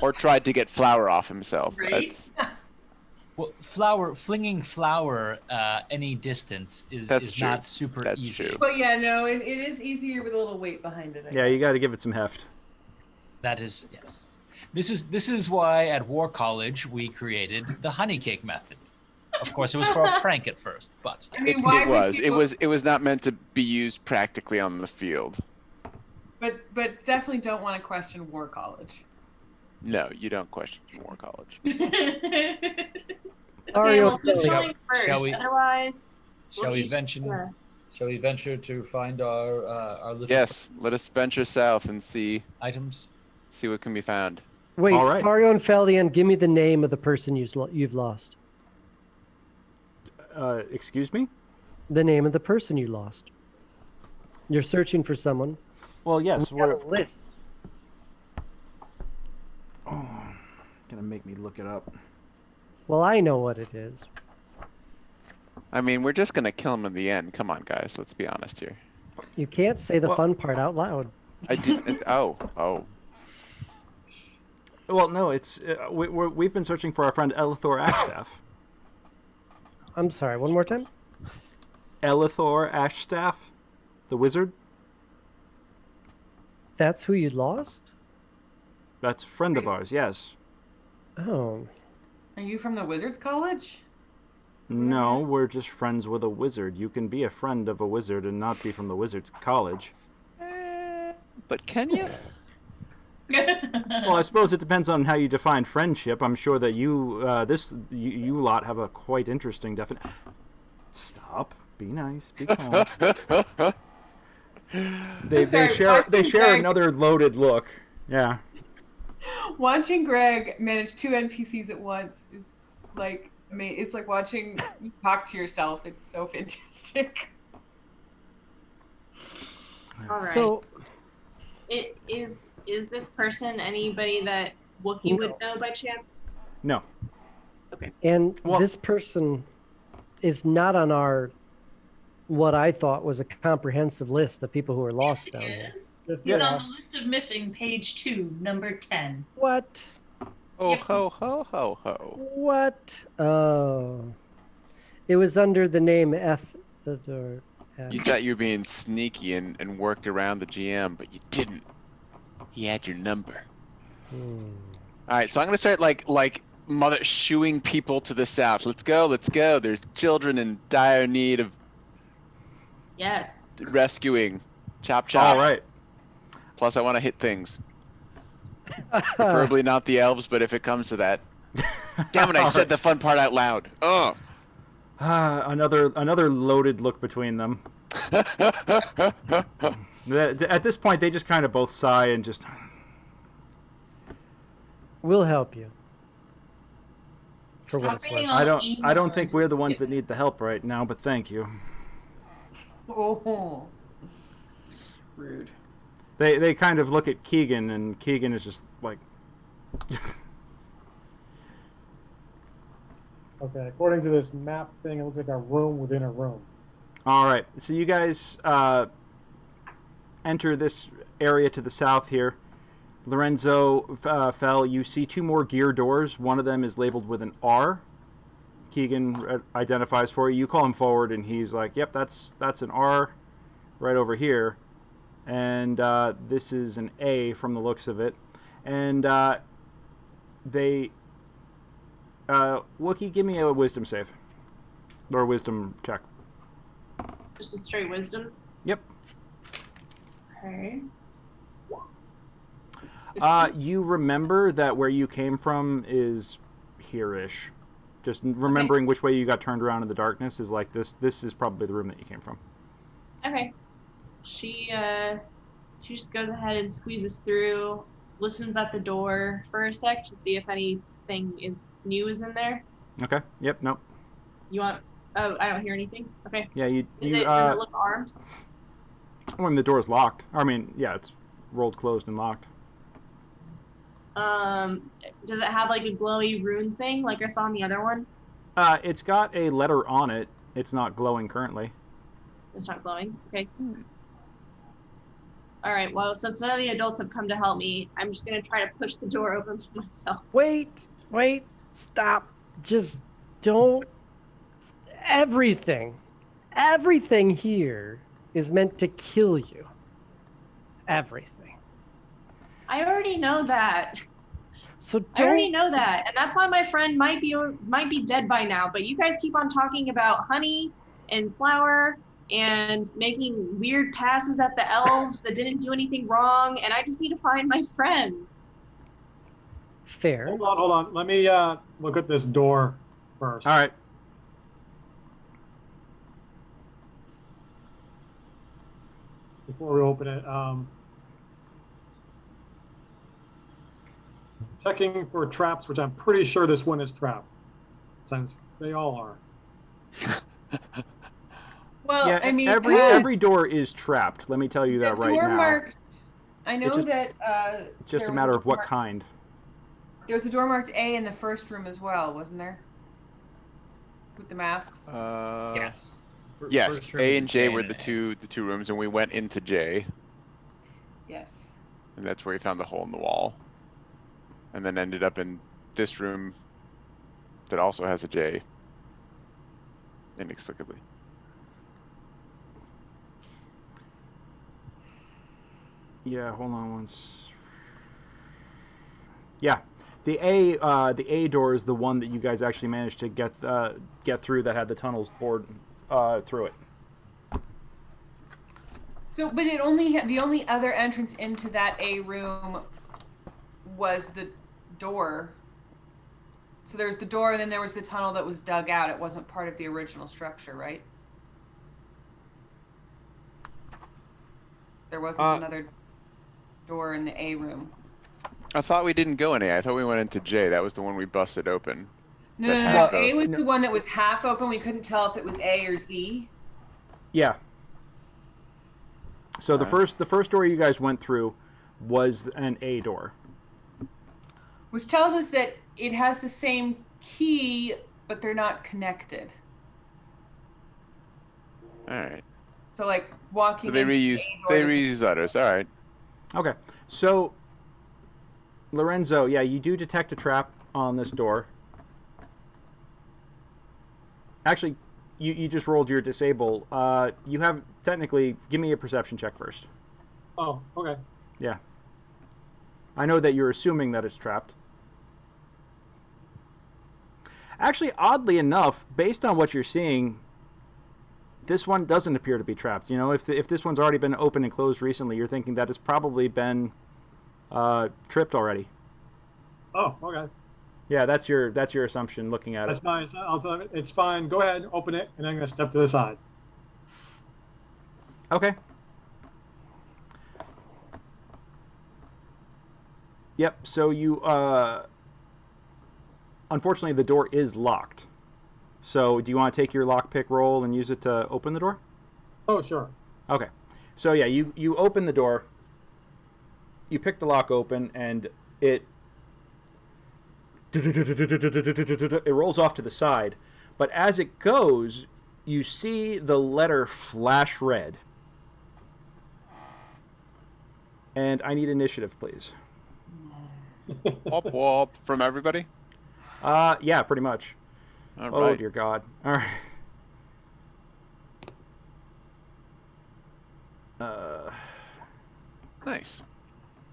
[SPEAKER 10] Or tried to get flour off himself.
[SPEAKER 8] Right?
[SPEAKER 3] Well, flinging flour any distance
[SPEAKER 10] That's
[SPEAKER 3] is
[SPEAKER 10] true.
[SPEAKER 3] not super
[SPEAKER 10] That's
[SPEAKER 3] easy.
[SPEAKER 10] true.
[SPEAKER 6] But yeah, no, it is easier with a little weight behind it. I
[SPEAKER 1] Yeah, you got to give it some heft.
[SPEAKER 3] That is, yes. This is why at War College we created the honey cake method. Of course, it was for a prank at first, but
[SPEAKER 6] I mean, why would people-
[SPEAKER 10] It was not meant to be used practically on the field.
[SPEAKER 6] But definitely don't want to question War College.
[SPEAKER 10] No, you don't question War College.
[SPEAKER 9] Okay,
[SPEAKER 4] Mario,
[SPEAKER 9] well, who's
[SPEAKER 3] Shall-
[SPEAKER 9] going first?
[SPEAKER 3] shall we-
[SPEAKER 9] Otherwise,
[SPEAKER 3] shall we
[SPEAKER 9] Wookiee's
[SPEAKER 3] venture?
[SPEAKER 9] gonna-
[SPEAKER 3] Shall we venture to find our little
[SPEAKER 10] Yes, let us venture south and see
[SPEAKER 3] items?
[SPEAKER 10] what can be found.
[SPEAKER 4] Wait,
[SPEAKER 1] All right.
[SPEAKER 4] Fario and Feldian, give me the name of the person you've lost.
[SPEAKER 1] Excuse me?
[SPEAKER 4] The name of the person you lost. You're searching for someone.
[SPEAKER 1] Well, yes.
[SPEAKER 4] We have
[SPEAKER 1] We're
[SPEAKER 4] a list.
[SPEAKER 1] going to make me look it up.
[SPEAKER 4] Well, I know what it is.
[SPEAKER 10] I mean, we're just gonna kill him in the end. Come on, guys. Let's be honest here.
[SPEAKER 4] You can't say the
[SPEAKER 1] Well-
[SPEAKER 4] fun part out loud.
[SPEAKER 10] I did. Oh.
[SPEAKER 1] Well, no, it's we've been searching for our friend Elithor Ashstaff.
[SPEAKER 4] I'm sorry, one more time?
[SPEAKER 1] Elithor Ashstaff, the wizard.
[SPEAKER 4] That's who you lost?
[SPEAKER 1] That's a friend of ours, yes.
[SPEAKER 4] Oh.
[SPEAKER 6] Are you from the Wizards College?
[SPEAKER 1] No, we're just friends with a wizard. You can be a friend of a wizard and not be from the Wizards College.
[SPEAKER 10] But can you?
[SPEAKER 1] Well, I suppose it depends on how you define friendship. I'm sure that you lot have a quite interesting definition. Stop. Be nice. Be calm. They
[SPEAKER 6] Sorry,
[SPEAKER 1] share
[SPEAKER 6] watching Greg-
[SPEAKER 1] another loaded look. Yeah.
[SPEAKER 6] Watching Greg manage two NPCs at once is like it's like watching you talk to yourself. It's so fantastic.
[SPEAKER 9] All right.
[SPEAKER 4] So,
[SPEAKER 9] Is this person anybody that Wookiee would know by chance?
[SPEAKER 1] No.
[SPEAKER 4] and
[SPEAKER 1] Well-
[SPEAKER 4] this person is not on our what I thought was a comprehensive list of people who are lost down here.
[SPEAKER 8] Yes,
[SPEAKER 7] Yes,
[SPEAKER 8] it's
[SPEAKER 7] they
[SPEAKER 8] on
[SPEAKER 7] are.
[SPEAKER 8] the list of missing, page 2, number 10.
[SPEAKER 4] What?
[SPEAKER 10] Oh
[SPEAKER 8] Yep.
[SPEAKER 10] ho ho ho ho.
[SPEAKER 4] What? Oh. It was under the name F. Or
[SPEAKER 10] You
[SPEAKER 4] F.
[SPEAKER 10] thought you were being sneaky and worked around the GM, but you didn't. He had your number.
[SPEAKER 4] Hmm.
[SPEAKER 10] All right, so I'm gonna start like mother shooing people to the south. Let's go, let's go. There's children in dire need of
[SPEAKER 8] Yes.
[SPEAKER 10] rescuing. Chop chop.
[SPEAKER 1] All right.
[SPEAKER 10] Plus, I want to hit things. Preferably not the elves, but if it comes to that. Damn it! I said the fun part out loud. Oh.
[SPEAKER 1] Another loaded look between them. At this point, they just kind of both sigh and just.
[SPEAKER 4] We'll help you. For what
[SPEAKER 8] Stop
[SPEAKER 4] it's
[SPEAKER 8] being
[SPEAKER 4] worth.
[SPEAKER 8] all
[SPEAKER 1] I don't think
[SPEAKER 8] emo.
[SPEAKER 1] we're the ones that need the help right now, but thank you.
[SPEAKER 6] Oh, rude.
[SPEAKER 1] They kind of look at Keegan, and Keegan is just like.
[SPEAKER 7] Okay, according to this map thing, it looks like a room within a room.
[SPEAKER 1] All right, so you guys enter this area to the south here. Lorenzo, Fell, you see two more gear doors. One of them is labeled with an R. Keegan identifies for you. You call him forward, and he's like, "Yep, that's an R, right over here." And this is an A from the looks of it. And they, Wookie, give me a wisdom save or a wisdom check.
[SPEAKER 9] Just a straight wisdom.
[SPEAKER 1] Yep.
[SPEAKER 9] Okay.
[SPEAKER 1] You remember that where you came from is here-ish. Just remembering which way you got turned around in the darkness is like this. This is probably the room that you came from.
[SPEAKER 9] Okay. She just goes ahead and squeezes through, listens at the door for a sec to see if anything new is in there.
[SPEAKER 1] Okay. Yep. Nope.
[SPEAKER 9] You want? Oh, I don't hear anything. Okay.
[SPEAKER 1] Yeah.
[SPEAKER 9] Does it look armed?
[SPEAKER 1] When the door's locked. I mean, yeah, it's rolled closed and locked.
[SPEAKER 9] Does it have like a glowy rune thing like I saw on the other one?
[SPEAKER 1] It's got a letter on it. It's not glowing currently.
[SPEAKER 9] It's not glowing. Okay. All right. Well, since none of the adults have come to help me, I'm just gonna try to push the door open for myself.
[SPEAKER 4] Wait, stop. Just don't. Everything here is meant to kill you. Everything.
[SPEAKER 9] I already know that.
[SPEAKER 4] So
[SPEAKER 9] I already know that, and that's why my friend might be dead by now. But you guys keep on talking about honey and flour and making weird passes at the elves that didn't do anything wrong, and I just need to find my friends.
[SPEAKER 4] Fair.
[SPEAKER 7] Hold on. Let me look at this door first.
[SPEAKER 1] All right.
[SPEAKER 7] Before we open it, checking for traps, which I'm pretty sure this one is trapped, since they all are.
[SPEAKER 6] Well,
[SPEAKER 1] Yeah.
[SPEAKER 6] I mean,
[SPEAKER 1] every door is trapped. Let me tell you that
[SPEAKER 6] the
[SPEAKER 1] right
[SPEAKER 6] door
[SPEAKER 1] now.
[SPEAKER 6] marked. I know
[SPEAKER 1] It's just-
[SPEAKER 6] that.
[SPEAKER 1] Just
[SPEAKER 6] there
[SPEAKER 1] a
[SPEAKER 6] was
[SPEAKER 1] matter of
[SPEAKER 6] door
[SPEAKER 1] what
[SPEAKER 6] marked-
[SPEAKER 1] kind.
[SPEAKER 6] There was a door marked A in the first room as well, wasn't there? With the masks.
[SPEAKER 3] Yes.
[SPEAKER 10] Yes,
[SPEAKER 3] First room
[SPEAKER 10] A
[SPEAKER 3] is
[SPEAKER 10] and J
[SPEAKER 3] an
[SPEAKER 10] were
[SPEAKER 3] and
[SPEAKER 10] the
[SPEAKER 3] an
[SPEAKER 10] two rooms, and we went into J,
[SPEAKER 6] Yes.
[SPEAKER 10] and that's where we found the hole in the wall, and then ended up in this room that also has a J, inexplicably.
[SPEAKER 1] Yeah, hold on once. Yeah, the A door is the one that you guys actually managed to get through that had the tunnels bored through it.
[SPEAKER 6] So, but the only other entrance into that A room was the door. So there was the door, and then there was the tunnel that was dug out. It wasn't part of the original structure, right? There wasn't another door in the A room.
[SPEAKER 10] I thought we didn't go in A. I thought we went into J. That was the one we busted open.
[SPEAKER 6] No,
[SPEAKER 10] That
[SPEAKER 6] no,
[SPEAKER 10] had
[SPEAKER 6] no. A
[SPEAKER 10] both.
[SPEAKER 6] was the one that was half open. We couldn't tell if it was A or Z.
[SPEAKER 1] Yeah. So the first door you guys went through was an A door.
[SPEAKER 6] Which tells us that it has the same key, but they're not connected.
[SPEAKER 10] All right.
[SPEAKER 6] So like walking
[SPEAKER 10] So they
[SPEAKER 6] into the
[SPEAKER 10] reuse
[SPEAKER 6] main door
[SPEAKER 10] they
[SPEAKER 6] doesn't-
[SPEAKER 10] reuse letters. All right.
[SPEAKER 1] Okay. So, Lorenzo, yeah, you do detect a trap on this door. Actually, you just rolled your disable. You have technically. Give me a perception check first.
[SPEAKER 7] Oh, okay.
[SPEAKER 1] Yeah. I know that you're assuming that it's trapped. Actually, oddly enough, based on what you're seeing, this one doesn't appear to be trapped. You know, if this one's already been opened and closed recently, you're thinking that it's probably been tripped already.
[SPEAKER 7] Oh, okay.
[SPEAKER 1] Yeah, that's your assumption looking at
[SPEAKER 7] That's
[SPEAKER 1] it.
[SPEAKER 7] fine. I'll tell him it's fine. Go ahead, open it, and I'm gonna step to the side.
[SPEAKER 1] Okay. Yep. So you unfortunately the door is locked. So do you want to take your lockpick roll and use it to open the door?
[SPEAKER 7] Oh, sure.
[SPEAKER 1] Okay. So yeah, you open the door. You pick the lock open, and it rolls off to the side. But as it goes, you see the letter flash red. And I need initiative, please.
[SPEAKER 10] Wop wop from everybody.
[SPEAKER 1] Yeah, pretty much.
[SPEAKER 10] All
[SPEAKER 1] Oh
[SPEAKER 10] right.
[SPEAKER 1] dear God. All right.
[SPEAKER 10] Nice.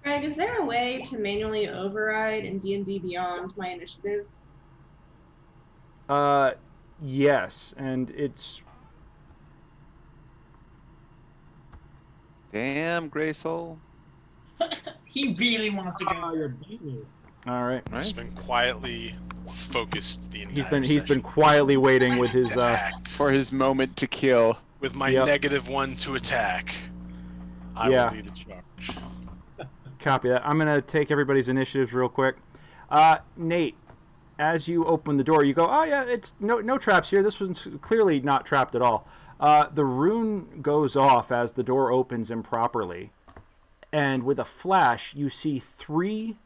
[SPEAKER 9] Greg, is there a way to manually override in D&D Beyond my initiative?
[SPEAKER 1] Yes, and it's
[SPEAKER 10] Damn, Gray Soul.
[SPEAKER 8] He really wants to go.
[SPEAKER 7] You're beating me.
[SPEAKER 1] all right.
[SPEAKER 10] Right.
[SPEAKER 2] Just been quietly focused the entire
[SPEAKER 1] He's been
[SPEAKER 2] session.
[SPEAKER 1] quietly waiting with his
[SPEAKER 2] To act.
[SPEAKER 10] For his moment to kill.
[SPEAKER 2] With my
[SPEAKER 1] Yep.
[SPEAKER 2] -1 to attack. I
[SPEAKER 1] Yeah.
[SPEAKER 2] will lead the charge.
[SPEAKER 1] Copy that. I'm gonna take everybody's initiatives real quick. Nate, as you open the door, you go, "Oh yeah, it's no traps here. This one's clearly not trapped at all." The rune goes off as the door opens improperly, and with a flash, you see 3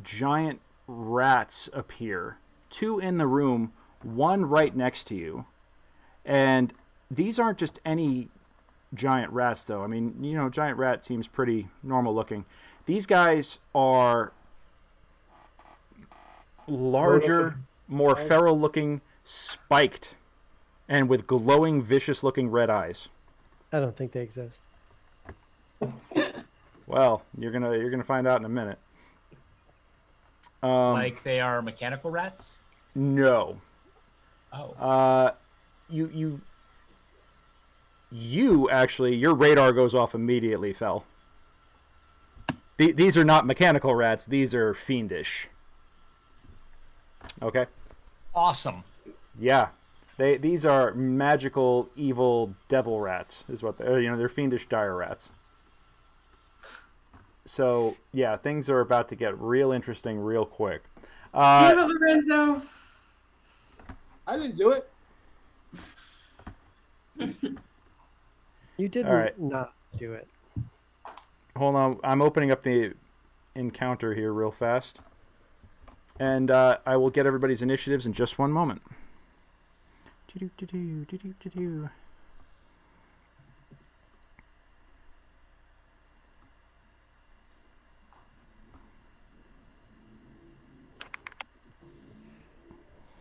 [SPEAKER 1] giant rats appear. 2 in the room, 1 right next to you, and these aren't just any giant rats, though. I mean, you know, giant rat seems pretty normal looking. These guys are larger, more feral looking, spiked, and with glowing, vicious looking red eyes.
[SPEAKER 4] I don't think they exist.
[SPEAKER 1] Well, you're gonna find out in a minute.
[SPEAKER 3] Like they are mechanical rats?
[SPEAKER 1] No.
[SPEAKER 3] Oh.
[SPEAKER 1] You actually, your radar goes off immediately, Fel. These are not mechanical rats. These are fiendish. Okay.
[SPEAKER 3] Awesome.
[SPEAKER 1] Yeah, these are magical, evil devil rats. Is what they're fiendish dire rats. So yeah, things are about to get real interesting real quick.
[SPEAKER 6] Lorenzo.
[SPEAKER 7] I didn't do it.
[SPEAKER 4] You did
[SPEAKER 1] All right.
[SPEAKER 4] not do it.
[SPEAKER 1] Hold on, I'm opening up the encounter here real fast, and I will get everybody's initiatives in just one moment. Do-do-do-do, do-do-do-do.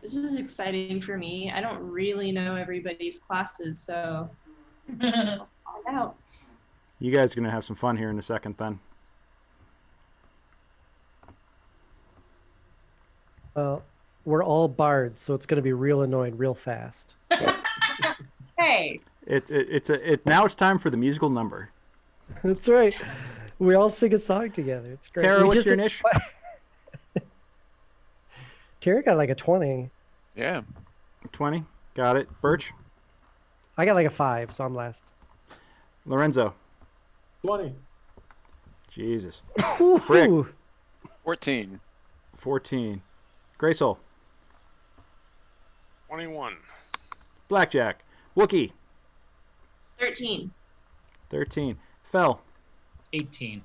[SPEAKER 9] This is exciting for me. I don't really know everybody's classes, so I'll find out.
[SPEAKER 1] You guys are gonna have some fun here in a second, then.
[SPEAKER 4] We're all bards, so it's going to be real annoying real fast.
[SPEAKER 6] Hey.
[SPEAKER 1] Now it's time for the musical number.
[SPEAKER 4] That's right. We all sing a song together. It's great.
[SPEAKER 1] Tara,
[SPEAKER 4] We
[SPEAKER 1] what's
[SPEAKER 4] just
[SPEAKER 1] your niche?
[SPEAKER 4] Tara got like a 20.
[SPEAKER 10] Yeah.
[SPEAKER 1] 20. Got it. Birch.
[SPEAKER 4] I got like a 5, so I'm last.
[SPEAKER 1] Lorenzo.
[SPEAKER 7] 20.
[SPEAKER 1] Jesus.
[SPEAKER 4] Brick.
[SPEAKER 10] 14.
[SPEAKER 1] 14. Graysol.
[SPEAKER 2] 21.
[SPEAKER 1] Blackjack. Wookie.
[SPEAKER 9] 13.
[SPEAKER 1] 13. Fel.
[SPEAKER 3] 18.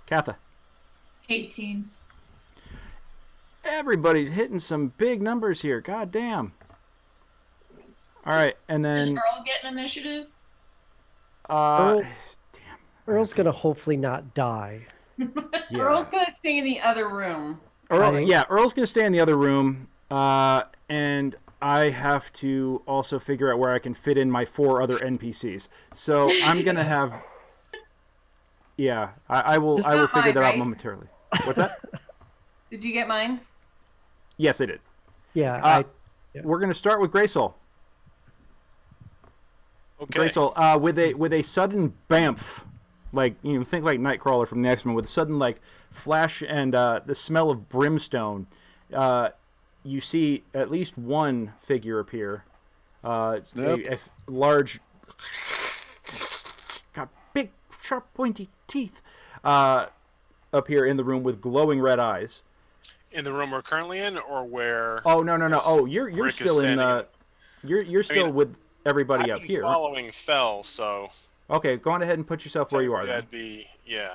[SPEAKER 1] Katha.
[SPEAKER 8] 18.
[SPEAKER 1] Everybody's hitting some big numbers here. God damn. All right, and
[SPEAKER 8] Does
[SPEAKER 1] then
[SPEAKER 8] Earl get an initiative?
[SPEAKER 4] Earl,
[SPEAKER 1] damn.
[SPEAKER 4] Earl's gonna hopefully not die.
[SPEAKER 1] Yeah.
[SPEAKER 6] Earl's gonna stay in the other room.
[SPEAKER 1] Earl's gonna stay in the other room, and I have to also figure out where I can fit in my 4 other NPCs. So I'm gonna have. Yeah, I will.
[SPEAKER 6] It's
[SPEAKER 1] I will
[SPEAKER 6] not
[SPEAKER 1] figure
[SPEAKER 6] mine,
[SPEAKER 1] that out
[SPEAKER 6] right?
[SPEAKER 1] momentarily. What's that?
[SPEAKER 6] Did you get mine?
[SPEAKER 1] Yes, I did.
[SPEAKER 4] Yeah,
[SPEAKER 1] We're gonna start with Graysoul.
[SPEAKER 2] Okay.
[SPEAKER 1] Graysoul, with a sudden bamf, like think like Nightcrawler from the X-Men, with a sudden like flash and the smell of brimstone. You see at least one figure appear. A large, got big, sharp, pointy teeth. Appear in the room with glowing red eyes.
[SPEAKER 2] In the room we're currently in, or where?
[SPEAKER 1] Oh no! Oh, you're
[SPEAKER 2] Rick
[SPEAKER 1] still
[SPEAKER 2] is
[SPEAKER 1] in
[SPEAKER 2] standing
[SPEAKER 1] the. You're still with everybody
[SPEAKER 2] I've
[SPEAKER 1] up
[SPEAKER 2] been
[SPEAKER 1] here.
[SPEAKER 2] following Fell, so
[SPEAKER 1] Okay, go on ahead and put yourself where you are.
[SPEAKER 2] technically
[SPEAKER 1] Then.
[SPEAKER 2] I'd be yeah.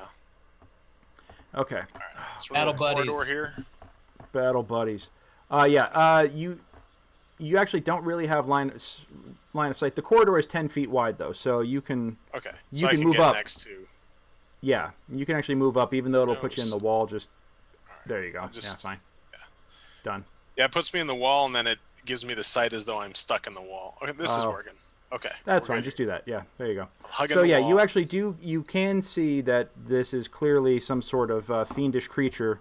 [SPEAKER 1] Okay.
[SPEAKER 2] All right. So
[SPEAKER 3] Battle
[SPEAKER 2] we're in the corridor
[SPEAKER 3] buddies.
[SPEAKER 2] here.
[SPEAKER 1] Battle buddies. You actually don't really have line of sight. The corridor is 10 feet wide though, so you can.
[SPEAKER 2] Okay.
[SPEAKER 1] You
[SPEAKER 2] So I
[SPEAKER 1] can
[SPEAKER 2] can
[SPEAKER 1] move
[SPEAKER 2] get
[SPEAKER 1] up.
[SPEAKER 2] next to.
[SPEAKER 1] Yeah, you can actually move up, even though it'll put you in the
[SPEAKER 2] Nose.
[SPEAKER 1] wall. Just
[SPEAKER 2] All right.
[SPEAKER 1] there you go.
[SPEAKER 2] I'll just-
[SPEAKER 1] Yeah, fine.
[SPEAKER 2] yeah.
[SPEAKER 1] Done.
[SPEAKER 2] Yeah, it puts me in the wall, and then it gives me the sight as though I'm stuck in the wall. Okay, this is
[SPEAKER 1] Oh.
[SPEAKER 2] working. Okay.
[SPEAKER 1] That's
[SPEAKER 2] we're
[SPEAKER 1] fine.
[SPEAKER 2] good
[SPEAKER 1] Just do that. Yeah, there you go.
[SPEAKER 2] here. Hugging
[SPEAKER 1] So
[SPEAKER 2] the
[SPEAKER 1] yeah,
[SPEAKER 2] wall.
[SPEAKER 1] you actually do. You can see that this is clearly some sort of fiendish creature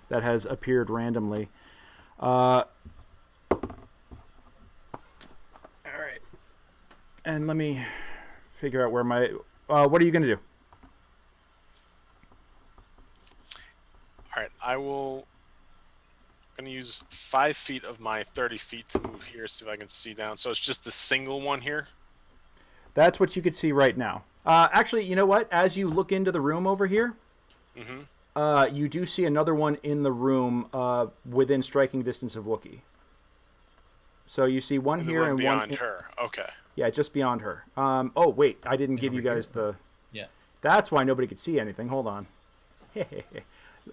[SPEAKER 1] that has appeared randomly. All right, and let me figure out where my. What are you gonna do?
[SPEAKER 2] All right, I will. I'm gonna use 5 feet of my 30 feet to move here. See if I can see down. So it's just the single one here.
[SPEAKER 1] That's what you could see right now. Actually, you know what? As you look into the room over here, you do see another one in the room within striking distance of Wookiee. So you see one
[SPEAKER 2] In the
[SPEAKER 1] here
[SPEAKER 2] room
[SPEAKER 1] and
[SPEAKER 2] beyond
[SPEAKER 1] one.
[SPEAKER 2] her. Okay.
[SPEAKER 1] Yeah, you beyond her. Oh wait, I didn't give you guys the.
[SPEAKER 3] Yeah.
[SPEAKER 1] That's why nobody could see anything. Hold on.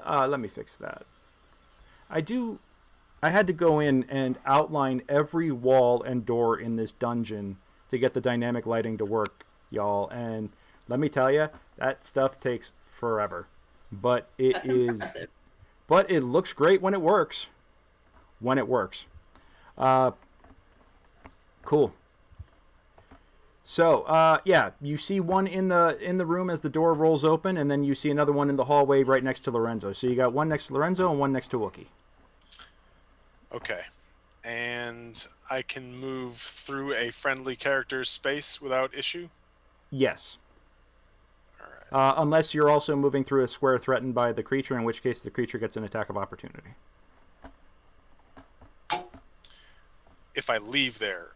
[SPEAKER 1] Let me fix that. I had to go in and outline every wall and door in this dungeon to get the dynamic lighting to work, y'all. And let me tell you, that stuff takes forever. But
[SPEAKER 8] That's impressive.
[SPEAKER 1] But it looks great when it works. When it works. Cool. So, yeah, you see one in the room as the door rolls open, and then you see another one in the hallway right next to Lorenzo. So you got one next to Lorenzo and one next to Wookiee.
[SPEAKER 2] Okay. And I can move through a friendly character's space without issue?
[SPEAKER 1] Yes.
[SPEAKER 2] All right.
[SPEAKER 1] Unless you're also moving through a square threatened by the creature, in which case the creature gets an attack of opportunity.
[SPEAKER 2] If I leave their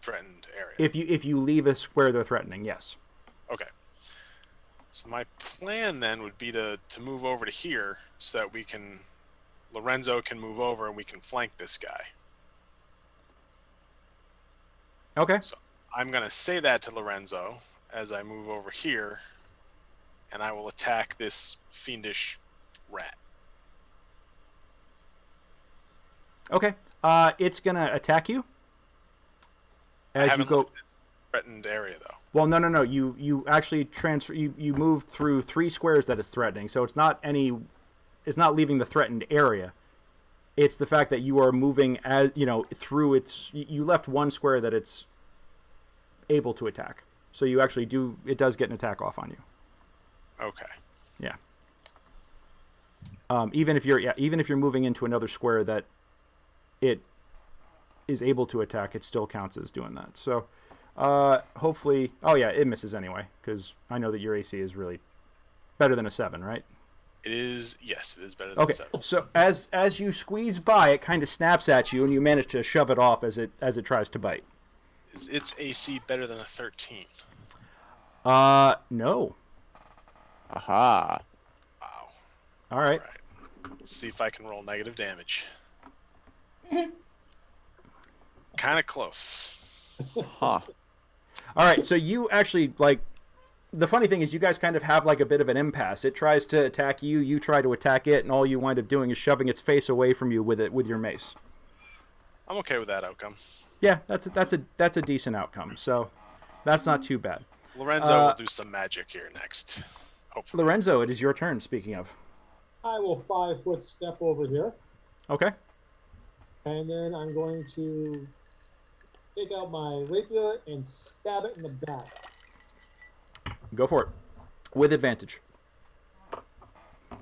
[SPEAKER 2] threatened area.
[SPEAKER 1] If you leave a square they're threatening, yes.
[SPEAKER 2] Okay. So my plan then would be to move over to here so that Lorenzo can move over and we can flank this guy.
[SPEAKER 1] Okay.
[SPEAKER 2] So I'm going to say that to Lorenzo as I move over here, and I will attack this fiendish rat.
[SPEAKER 1] Okay. It's gonna attack you.
[SPEAKER 2] I
[SPEAKER 1] As you
[SPEAKER 2] haven't
[SPEAKER 1] go.
[SPEAKER 2] looked at its threatened area, though.
[SPEAKER 1] Well, no. You actually transfer. You move through 3 squares that it's threatening. So it's not leaving the threatened area. It's the fact that you are moving through its. You left 1 square that it's able to attack. So you actually do. It does get an attack off on you.
[SPEAKER 2] Okay.
[SPEAKER 1] Yeah. Even if you're moving into another square that it is able to attack, it still counts as doing that. So hopefully, oh yeah, it misses anyway, because I know that your AC is really better than a 7, right?
[SPEAKER 2] It is, yes, it is better than
[SPEAKER 1] Okay,
[SPEAKER 2] 7.
[SPEAKER 1] so as you squeeze by, it kind of snaps at you, and you manage to shove it off as it tries to bite.
[SPEAKER 2] Is its AC better than a 13?
[SPEAKER 1] No.
[SPEAKER 10] Aha.
[SPEAKER 2] Wow.
[SPEAKER 1] All right.
[SPEAKER 2] All right. Let's see if I can roll negative damage. Kind of close.
[SPEAKER 10] Huh.
[SPEAKER 1] All right, so you actually, the funny thing is you guys kind of have a bit of an impasse. It tries to attack you, you try to attack it, and all you wind up doing is shoving its face away from you with your mace.
[SPEAKER 2] I'm okay with that outcome.
[SPEAKER 1] Yeah, that's a decent outcome. So that's not too bad.
[SPEAKER 2] Lorenzo will do some magic here next. Hopefully.
[SPEAKER 1] Lorenzo, it is your turn. Speaking of.
[SPEAKER 7] I will 5-foot step over here,
[SPEAKER 1] Okay.
[SPEAKER 7] and then I'm going to take out my rapier and stab it in the back.
[SPEAKER 1] Go for it. With advantage.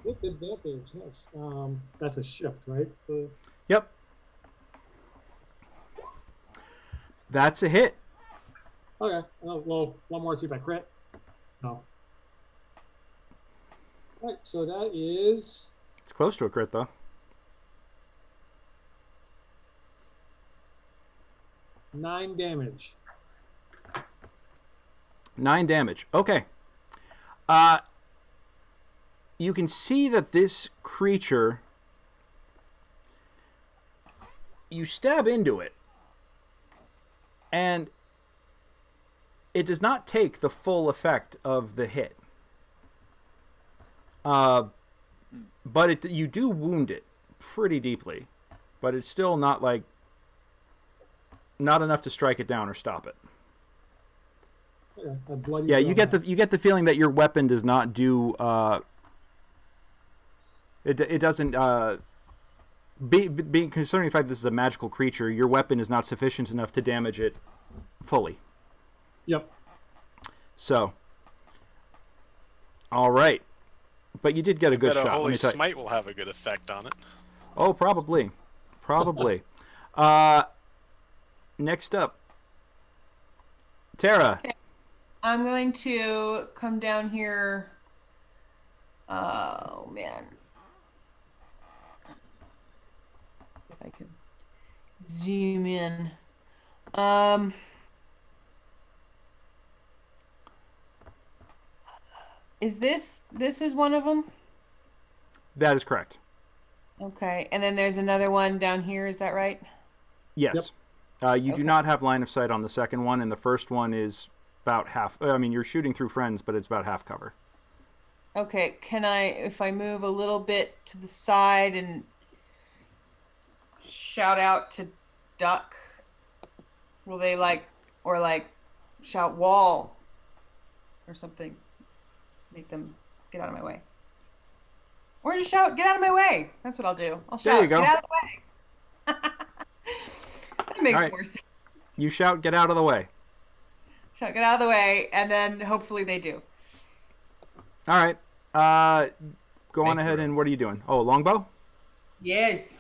[SPEAKER 7] With advantage, yes. That's a shift, right?
[SPEAKER 1] Yep. That's a hit.
[SPEAKER 7] Okay. Well, one more, see if I crit. No. All right, so that is
[SPEAKER 1] It's close to a crit, though.
[SPEAKER 7] 9 damage.
[SPEAKER 1] 9 damage. Okay. You can see that this creature, you stab into it, and it does not take the full effect of the hit. But you do wound it pretty deeply, but it's still not enough to strike it down or stop it.
[SPEAKER 7] Yeah, a bloody
[SPEAKER 1] Yeah, you get the feeling that your weapon does not do. It doesn't. Being considering the fact that this is a magical creature, your weapon is not sufficient enough to damage it fully.
[SPEAKER 7] Yep.
[SPEAKER 1] So. All right, but you did get a good shot.
[SPEAKER 2] A
[SPEAKER 1] let
[SPEAKER 2] holy
[SPEAKER 1] me tell you.
[SPEAKER 2] smite will have a good effect on it.
[SPEAKER 1] Oh, probably. Next up, Tara.
[SPEAKER 6] Okay. I'm going to come down here. Oh man. See if I can zoom in. Is this is one of them?
[SPEAKER 1] That is correct.
[SPEAKER 6] Okay, and then there's another one down here. Is that right?
[SPEAKER 1] Yes. You do not have line of sight on the second one, and the first one is about half. I mean, you're shooting through friends, but it's about half cover.
[SPEAKER 6] Okay, can I, if I move a little bit to the side and shout out to duck, will they shout wall or something? Make them get out of my way. Or just shout, get out of my way. That's what I'll do. I'll shout,
[SPEAKER 1] There you go.
[SPEAKER 6] get out of the way. That makes more sense.
[SPEAKER 1] You shout, get out of the way.
[SPEAKER 6] Shout, get out of the way, and then hopefully they do.
[SPEAKER 1] All right. Go on ahead and what are you doing? Oh, longbow?
[SPEAKER 6] Yes.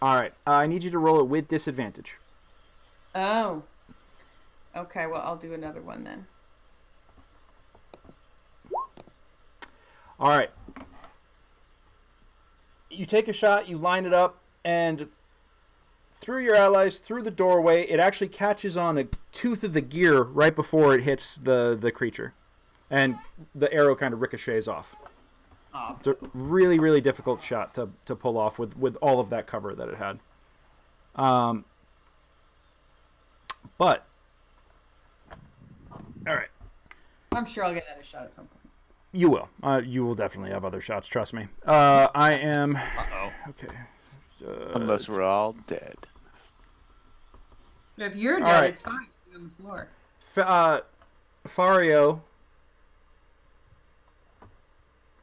[SPEAKER 1] All right. I need you to roll it with disadvantage.
[SPEAKER 6] Oh. Okay, well, I'll do another one then.
[SPEAKER 1] All right. You take a shot, you line it up, and through your allies, through the doorway, it actually catches on a tooth of the gear right before it hits the creature. And the arrow kind of ricochets off.
[SPEAKER 3] Oh.
[SPEAKER 1] It's a really, really difficult shot to pull off with all of that cover that it had. But, all right.
[SPEAKER 6] I'm sure I'll get another shot at some point.
[SPEAKER 1] You will. You will definitely have other shots, trust me. I am...
[SPEAKER 3] Uh-oh.
[SPEAKER 1] Okay.
[SPEAKER 10] Unless we're all dead.
[SPEAKER 6] But if you're
[SPEAKER 1] All
[SPEAKER 6] dead,
[SPEAKER 1] right.
[SPEAKER 6] it's fine. You're on the floor.
[SPEAKER 1] Fario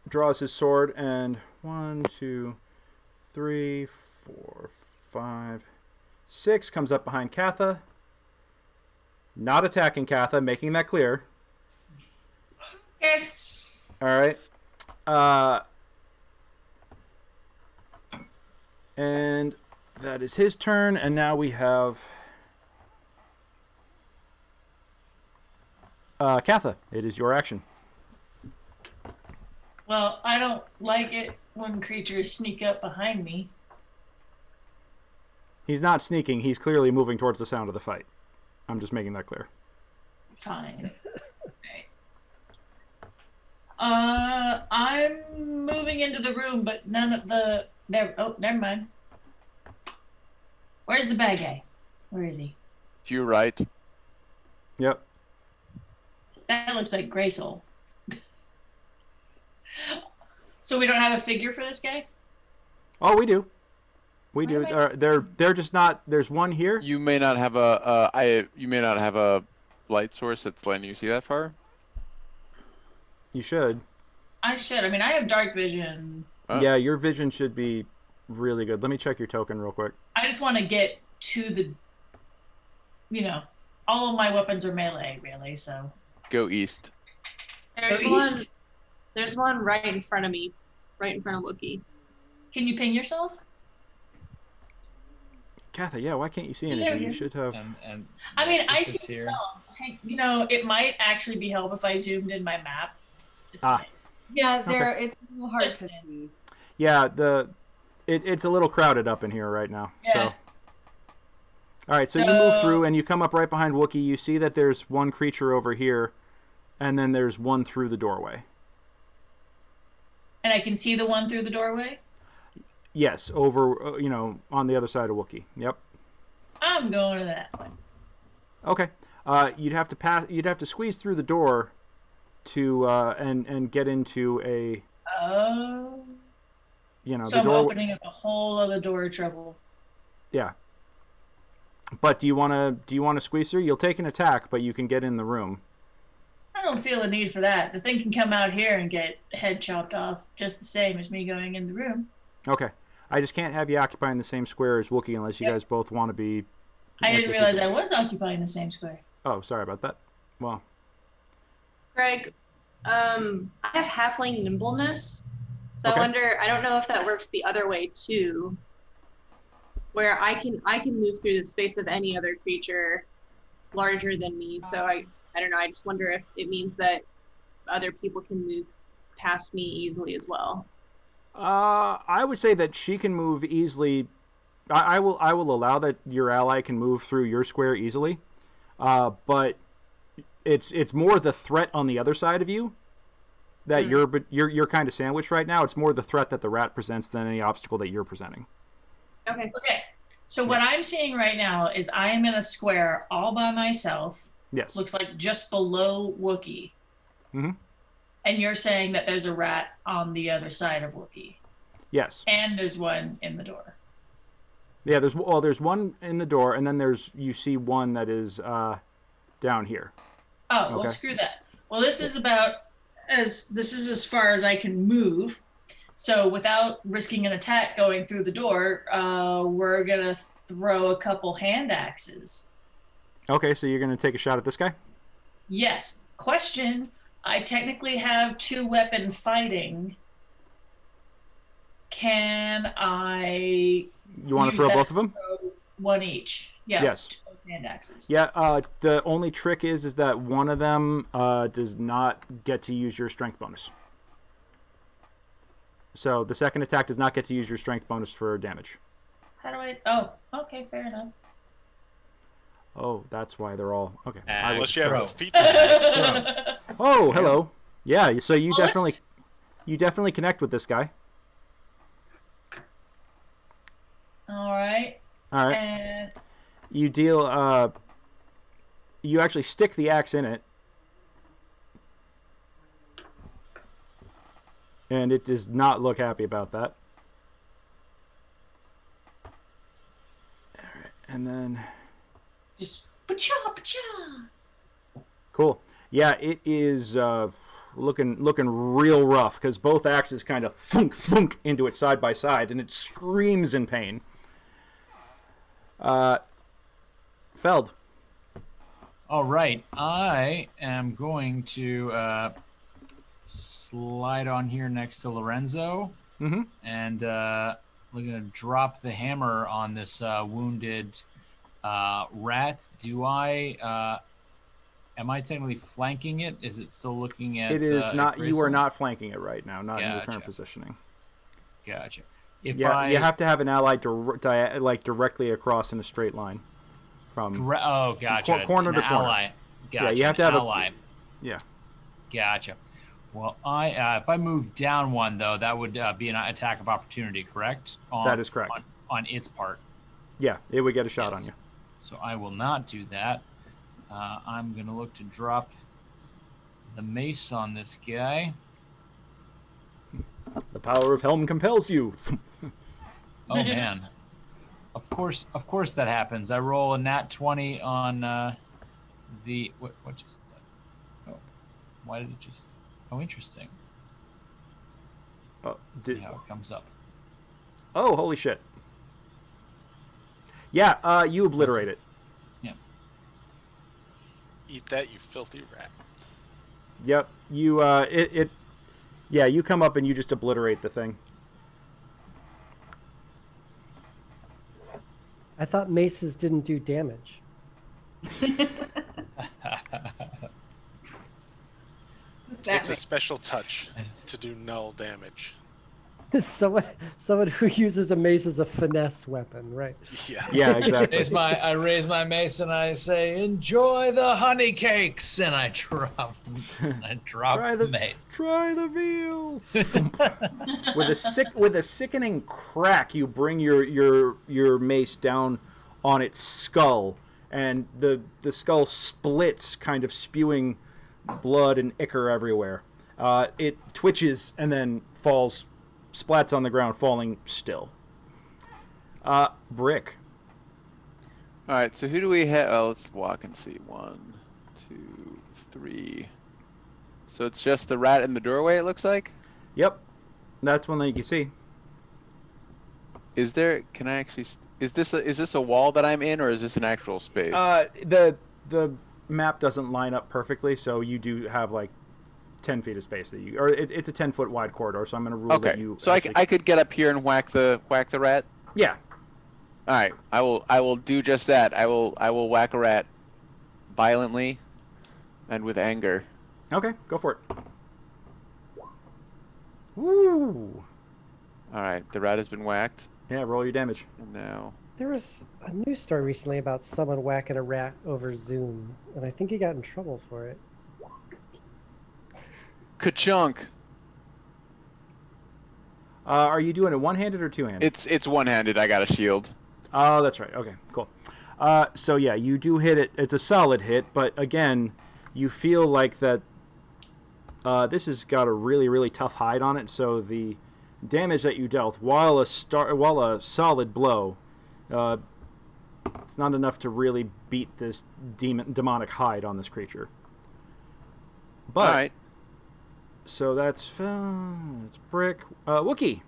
[SPEAKER 1] draws his sword and 1, 2, 3, 4, 5, 6 comes up behind Katha. Not attacking Katha, making that clear.
[SPEAKER 8] Okay.
[SPEAKER 1] All right. And that is his turn, and now we have Katha. It is your action.
[SPEAKER 8] Well, I don't like it when creatures sneak up behind me.
[SPEAKER 1] He's not sneaking. He's clearly moving towards the sound of the fight. I'm just making that clear.
[SPEAKER 8] Fine. Okay. I'm moving into the room, but none of the never mind. Where's the bad guy? Where is he?
[SPEAKER 10] To your right.
[SPEAKER 1] Yep.
[SPEAKER 8] That looks like Gray Soul. So we don't have a figure for this guy?
[SPEAKER 1] Oh, we do. We do.
[SPEAKER 6] Why am I
[SPEAKER 1] They're just not. There's one here.
[SPEAKER 10] You may not have you may not have a light source that's letting you see that far.
[SPEAKER 1] You should.
[SPEAKER 8] I should. I mean, I have dark vision.
[SPEAKER 10] Oh.
[SPEAKER 1] Yeah, your vision should be really good. Let me check your token real quick.
[SPEAKER 8] I just want to get to the, all of my weapons are melee, really. So
[SPEAKER 10] Go east.
[SPEAKER 11] There's
[SPEAKER 8] Go
[SPEAKER 11] one.
[SPEAKER 8] east.
[SPEAKER 11] There's one right in front of me, right in front of Wookie.
[SPEAKER 8] Can you ping yourself?
[SPEAKER 1] Katha, yeah, why can't you see anything?
[SPEAKER 8] Yeah,
[SPEAKER 1] You
[SPEAKER 8] yeah.
[SPEAKER 1] should have.
[SPEAKER 3] And
[SPEAKER 8] I mean, I
[SPEAKER 3] Lucas
[SPEAKER 8] see
[SPEAKER 3] here.
[SPEAKER 8] some. Hey, it might actually be help if I zoomed in my map. Just
[SPEAKER 1] Ah.
[SPEAKER 8] saying.
[SPEAKER 6] Yeah, it's a little hard
[SPEAKER 8] Just
[SPEAKER 6] to
[SPEAKER 8] saying.
[SPEAKER 6] see.
[SPEAKER 1] Yeah, it's a little crowded up in here right now.
[SPEAKER 8] Yeah.
[SPEAKER 1] So. All right, so you move through and you come up right behind Wookiee. You see that there's one creature over here, and then there's one through the doorway.
[SPEAKER 8] And I can see the one through the doorway.
[SPEAKER 1] Yes, over on the other side of Wookiee. Yep.
[SPEAKER 8] I'm going to that one.
[SPEAKER 1] Okay. You'd have to pass. You'd have to squeeze through the door to and get into a
[SPEAKER 8] Oh.
[SPEAKER 1] the
[SPEAKER 8] So I'm
[SPEAKER 1] door.
[SPEAKER 8] opening up a whole other door of trouble.
[SPEAKER 1] Yeah. But do you want to squeeze through? You'll take an attack, but you can get in the room.
[SPEAKER 8] I don't feel a need for that. The thing can come out here and get head chopped off just the same as me going in the room.
[SPEAKER 1] Okay. I just can't have you occupying the same square as Wookiee unless you guys both want to be.
[SPEAKER 8] I
[SPEAKER 1] at
[SPEAKER 8] didn't
[SPEAKER 1] this
[SPEAKER 8] realize I
[SPEAKER 1] equal.
[SPEAKER 8] was occupying the same square.
[SPEAKER 1] Oh, sorry about that. Well,
[SPEAKER 11] Greg, I have halfling nimbleness, so
[SPEAKER 1] Okay.
[SPEAKER 11] I wonder. I don't know if that works the other way too, where I can move through the space of any other creature larger than me. So I don't know. I just wonder if it means that other people can move past me easily as well.
[SPEAKER 1] I would say that she can move easily. I will allow that your ally can move through your square easily, but it's more the threat on the other side of you that you're kind of sandwiched right now. It's more the threat that the rat presents than any obstacle that you're presenting.
[SPEAKER 11] Okay.
[SPEAKER 8] Okay. So what I'm seeing right now is I am in a square all by myself.
[SPEAKER 1] Yes.
[SPEAKER 8] Looks like just below Wookiee.
[SPEAKER 1] Mm-hmm.
[SPEAKER 8] And you're saying that there's a rat on the other side of Wookiee.
[SPEAKER 1] Yes.
[SPEAKER 8] And there's one in the door.
[SPEAKER 1] Yeah. There's one in the door, and then you see one that is down here.
[SPEAKER 8] Oh,
[SPEAKER 1] Okay.
[SPEAKER 8] well, screw that. Well, this is as far as I can move. So without risking an attack going through the door, we're gonna throw a couple hand axes.
[SPEAKER 1] Okay, so you're gonna take a shot at this guy.
[SPEAKER 8] Yes. Question. I technically have 2-weapon fighting. Can I
[SPEAKER 1] You want to
[SPEAKER 8] use
[SPEAKER 1] throw
[SPEAKER 8] that
[SPEAKER 1] both of them?
[SPEAKER 8] throw one each? Yeah.
[SPEAKER 1] Yes.
[SPEAKER 8] 2 hand axes.
[SPEAKER 1] Yeah. The only trick is that one of them does not get to use your strength bonus. So the second attack does not get to use your strength bonus for damage.
[SPEAKER 8] How do I? Oh, okay, fair enough.
[SPEAKER 1] Oh, that's why they're all okay.
[SPEAKER 2] Unless you have
[SPEAKER 3] throw.
[SPEAKER 2] the feature.
[SPEAKER 1] Oh, hello. Yeah. So you
[SPEAKER 8] Well,
[SPEAKER 1] definitely connect with this guy.
[SPEAKER 8] All right.
[SPEAKER 1] All right.
[SPEAKER 8] And
[SPEAKER 1] You deal. You actually stick the axe in it, and it does not look happy about that. All right, and then
[SPEAKER 8] just pa-cha, pa-cha.
[SPEAKER 1] cool. Yeah, it is looking real rough because both axes kind of thunk thunk into it side by side, and it screams in pain. Feld.
[SPEAKER 3] All right, I am going to slide on here next to Lorenzo, and we're going to drop the hammer on this wounded rat. Am I technically flanking it? Is it still looking at?
[SPEAKER 1] It is not. You are
[SPEAKER 3] Grayson?
[SPEAKER 1] not flanking it right now. Not in your current
[SPEAKER 3] Gotcha.
[SPEAKER 1] positioning.
[SPEAKER 3] Gotcha. If
[SPEAKER 1] Yeah, you have to have an ally directly across in a straight line. From
[SPEAKER 3] Oh, gotcha.
[SPEAKER 1] corner
[SPEAKER 3] An
[SPEAKER 1] to corner.
[SPEAKER 3] ally. Gotcha.
[SPEAKER 1] Yeah, you have to
[SPEAKER 3] an
[SPEAKER 1] have
[SPEAKER 3] ally.
[SPEAKER 1] Yeah.
[SPEAKER 3] Gotcha. Well, if I move down one though, that would be an attack of opportunity, correct?
[SPEAKER 1] That is correct.
[SPEAKER 3] On its part.
[SPEAKER 1] Yeah, it would get a shot
[SPEAKER 3] Yes.
[SPEAKER 1] on you.
[SPEAKER 3] So I will not do that. I'm going to look to drop the mace on this guy.
[SPEAKER 1] The power of Helm compels you.
[SPEAKER 3] Oh man. Of course that happens. I roll a nat 20 on the what just? Oh, why did it just? Oh, interesting.
[SPEAKER 1] Oh,
[SPEAKER 3] See how it comes up.
[SPEAKER 1] Oh, holy shit! Yeah, you obliterate it.
[SPEAKER 3] Yeah.
[SPEAKER 2] Eat that, you filthy rat.
[SPEAKER 1] Yep, you yeah, you come up and you just obliterate the thing.
[SPEAKER 4] I thought maces didn't do damage.
[SPEAKER 2] Takes a special touch to do null damage.
[SPEAKER 4] someone who uses a mace as a finesse weapon, right?
[SPEAKER 2] Yeah.
[SPEAKER 1] Yeah, exactly.
[SPEAKER 3] I raise my mace and I say, "Enjoy the honey cakes," and I drop the mace.
[SPEAKER 1] Try the veal. with a sickening crack, you bring your mace down on its skull, and the skull splits, kind of spewing blood and ichor everywhere. It twitches and then falls, splats on the ground, falling still. Brick.
[SPEAKER 10] All right, so who do we have? Oh, let's walk and see. 1, 2, 3. So it's just the rat in the doorway, it looks like?
[SPEAKER 1] Yep. That's one that you can see.
[SPEAKER 10] Is there, can I actually, is this a wall that I'm in, or is this an actual space?
[SPEAKER 1] The map doesn't line up perfectly, so you do have like 10 feet of space that you, or it's a 10-foot wide corridor, so I'm going to rule that you.
[SPEAKER 10] So I could get up here and whack the rat?
[SPEAKER 1] Yeah.
[SPEAKER 10] All right, I will do just that. I will whack a rat violently and with anger.
[SPEAKER 1] Okay, go for it. Woo!
[SPEAKER 10] All right, the rat has been whacked.
[SPEAKER 1] Yeah, roll your damage.
[SPEAKER 10] And now
[SPEAKER 4] There was a news story recently about someone whacking a rat over Zoom, and I think he got in trouble for it.
[SPEAKER 10] ka-chunk.
[SPEAKER 1] Are you doing it one-handed or two-handed?
[SPEAKER 10] It's one-handed. I got a shield.
[SPEAKER 1] Oh, that's right. Okay, cool. So yeah, you do hit it. It's a solid hit, but again, you feel like that. This has got a really, really tough hide on it. So the damage that you dealt, while a solid blow, it's not enough to really beat this demonic hide on this creature. But
[SPEAKER 10] All right.
[SPEAKER 1] so that's Brick. Wookie.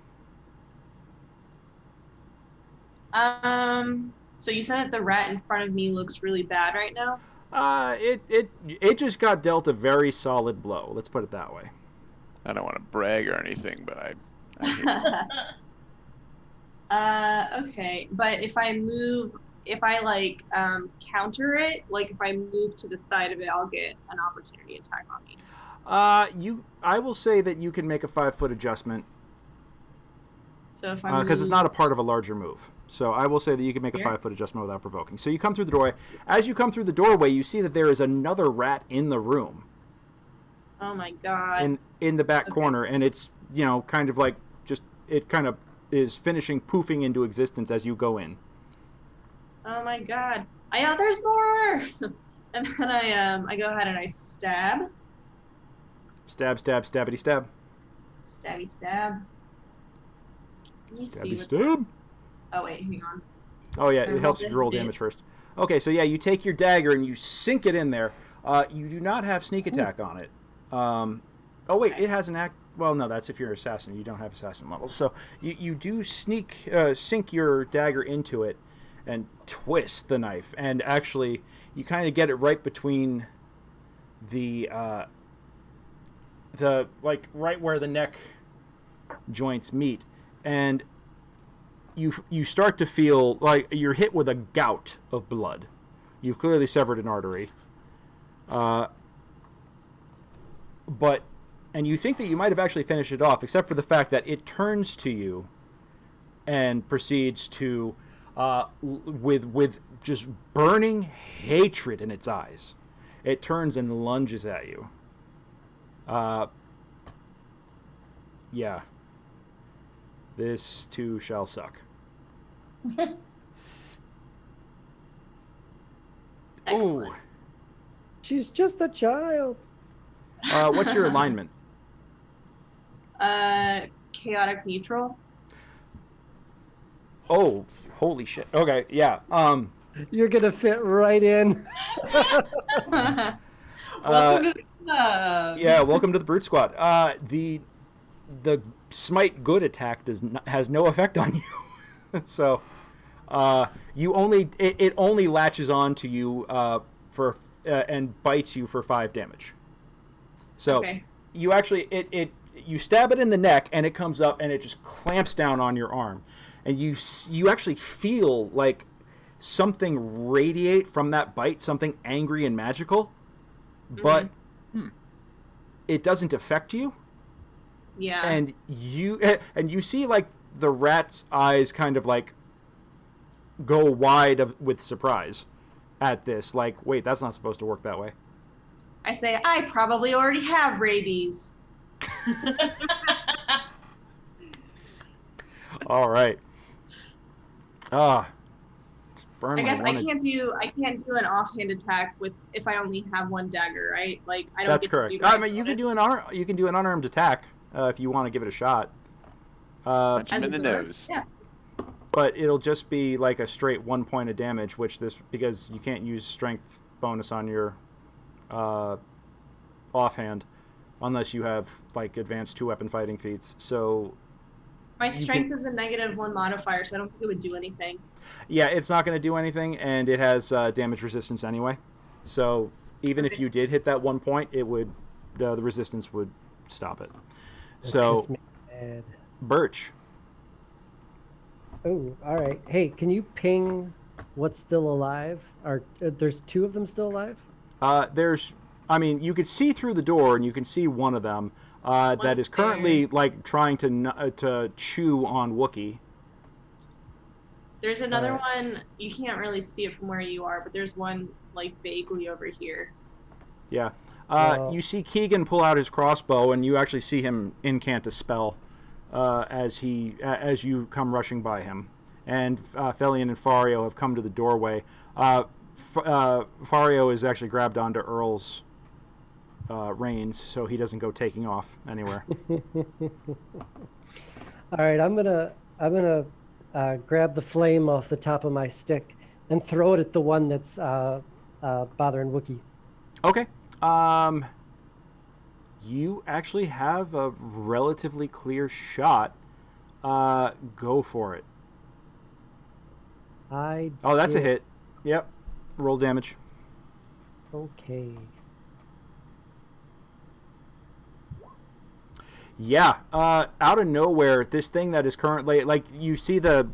[SPEAKER 11] So you said that the rat in front of me looks really bad right now?
[SPEAKER 1] It just got dealt a very solid blow. Let's put it that way.
[SPEAKER 10] I don't want to brag or anything, but I
[SPEAKER 11] Okay, but if I counter it, like if I move to the side of it, I'll get an opportunity attack on me.
[SPEAKER 1] I will say that you can make a 5-foot adjustment.
[SPEAKER 11] So if I
[SPEAKER 1] because it's not a part of a larger move. So I will say that you can make a 5-foot adjustment without provoking. So you come through the doorway. As you come through the doorway, you see that there is another rat in the room.
[SPEAKER 11] Oh my god.
[SPEAKER 1] In the back corner, and it's, kind of like just, it kind of is finishing poofing into existence as you go in.
[SPEAKER 11] Oh my god. There's more! And then I go ahead and I stab.
[SPEAKER 1] Stab, stab, stabbity stab.
[SPEAKER 11] Stabby stab. Let me see
[SPEAKER 1] Stabby
[SPEAKER 11] what
[SPEAKER 1] stab.
[SPEAKER 11] Oh wait, hang on.
[SPEAKER 1] Oh yeah, it helps you roll damage first. Okay, so yeah, you take your dagger and you sink it in there. You do not have sneak attack on it. Oh wait, it has an act. Well, no, that's if you're an assassin. You don't have assassin levels. So you do sink your dagger into it and twist the knife. And actually, you kind of get it right between the right where the neck joints meet. And you start to feel like you're hit with a gout of blood. You've clearly severed an artery. And you think that you might have actually finished it off, except for the fact that it turns to you and proceeds to, with just burning hatred in its eyes, it turns and lunges at you. Yeah. This too shall suck.
[SPEAKER 11] Excellent.
[SPEAKER 1] Ooh.
[SPEAKER 4] She's just a child.
[SPEAKER 1] What's your alignment?
[SPEAKER 11] Chaotic neutral.
[SPEAKER 1] Oh, holy shit. Okay, yeah.
[SPEAKER 4] You're gonna fit right in.
[SPEAKER 6] Welcome to the club.
[SPEAKER 1] Yeah, welcome to the Brute Squad. The smite good attack has no effect on you. So you only it only latches on to you for and bites you for 5 damage. So
[SPEAKER 11] Okay.
[SPEAKER 1] you actually you stab it in the neck and it comes up and it just clamps down on your arm, and you actually feel like something radiate from that bite, something angry and magical, but it doesn't affect you.
[SPEAKER 11] Yeah.
[SPEAKER 1] And you see like the rat's eyes kind of like go wide with surprise at this. Like, wait, that's not supposed to work that way.
[SPEAKER 11] I say, I probably already have rabies.
[SPEAKER 1] All right. Burn
[SPEAKER 11] I guess I
[SPEAKER 1] wanted.
[SPEAKER 11] can't do an offhand attack with if I only have 1 dagger, right? Like I don't.
[SPEAKER 1] That's
[SPEAKER 11] get to
[SPEAKER 1] correct.
[SPEAKER 11] do
[SPEAKER 1] I mean, you can do an unarmed attack if you want to give it a shot.
[SPEAKER 10] Punch him
[SPEAKER 11] As
[SPEAKER 10] in the
[SPEAKER 11] a bird?
[SPEAKER 10] nose.
[SPEAKER 11] Yeah.
[SPEAKER 1] But it'll just be like a straight 1 point of damage, because you can't use strength bonus on your offhand unless you have like advanced 2-weapon fighting feats. So
[SPEAKER 11] My strength is a -1 modifier, so I don't think it would do anything.
[SPEAKER 1] yeah, it's not going to do anything, and it has damage resistance anyway. So even if you did hit that 1 point, it would the resistance would stop it. So Birch.
[SPEAKER 4] Oh, all right. Hey, can you ping what's still alive? There's 2 of them still alive?
[SPEAKER 1] You could see through the door, and you can see one of them that is currently like trying to chew on Wookiee.
[SPEAKER 11] There's another one. You can't really see it from where you are, but there's one like vaguely over here.
[SPEAKER 1] Yeah. You see Keegan pull out his crossbow, and you actually see him incant a spell as you come rushing by him. And Felian and Fario have come to the doorway. Fario is actually grabbed onto Earl's reins, so he doesn't go taking off anywhere.
[SPEAKER 4] All right, I'm gonna grab the flame off the top of my stick and throw it at the one that's bothering Wookiee.
[SPEAKER 1] Okay. You actually have a relatively clear shot. Go for it. That's a hit. Yep. Roll damage.
[SPEAKER 4] Okay.
[SPEAKER 1] Yeah. Out of nowhere, this thing that is currently like you see the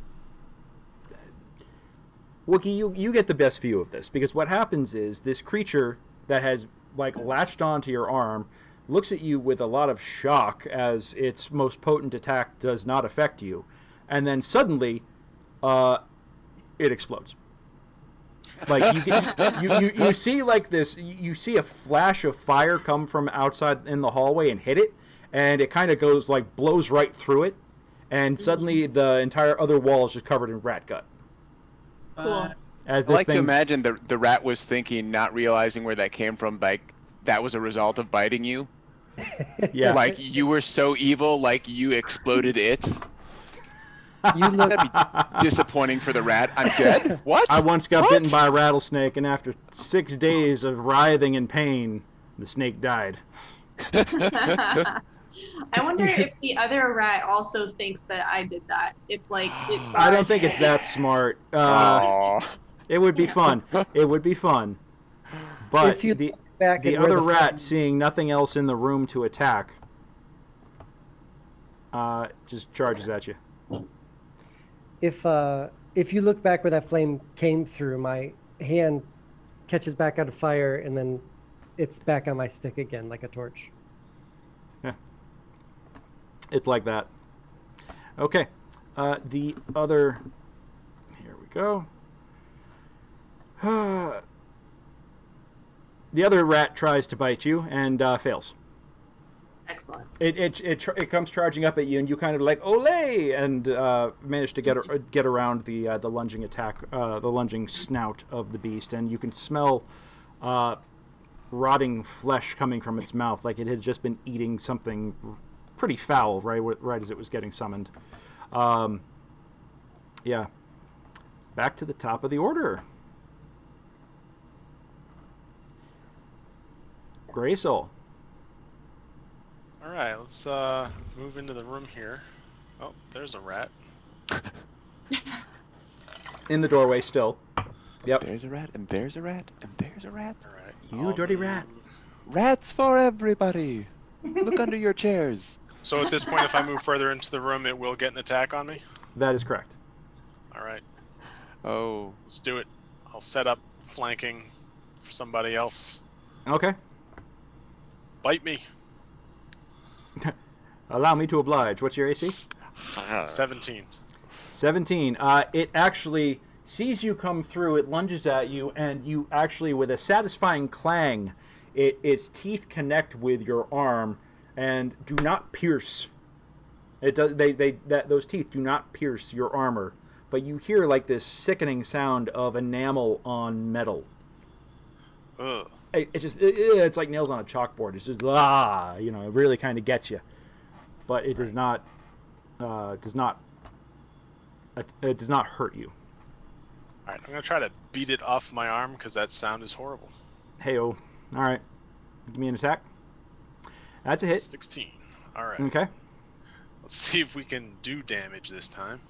[SPEAKER 1] Wookiee. You get the best view of this because what happens is this creature that has like latched onto your arm looks at you with a lot of shock as its most potent attack does not affect you, and then suddenly, it explodes. Like you see like this, you see a flash of fire come from outside in the hallway and hit it, and it kind of goes like blows right through it, and suddenly the entire other wall is just covered in rat gut.
[SPEAKER 11] Cool.
[SPEAKER 1] As
[SPEAKER 10] I
[SPEAKER 1] this
[SPEAKER 10] like
[SPEAKER 1] thing,
[SPEAKER 10] to imagine the rat was thinking, not realizing where that came from, like that was a result of biting you.
[SPEAKER 1] yeah,
[SPEAKER 10] Like you were so evil, like you exploded it.
[SPEAKER 4] You look.
[SPEAKER 10] That'd be disappointing for the rat. I'm dead. What?
[SPEAKER 1] I once got bitten by a rattlesnake, and after 6 days of writhing in pain, the snake died.
[SPEAKER 11] I wonder if the other rat also thinks that I did that. If like it's.
[SPEAKER 1] I don't think it's that smart.
[SPEAKER 10] Aw.
[SPEAKER 1] It would be fun. It would be fun. But
[SPEAKER 4] If you
[SPEAKER 1] the
[SPEAKER 4] look back at where
[SPEAKER 1] other
[SPEAKER 4] the
[SPEAKER 1] rat,
[SPEAKER 4] flame-
[SPEAKER 1] seeing nothing else in the room to attack, just charges at you.
[SPEAKER 4] If you look back where that flame came through, my hand catches back out of fire, and then it's back on my stick again like a torch.
[SPEAKER 1] Yeah. It's like that. Okay. The other... Here we go. The other rat tries to bite you and fails.
[SPEAKER 11] Excellent.
[SPEAKER 1] It comes charging up at you, and you kind of like olay, and manage to get around the lunging attack, the lunging snout of the beast, and you can smell rotting flesh coming from its mouth, like it had just been eating something pretty foul right as it was getting summoned. Yeah. Back to the top of the order. Graysoul.
[SPEAKER 2] All right, let's move into the room here. Oh, there's a rat.
[SPEAKER 1] In the doorway still. Yep.
[SPEAKER 10] There's a rat, and there's a rat, and there's a rat.
[SPEAKER 2] All right.
[SPEAKER 1] You dirty rat.
[SPEAKER 10] Rats for everybody. Look under your chairs.
[SPEAKER 2] So at this point, if I move further into the room, it will get an attack on me?
[SPEAKER 1] That is correct.
[SPEAKER 2] All right.
[SPEAKER 10] Oh.
[SPEAKER 2] Let's do it. I'll set up flanking for somebody else.
[SPEAKER 1] Okay.
[SPEAKER 2] Bite me.
[SPEAKER 1] Allow me to oblige. What's your AC?
[SPEAKER 2] 17.
[SPEAKER 1] 17. It actually sees you come through. It lunges at you, and you actually, with a satisfying clang, its teeth connect with your arm and do not pierce. It does. Those teeth do not pierce your armor, but you hear like this sickening sound of enamel on metal.
[SPEAKER 2] Ugh.
[SPEAKER 1] It's like nails on a chalkboard. It's just it really kind of gets you, but it does not it does not hurt you.
[SPEAKER 2] All right, I'm gonna try to beat it off my arm because that sound is horrible.
[SPEAKER 1] Hey-oh. All right, give me an attack. That's a hit.
[SPEAKER 2] 16. All right.
[SPEAKER 1] Okay.
[SPEAKER 2] Let's see if we can do damage this time.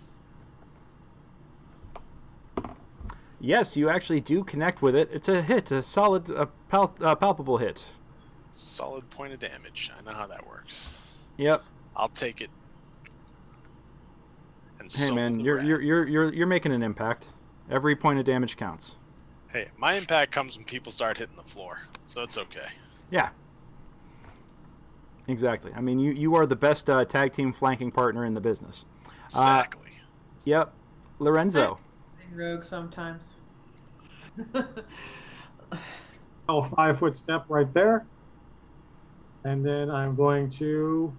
[SPEAKER 1] Yes, you actually do connect with it. It's a hit, a solid, palpable hit.
[SPEAKER 2] Solid point of damage. I know how that works.
[SPEAKER 1] Yep.
[SPEAKER 2] I'll take it. And
[SPEAKER 1] Hey
[SPEAKER 2] so
[SPEAKER 1] man,
[SPEAKER 2] will the
[SPEAKER 1] you're making an impact. Every point of damage counts.
[SPEAKER 2] Hey, my impact comes when people start hitting the floor, so it's okay.
[SPEAKER 1] Yeah. Exactly. I mean, you are the best tag team flanking partner in the business.
[SPEAKER 2] Exactly.
[SPEAKER 1] Yep. Lorenzo.
[SPEAKER 6] Rogue sometimes.
[SPEAKER 7] Oh, 5-foot step right there. And then I'm going to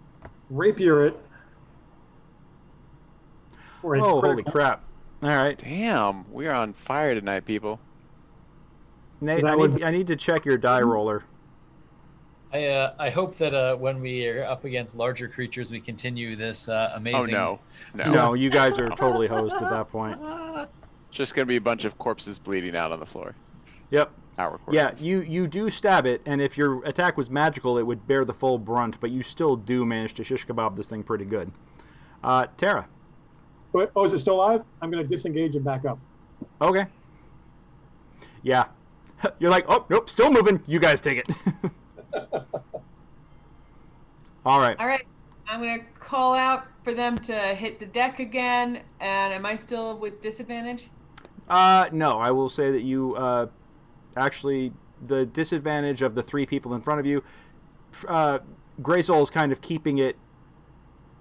[SPEAKER 7] rapier it. For a
[SPEAKER 1] Oh, holy
[SPEAKER 7] critical.
[SPEAKER 1] crap. All right.
[SPEAKER 10] Damn, we're on fire tonight, people.
[SPEAKER 1] Nate,
[SPEAKER 7] that
[SPEAKER 1] I need to check your die roller.
[SPEAKER 3] I hope that when we are up against larger creatures, we continue this amazing.
[SPEAKER 10] Oh, no.
[SPEAKER 1] No, you guys are totally hosed at that point.
[SPEAKER 10] It's just going to be a bunch of corpses bleeding out on the floor.
[SPEAKER 1] Yep.
[SPEAKER 10] Our corpses.
[SPEAKER 1] Yeah, you do stab it, and if your attack was magical, it would bear the full brunt, but you still do manage to shish kebab this thing pretty good. Tara.
[SPEAKER 7] But, oh, is it still alive? I'm going to disengage and back up.
[SPEAKER 1] Okay. Yeah. You're like, oh, nope, still moving. You guys take it. All right.
[SPEAKER 6] All right. I'm going to call out for them to hit the deck again. And am I still with disadvantage?
[SPEAKER 1] No, I will say that you actually, the disadvantage of the three people in front of you, Graysoul is kind of keeping it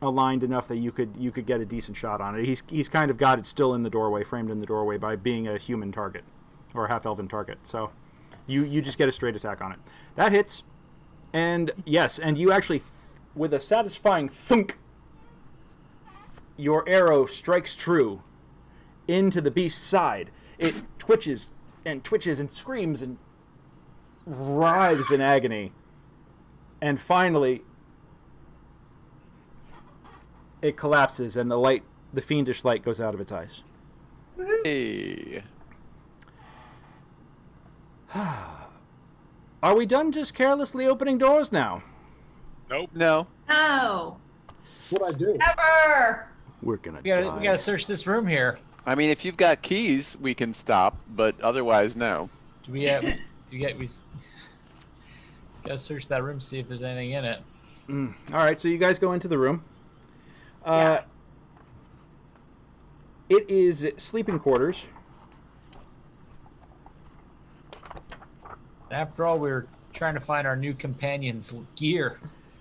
[SPEAKER 1] aligned enough that you could get a decent shot on it. He's kind of got it still in the doorway, framed in the doorway by being a human target or a half-elven target. So you just get a straight attack on it. That hits. And yes, and you actually, with a satisfying thunk, your arrow strikes true into the beast's side. It twitches and screams and writhes in agony. And finally, it collapses and the fiendish light goes out of its eyes.
[SPEAKER 10] Hey.
[SPEAKER 1] Are we done just carelessly opening doors now?
[SPEAKER 2] Nope.
[SPEAKER 10] No.
[SPEAKER 11] No.
[SPEAKER 7] What I do?
[SPEAKER 6] Ever!
[SPEAKER 1] We're gonna
[SPEAKER 3] We gotta search this room here.
[SPEAKER 10] I mean, if you've got keys, we can stop, but otherwise, no.
[SPEAKER 3] We gotta search that room, see if there's anything in it.
[SPEAKER 1] All right, so you guys go into the room.
[SPEAKER 6] Yeah.
[SPEAKER 1] It is sleeping quarters.
[SPEAKER 3] After all, we were trying to find our new companion's gear.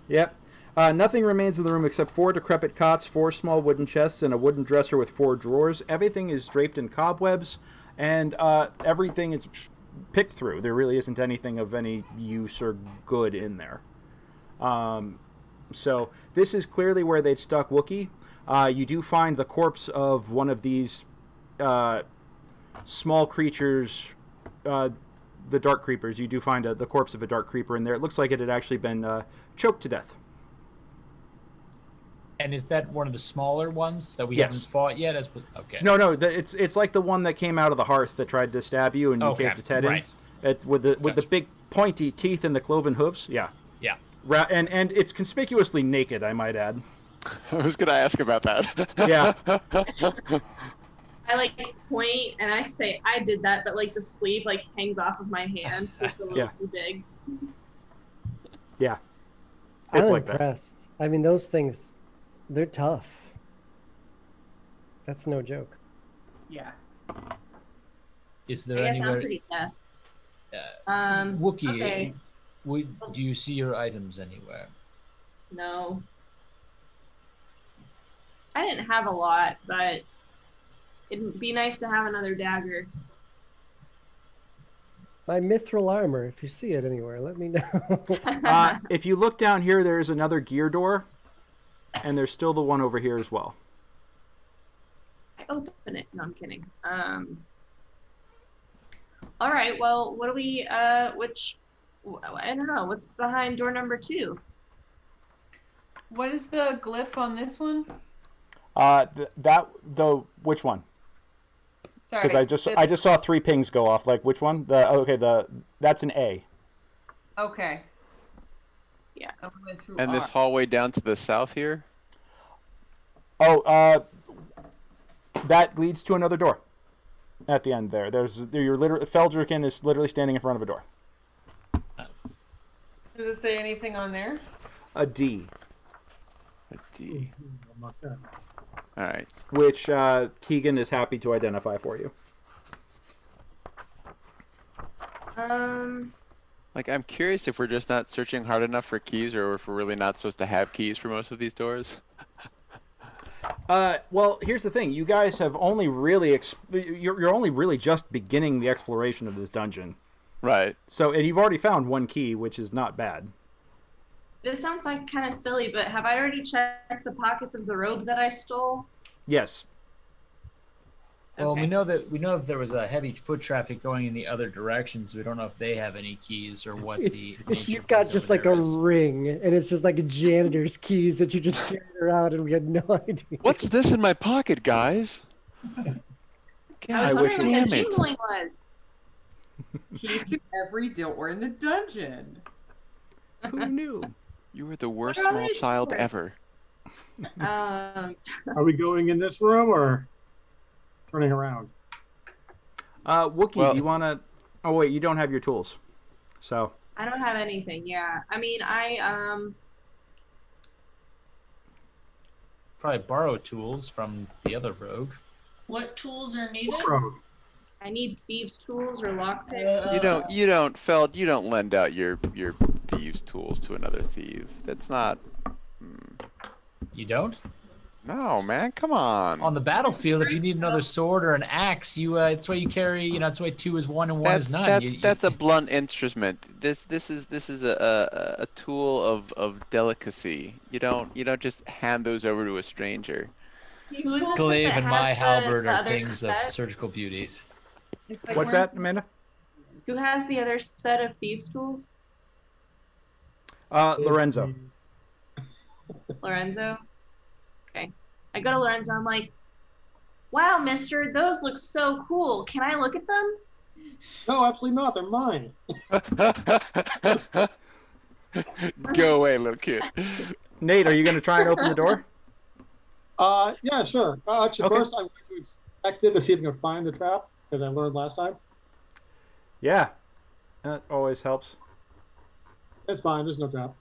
[SPEAKER 1] Yep. Nothing remains in the room except 4 decrepit cots, 4 small wooden chests, and a wooden dresser with 4 drawers. Everything is draped in cobwebs, and everything is picked through. There really isn't anything of any use or good in there. So this is clearly where they'd stuck Wookiee. You do find the corpse of one of these small creatures, the dark creepers. You do find the corpse of a dark creeper in there. It looks like it had actually been choked to death.
[SPEAKER 3] And is that one of the smaller ones that we
[SPEAKER 1] Yes.
[SPEAKER 3] haven't fought yet? Okay.
[SPEAKER 1] No, it's like the one that came out of the hearth that tried to stab you and you
[SPEAKER 3] Okay,
[SPEAKER 1] caved its head
[SPEAKER 3] right.
[SPEAKER 1] in. It's with the
[SPEAKER 3] Gotcha.
[SPEAKER 1] big pointy teeth and the cloven hooves. Yeah.
[SPEAKER 3] Yeah.
[SPEAKER 1] And it's conspicuously naked, I might add.
[SPEAKER 10] I was gonna ask about that.
[SPEAKER 1] Yeah.
[SPEAKER 11] I like point and I say I did that, but like the sleeve like hangs off of my hand. It's a little
[SPEAKER 1] Yeah.
[SPEAKER 11] too big.
[SPEAKER 1] Yeah.
[SPEAKER 4] I'm
[SPEAKER 1] It's like that.
[SPEAKER 4] impressed. I mean, those things, they're tough. That's no joke.
[SPEAKER 6] Yeah.
[SPEAKER 3] Is
[SPEAKER 11] I
[SPEAKER 3] there
[SPEAKER 11] guess I'm
[SPEAKER 3] anywhere?
[SPEAKER 11] pretty tough.
[SPEAKER 3] Wookie,
[SPEAKER 11] Okay.
[SPEAKER 3] do you see your items anywhere?
[SPEAKER 11] No. I didn't have a lot, but it'd be nice to have another dagger.
[SPEAKER 4] My mithril armor, if you see it anywhere, let me know.
[SPEAKER 1] If you look down here, there's another gear door, and there's still the one over here as well.
[SPEAKER 11] I open it. No, I'm kidding. All right. Well, what do we? I don't know. What's behind door number 2?
[SPEAKER 6] What is the glyph on this one?
[SPEAKER 1] Which one?
[SPEAKER 6] Sorry.
[SPEAKER 1] Because I just saw 3 pings go off. Like which one? That's an A.
[SPEAKER 6] Okay.
[SPEAKER 11] Yeah.
[SPEAKER 6] I went through
[SPEAKER 10] And this
[SPEAKER 6] R.
[SPEAKER 10] hallway down to the south here.
[SPEAKER 1] Oh, that leads to another door. At the end there, Feldricken is literally standing in front of a door.
[SPEAKER 6] Does it say anything on there?
[SPEAKER 1] A D,
[SPEAKER 10] A D.
[SPEAKER 7] Unlock that.
[SPEAKER 10] All right.
[SPEAKER 1] which Keegan is happy to identify for you.
[SPEAKER 10] Like, I'm curious if we're just not searching hard enough for keys, or if we're really not supposed to have keys for most of these doors.
[SPEAKER 1] Well, here's the thing: you guys have only really you're only really just beginning the exploration of this dungeon.
[SPEAKER 10] Right.
[SPEAKER 1] So, and you've already found 1 key, which is not bad.
[SPEAKER 11] This sounds like kind of silly, but have I already checked the pockets of the robe that I stole?
[SPEAKER 1] Yes.
[SPEAKER 3] Well,
[SPEAKER 11] Okay.
[SPEAKER 3] we know that there was a heavy foot traffic going in the other directions. We don't know if they have any keys or what the.
[SPEAKER 4] You've got just like a ring, and it's just like a janitor's keys that you just carried around, and we had no idea.
[SPEAKER 10] What's this in my pocket, guys?
[SPEAKER 11] I
[SPEAKER 10] God,
[SPEAKER 11] was
[SPEAKER 1] wish
[SPEAKER 11] wondering
[SPEAKER 10] damn
[SPEAKER 11] what the
[SPEAKER 10] it.
[SPEAKER 11] jingling was.
[SPEAKER 6] Keys to every door in the dungeon.
[SPEAKER 1] Who knew?
[SPEAKER 10] You were the worst
[SPEAKER 11] What are
[SPEAKER 10] small
[SPEAKER 11] these
[SPEAKER 10] child
[SPEAKER 11] for?
[SPEAKER 10] ever.
[SPEAKER 11] Um,
[SPEAKER 7] Are we going in this room or turning around?
[SPEAKER 1] Wookie,
[SPEAKER 10] Well-
[SPEAKER 1] do you want to? Oh wait, you don't have your tools. So
[SPEAKER 11] I don't have anything. Yeah. I mean,
[SPEAKER 3] Probably borrow tools from the other rogue.
[SPEAKER 8] What tools are needed?
[SPEAKER 7] Road.
[SPEAKER 11] I need thieves' tools or lockpicks.
[SPEAKER 10] You don't, Feld. You don't lend out your thieves' tools to another thief. That's not.
[SPEAKER 3] You don't?
[SPEAKER 10] No, man. Come on.
[SPEAKER 3] On the battlefield, if you need another sword or an axe, that's why you carry. That's why 2 is 1 and 1 is none.
[SPEAKER 10] That's a blunt instrument. This is a tool of delicacy. You don't just hand those over to a stranger.
[SPEAKER 11] Who is it
[SPEAKER 3] glaive
[SPEAKER 11] that
[SPEAKER 3] and my
[SPEAKER 11] has
[SPEAKER 3] halberd
[SPEAKER 11] the
[SPEAKER 3] are
[SPEAKER 11] other
[SPEAKER 3] things of
[SPEAKER 11] set?
[SPEAKER 3] surgical beauties.
[SPEAKER 6] It's like
[SPEAKER 1] what's
[SPEAKER 6] we're-
[SPEAKER 1] that, Amanda?
[SPEAKER 11] Who has the other set of thieves' tools?
[SPEAKER 1] Lorenzo.
[SPEAKER 11] Lorenzo? Okay. I go to Lorenzo, I'm like, wow, mister, those look so cool. Can I look at them?
[SPEAKER 7] No, absolutely not. They're mine.
[SPEAKER 10] Go away, little kid.
[SPEAKER 1] Nate, are you going to try and open the door?
[SPEAKER 7] Yeah, sure. Actually,
[SPEAKER 1] Okay.
[SPEAKER 7] first I'm going to inspect it to see if I can find the trap, as I learned last time.
[SPEAKER 1] Yeah, that always helps.
[SPEAKER 7] It's fine. There's no trap.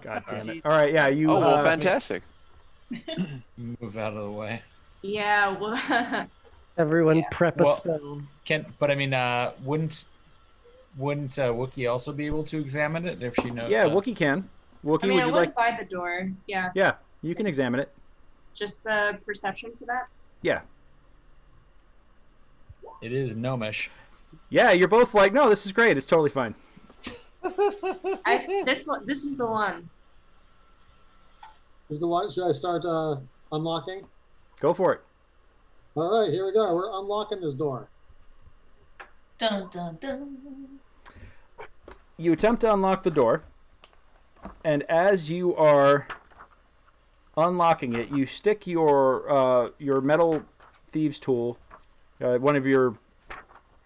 [SPEAKER 1] God damn it! All right, yeah, you.
[SPEAKER 10] Oh well, fantastic.
[SPEAKER 3] Move out of the way.
[SPEAKER 11] Yeah, well,
[SPEAKER 4] Everyone prep a
[SPEAKER 3] Well-
[SPEAKER 4] spell.
[SPEAKER 3] But I mean, wouldn't Wookie also be able to examine it if she knows?
[SPEAKER 1] Yeah, Wookie can. Wookie,
[SPEAKER 11] I mean,
[SPEAKER 1] would
[SPEAKER 11] I
[SPEAKER 1] you
[SPEAKER 11] was
[SPEAKER 1] like?
[SPEAKER 11] by the door. Yeah,
[SPEAKER 1] Yeah, you can examine it.
[SPEAKER 11] just perception for that.
[SPEAKER 1] Yeah,
[SPEAKER 3] It is gnomish.
[SPEAKER 1] yeah. You're both like, no, this is great. It's totally fine.
[SPEAKER 11] This is the one.
[SPEAKER 7] Is the one? Should I start unlocking?
[SPEAKER 1] Go for it.
[SPEAKER 7] All right, here we go. We're unlocking this door.
[SPEAKER 8] Dun dun dun.
[SPEAKER 1] You attempt to unlock the door, and as you are unlocking it, you stick your metal thieves tool, one of your,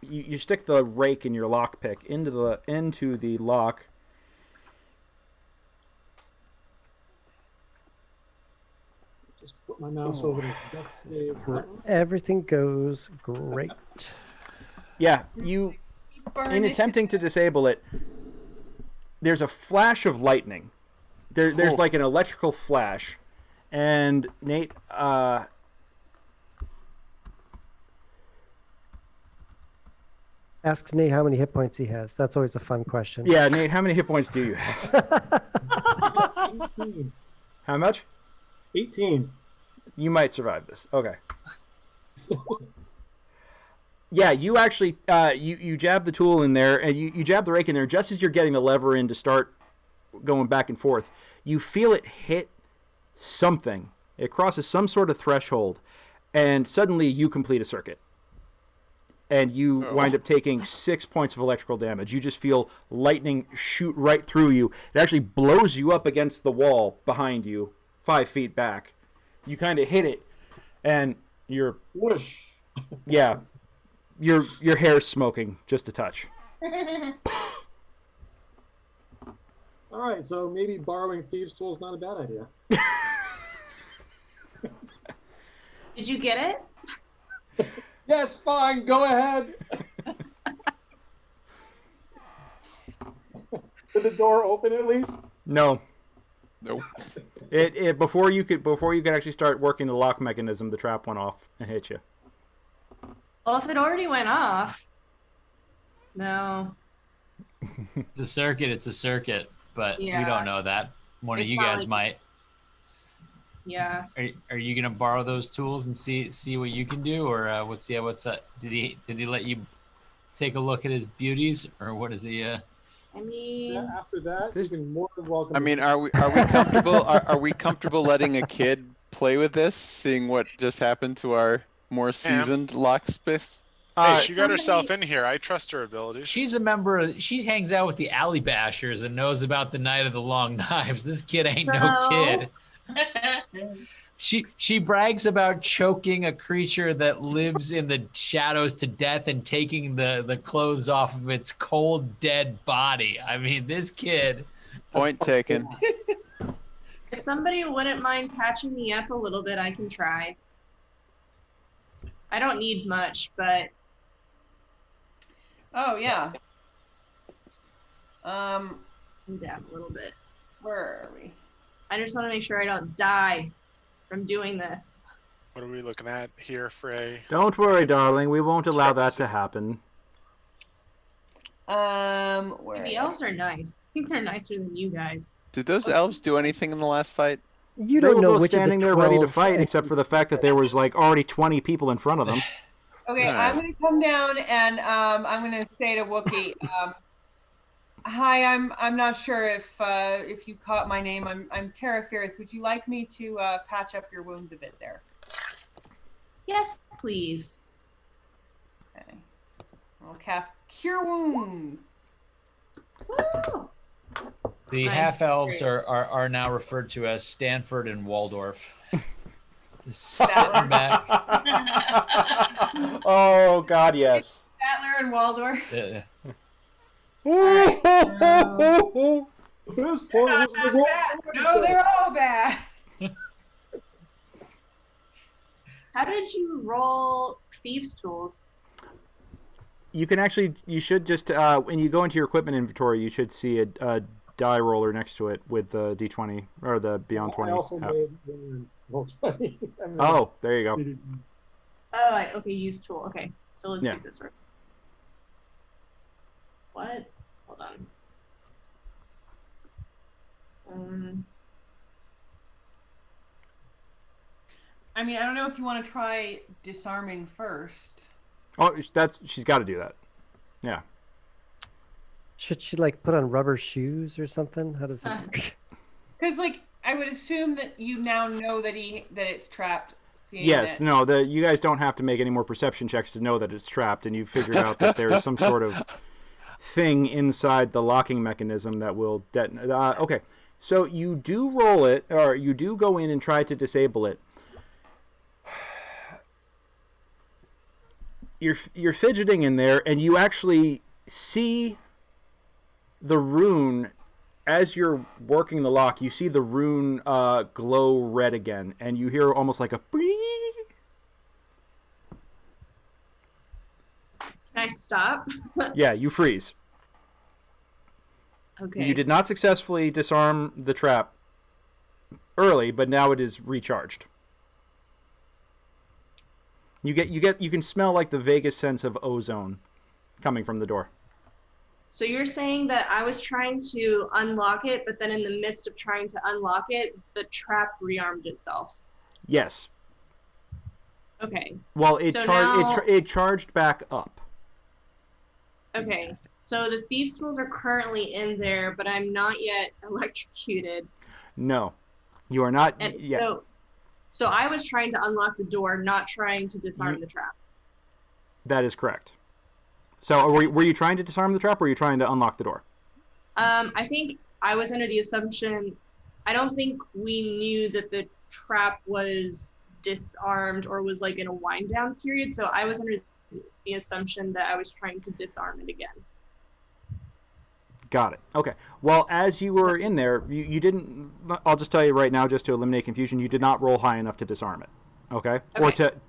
[SPEAKER 1] you stick the rake in your lockpick into the lock.
[SPEAKER 7] Just put my mouse over this death save button.
[SPEAKER 4] Everything goes great.
[SPEAKER 1] Yeah, you, in attempting to disable it, there's a flash of lightning. There's like an electrical flash, and Nate,
[SPEAKER 4] Asks Nate how many hit points he has. That's always a fun question.
[SPEAKER 1] yeah, Nate, how many hit points do you have?
[SPEAKER 7] 18.
[SPEAKER 1] How much?
[SPEAKER 7] 18.
[SPEAKER 1] You might survive this. Okay. Yeah, you actually you jab the tool in there, and you jab the rake in there just as you're getting the lever in to start going back and forth. You feel it hit something. It crosses some sort of threshold, and suddenly you complete a circuit. And you wind up taking 6 points of electrical damage. You just feel lightning shoot right through you. It actually blows you up against the wall behind you, 5 feet back. You kind of hit it, and you're...
[SPEAKER 7] Whoosh.
[SPEAKER 1] Yeah. Your hair's smoking just a touch.
[SPEAKER 7] All right, so maybe borrowing thieves' tool is not a bad idea.
[SPEAKER 11] Did you get it?
[SPEAKER 7] Yes, fine, go ahead. Did the door open at least?
[SPEAKER 1] No.
[SPEAKER 10] Nope.
[SPEAKER 1] It before you could actually start working the lock mechanism, the trap went off and hit you.
[SPEAKER 11] Well, if it already went off, no.
[SPEAKER 3] It's a circuit, but we
[SPEAKER 11] Yeah.
[SPEAKER 3] don't know that. One of
[SPEAKER 11] It's
[SPEAKER 3] you
[SPEAKER 11] not
[SPEAKER 3] guys
[SPEAKER 11] like-
[SPEAKER 3] might.
[SPEAKER 11] Yeah.
[SPEAKER 3] Are you gonna borrow those tools and see what you can do, or what's that? Did he let you take a look at his beauties, or what is he?
[SPEAKER 11] I mean,
[SPEAKER 7] Yeah, after that, you can more than welcome.
[SPEAKER 10] I mean, are we comfortable? Are we comfortable letting a kid play with this, seeing what just happened to our more seasoned locksmith?
[SPEAKER 2] Hey, she got herself in here. I trust her abilities.
[SPEAKER 3] She's a member. She hangs out with the alley bashers and knows about the Night of the Long Knives. This kid ain't no kid. She brags about choking a creature that lives in the shadows to death and taking the clothes off of its cold, dead body. I mean, this kid.
[SPEAKER 10] Point taken.
[SPEAKER 11] if somebody wouldn't mind patching me up a little bit, I can try. I don't need much, but
[SPEAKER 6] Oh yeah.
[SPEAKER 11] I'm down a little bit.
[SPEAKER 6] Where are we?
[SPEAKER 11] I just want to make sure I don't die from doing this.
[SPEAKER 2] What are we looking at here, Frey?
[SPEAKER 1] Don't worry, darling. We won't allow that to happen.
[SPEAKER 6] Where?
[SPEAKER 11] The elves are nice. I think they're nicer than you guys.
[SPEAKER 10] Did those elves do anything in the last fight?
[SPEAKER 4] You
[SPEAKER 1] They
[SPEAKER 4] don't
[SPEAKER 1] were
[SPEAKER 4] know
[SPEAKER 1] both
[SPEAKER 4] which
[SPEAKER 1] standing
[SPEAKER 4] of the
[SPEAKER 1] there ready to
[SPEAKER 4] 12
[SPEAKER 1] fight, except for the fact that there was like already 20 people in front of them.
[SPEAKER 6] Okay,
[SPEAKER 10] Alright.
[SPEAKER 6] I'm gonna come down and I'm gonna say to Wookie, "Hi, I'm not sure if you caught my name. I'm Tara Firth. Would you like me to patch up your wounds a bit there?"
[SPEAKER 11] Yes, please.
[SPEAKER 6] Okay. I'll cast Cure Wounds.
[SPEAKER 11] Woo!
[SPEAKER 3] The
[SPEAKER 11] Nice,
[SPEAKER 3] half elves
[SPEAKER 11] great.
[SPEAKER 3] are now referred to as Stanford and Waldorf. Sitting back.
[SPEAKER 1] Oh God, yes.
[SPEAKER 6] Statler and Waldorf.
[SPEAKER 7] At this point,
[SPEAKER 6] Not
[SPEAKER 7] this is the
[SPEAKER 6] that
[SPEAKER 7] roll.
[SPEAKER 6] bad. No, they're all bad.
[SPEAKER 11] How did you roll thieves' tools?
[SPEAKER 1] You can actually, you should just, when you go into your equipment inventory, you should see a die roller next to it with the D20 or the Beyond 20.
[SPEAKER 7] I also
[SPEAKER 1] app.
[SPEAKER 7] made roll 20.
[SPEAKER 1] Oh, there you go.
[SPEAKER 11] Oh, okay, use tool. Okay, so let's
[SPEAKER 1] Yeah.
[SPEAKER 11] see if this works. What? Hold on.
[SPEAKER 6] I mean, I don't know if you want to try disarming first.
[SPEAKER 1] Oh, she's got to do that. Yeah.
[SPEAKER 4] Should she like put on rubber shoes or something? How does this work?
[SPEAKER 6] Because, like, I would assume that you now know that it's trapped. Seeing
[SPEAKER 1] Yes.
[SPEAKER 6] it.
[SPEAKER 1] No. You guys don't have to make any more perception checks to know that it's trapped, and you figured out that there is some sort of thing inside the locking mechanism that will detonate. Okay, so you do roll it, or you do go in and try to disable it. You're fidgeting in there, and you actually see the rune as you're working the lock. You see the rune glow red again, and you hear almost like a "Bree."
[SPEAKER 11] Can I stop?
[SPEAKER 1] Yeah, you freeze.
[SPEAKER 11] Okay.
[SPEAKER 1] You did not successfully disarm the trap early, but now it is recharged. You can smell like the vaguest sense of ozone coming from the door.
[SPEAKER 11] So you're saying that I was trying to unlock it, but then in the midst of trying to unlock it, the trap rearmed itself.
[SPEAKER 1] Yes.
[SPEAKER 11] Okay.
[SPEAKER 1] Well,
[SPEAKER 11] So now-
[SPEAKER 1] it charged back up.
[SPEAKER 11] Okay. So the thieves' tools are currently in there, but I'm not yet electrocuted.
[SPEAKER 1] No, you are not.
[SPEAKER 11] And
[SPEAKER 1] Yeah,
[SPEAKER 11] so I was trying to unlock the door, not trying to disarm the trap.
[SPEAKER 1] that is correct. So, were you trying to disarm the trap, or were you trying to unlock the door?
[SPEAKER 11] I think I was under the assumption, I don't think we knew that the trap was disarmed or was like in a wind down period. So I was under the assumption that I was trying to disarm it again.
[SPEAKER 1] Got it. Okay. Well, as you were in there, you didn't. I'll just tell you right now, just to eliminate confusion, you did not roll high enough to disarm it. Okay.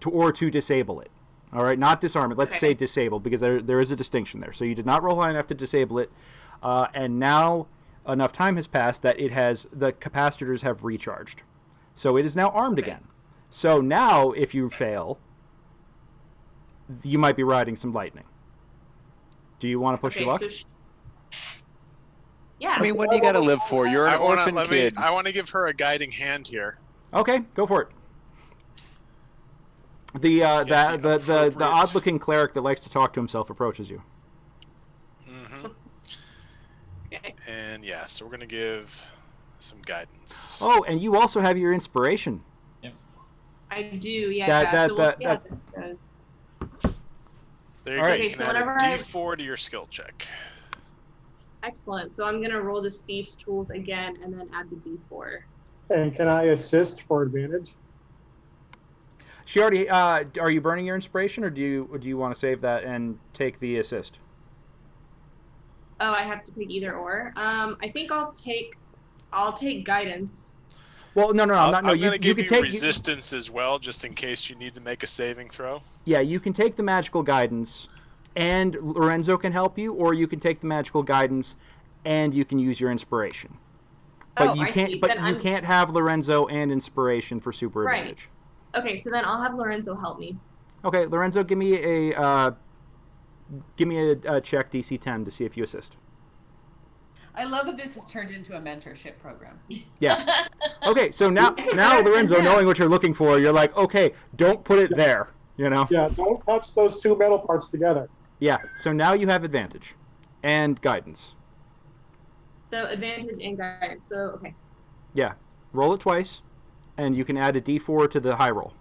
[SPEAKER 1] Or to disable it. All right. Not disarm it. Let's say disable, because there is a distinction there. So you did not roll high enough to disable it, and now enough time has passed that the capacitors have recharged, so it is now armed again. So now, if you fail, you might be riding some lightning. Do you want to push your luck?
[SPEAKER 11] Yeah.
[SPEAKER 10] I mean, what do you got to live for? You're an orphan kid.
[SPEAKER 2] I want to give her a guiding hand here.
[SPEAKER 1] Okay, go for it. The odd-looking cleric that likes to talk to himself approaches you.
[SPEAKER 2] Mm-hmm.
[SPEAKER 11] Okay.
[SPEAKER 2] And yeah, so we're gonna give some guidance.
[SPEAKER 1] Oh, and you also have your inspiration.
[SPEAKER 11] I do, yeah. This goes.
[SPEAKER 2] There you
[SPEAKER 1] All
[SPEAKER 2] go.
[SPEAKER 1] right.
[SPEAKER 2] You
[SPEAKER 11] Okay,
[SPEAKER 2] can
[SPEAKER 11] so
[SPEAKER 2] add a
[SPEAKER 11] whenever
[SPEAKER 2] D4 to your skill check.
[SPEAKER 11] Excellent. So I'm gonna roll this thieves' tools again, and then add the D4.
[SPEAKER 7] And can I assist for advantage?
[SPEAKER 1] She already. Are you burning your inspiration, or do you want to save that and take the assist?
[SPEAKER 11] Oh, I have to pick either or. I think I'll take guidance.
[SPEAKER 1] Well, no, I'm not. No,
[SPEAKER 2] I'm gonna give
[SPEAKER 1] can
[SPEAKER 2] you
[SPEAKER 1] take
[SPEAKER 2] resistance as well, just in case you need to make a saving throw.
[SPEAKER 1] Yeah, you can take the magical guidance, and Lorenzo can help you, or you can take the magical guidance, and you can use your inspiration. But you
[SPEAKER 11] I
[SPEAKER 1] can't.
[SPEAKER 11] see.
[SPEAKER 1] But
[SPEAKER 11] Then
[SPEAKER 1] you can't have Lorenzo and inspiration for super
[SPEAKER 11] Right.
[SPEAKER 1] advantage.
[SPEAKER 11] Okay, so then I'll have Lorenzo help me.
[SPEAKER 1] Okay, Lorenzo, give me a check DC 10 to see if you assist.
[SPEAKER 6] I love that this has turned into a mentorship program.
[SPEAKER 1] Yeah. Okay, so now Lorenzo, knowing what you're looking for, you're like, okay, don't put it there. You know.
[SPEAKER 7] Yeah, don't touch those two metal parts together.
[SPEAKER 1] Yeah. So now you have advantage, and guidance.
[SPEAKER 11] So advantage and guidance. So okay.
[SPEAKER 1] Yeah. Roll it twice, and you can add a D4 to the high roll.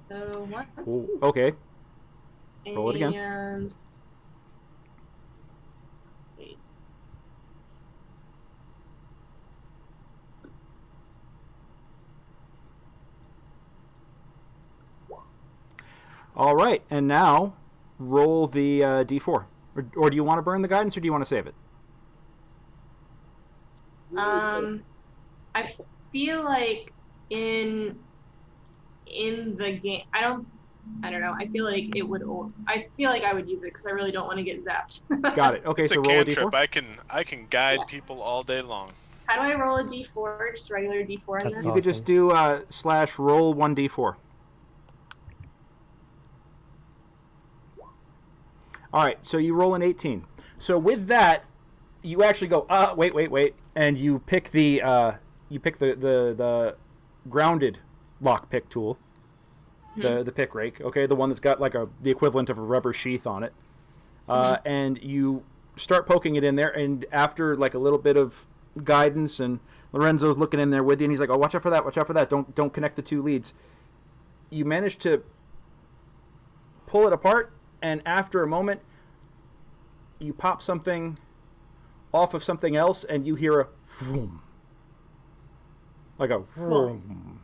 [SPEAKER 11] So one.
[SPEAKER 1] Ooh, okay. Roll it again.
[SPEAKER 11] And wait.
[SPEAKER 1] All right, and now roll the D4. Or do you want to burn the guidance, or do you want to save it?
[SPEAKER 11] I feel like in the game, I don't know. I feel like I would use it because I really don't want to get zapped.
[SPEAKER 1] Got it. Okay,
[SPEAKER 2] It's
[SPEAKER 1] so
[SPEAKER 2] a
[SPEAKER 1] roll a
[SPEAKER 2] cantrip.
[SPEAKER 1] D4.
[SPEAKER 2] I can guide people all day long.
[SPEAKER 11] How do I roll a D4? Just a regular D4 in
[SPEAKER 4] That's
[SPEAKER 11] this?
[SPEAKER 1] You could just do / roll 1d4. All right, so you roll an 18. So with that, you actually go, wait, and you pick the grounded lock pick tool, the pick rake. Okay, the one that's got like the equivalent of a rubber sheath on it, and you start poking it in there. And after like a little bit of guidance, and Lorenzo's looking in there with you, and he's like, "Oh, watch out for that! Watch out for that! Don't connect the two leads." You manage to pull it apart, and after a moment, you pop something off of something else, and you hear a vroom. Like a vroom.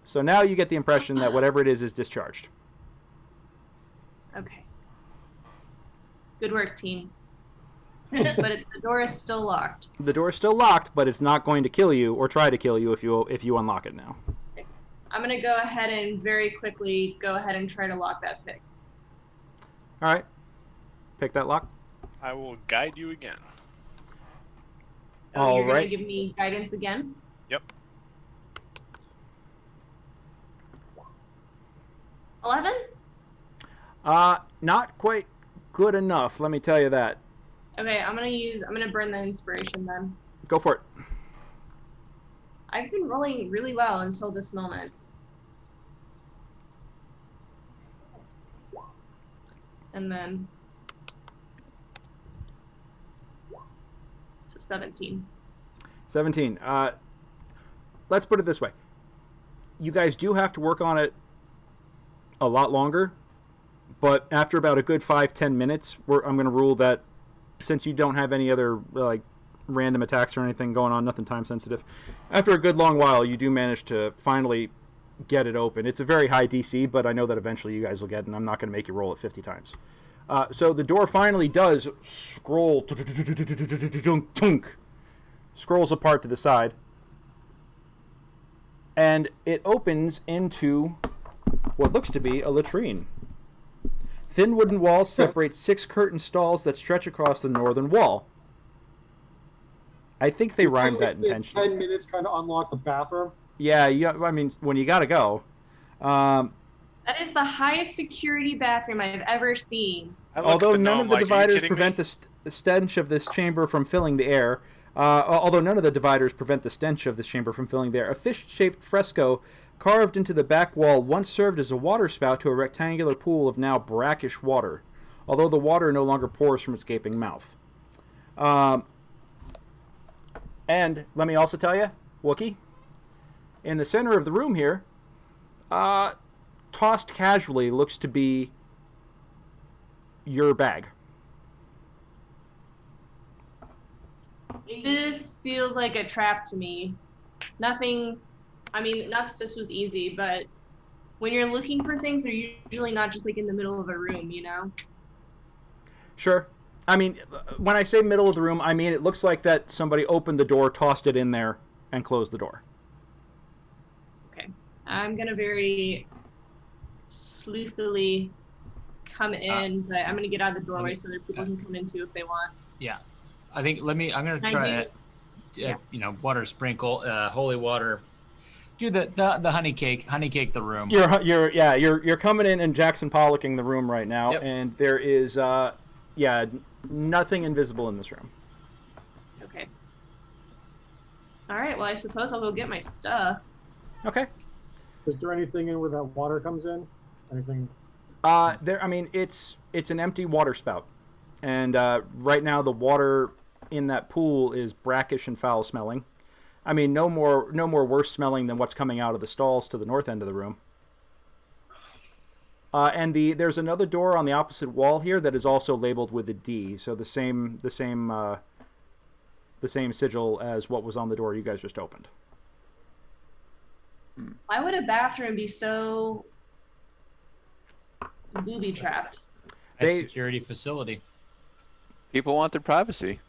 [SPEAKER 1] So now you get the impression that whatever it is discharged.
[SPEAKER 11] Okay. Good work, team. But the door is still locked.
[SPEAKER 1] The door is still locked, but it's not going to kill you or try to kill you if you unlock it now.
[SPEAKER 11] I'm going to go ahead and very quickly go ahead and try to lock that pick.
[SPEAKER 1] All right. Pick that lock.
[SPEAKER 2] I will guide you again.
[SPEAKER 11] Oh, you're
[SPEAKER 1] All right.
[SPEAKER 11] going to give me guidance again?
[SPEAKER 2] Yep.
[SPEAKER 11] 11?
[SPEAKER 1] Not quite good enough, let me tell you that.
[SPEAKER 11] Okay, I'm gonna burn the inspiration then.
[SPEAKER 1] Go for it.
[SPEAKER 11] I've been rolling really well until this moment. And then so 17.
[SPEAKER 1] 17. Let's put it this way. You guys do have to work on it a lot longer, but after about a good 5-10 minutes, I'm going to rule that since you don't have any other like random attacks or anything going on, nothing time sensitive, after a good long while, you do manage to finally get it open. It's a very high DC, but I know that eventually you guys will get it, and I'm not going to make you roll it 50 times. So the door finally does scroll, scrolls apart to the side, and it opens into what looks to be a latrine. Thin wooden walls separate 6 curtain stalls that stretch across the northern wall. I think they rhymed that intentionally.
[SPEAKER 7] 10 minutes trying to unlock the bathroom.
[SPEAKER 1] Yeah, I mean, when you gotta go.
[SPEAKER 11] That is the highest security bathroom I've ever seen.
[SPEAKER 1] Although none of the dividers prevent the stench of this chamber from filling the air, a fish-shaped fresco carved into the back wall once served as a water spout to a rectangular pool of now brackish water, although the water no longer pours from its gaping mouth. And let me also tell you, Wookie, in the center of the room here, tossed casually looks to be your bag.
[SPEAKER 11] This feels like a trap to me. Nothing, I mean, not that this was easy, but when you're looking for things, they're usually not just like in the middle of a room, you know?
[SPEAKER 1] Sure. I mean, when I say middle of the room, I mean it looks like that somebody opened the door, tossed it in there, and closed the door.
[SPEAKER 11] Okay. I'm going to very sleuthily come in, but I'm going to get out of the doorway so that people can come in too if they want.
[SPEAKER 3] Yeah. I'm going to try water sprinkle, holy water. Do the honey cake the room.
[SPEAKER 1] You're coming in and Jackson Pollocking the room right now, and there is nothing invisible in this room.
[SPEAKER 11] Okay. All right. Well, I suppose I'll go get my stuff.
[SPEAKER 1] Okay.
[SPEAKER 7] Is there anything in where that water comes in? Anything?
[SPEAKER 1] It's an empty water spout, and right now the water in that pool is brackish and foul smelling. I mean, no more worse smelling than what's coming out of the stalls to the north end of the room. And there's another door on the opposite wall here that is also labeled with a D, so the same sigil as what was on the door you guys just opened.
[SPEAKER 11] Why would a bathroom be so booby trapped?
[SPEAKER 3] A security facility.
[SPEAKER 10] People want their privacy.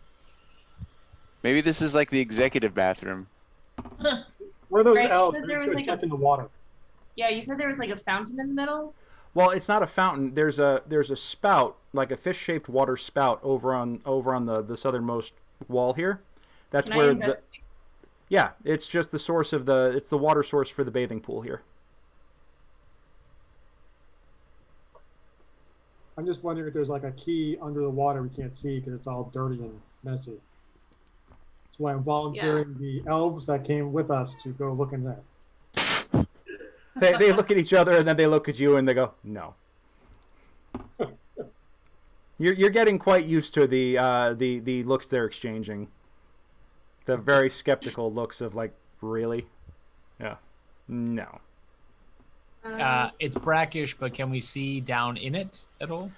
[SPEAKER 10] Maybe this is like the executive bathroom.
[SPEAKER 7] Where are those
[SPEAKER 11] Right, you
[SPEAKER 7] elves?
[SPEAKER 11] said there
[SPEAKER 7] They're
[SPEAKER 11] was
[SPEAKER 7] just
[SPEAKER 11] like
[SPEAKER 7] checking the water.
[SPEAKER 11] Yeah, you said there was like a fountain in the middle?
[SPEAKER 1] Well, it's not a fountain. There's a spout, like a fish-shaped water spout over on the southernmost wall here. That's
[SPEAKER 11] Can I
[SPEAKER 1] where
[SPEAKER 11] investigate?
[SPEAKER 1] Yeah, it's just the source of it's the water source for the bathing pool here.
[SPEAKER 7] I'm just wondering if there's like a key under the water we can't see because it's all dirty and messy. That's why I'm volunteering the elves that came with us to go look in there.
[SPEAKER 1] They look at each other and then they look at you and they go, "No." You're getting quite used to the looks they're exchanging. The very skeptical looks of like, really? Yeah. No.
[SPEAKER 3] It's brackish, but can we see down in it at all?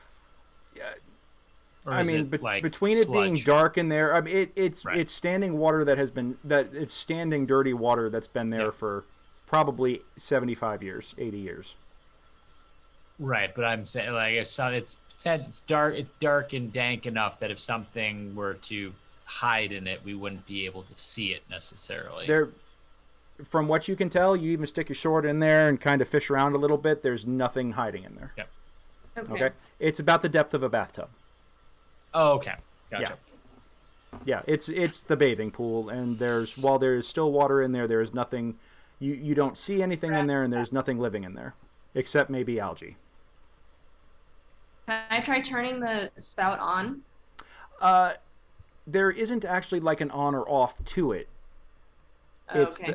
[SPEAKER 3] Or
[SPEAKER 1] I
[SPEAKER 3] is
[SPEAKER 1] mean,
[SPEAKER 3] it like
[SPEAKER 1] between it being
[SPEAKER 3] sludge?
[SPEAKER 1] dark in there, I mean, it's
[SPEAKER 3] Right.
[SPEAKER 1] it's standing water it's standing dirty water that's been there
[SPEAKER 3] Yeah.
[SPEAKER 1] for probably 75 years, 80 years.
[SPEAKER 3] Right, but I'm saying like it's dark and dank enough that if something were to hide in it, we wouldn't be able to see it necessarily.
[SPEAKER 1] There, from what you can tell, you even stick your sword in there and kind of fish around a little bit. There's nothing hiding in there.
[SPEAKER 3] Yep.
[SPEAKER 1] Okay. It's about the depth of a bathtub.
[SPEAKER 3] Oh, okay. Gotcha.
[SPEAKER 1] Yeah, it's the bathing pool, and while there's still water in there, there's nothing. You don't see anything in there, and there's nothing living in there, except maybe algae.
[SPEAKER 11] Can I try turning the spout on?
[SPEAKER 1] There isn't actually like an on or off to it. It's
[SPEAKER 11] Okay.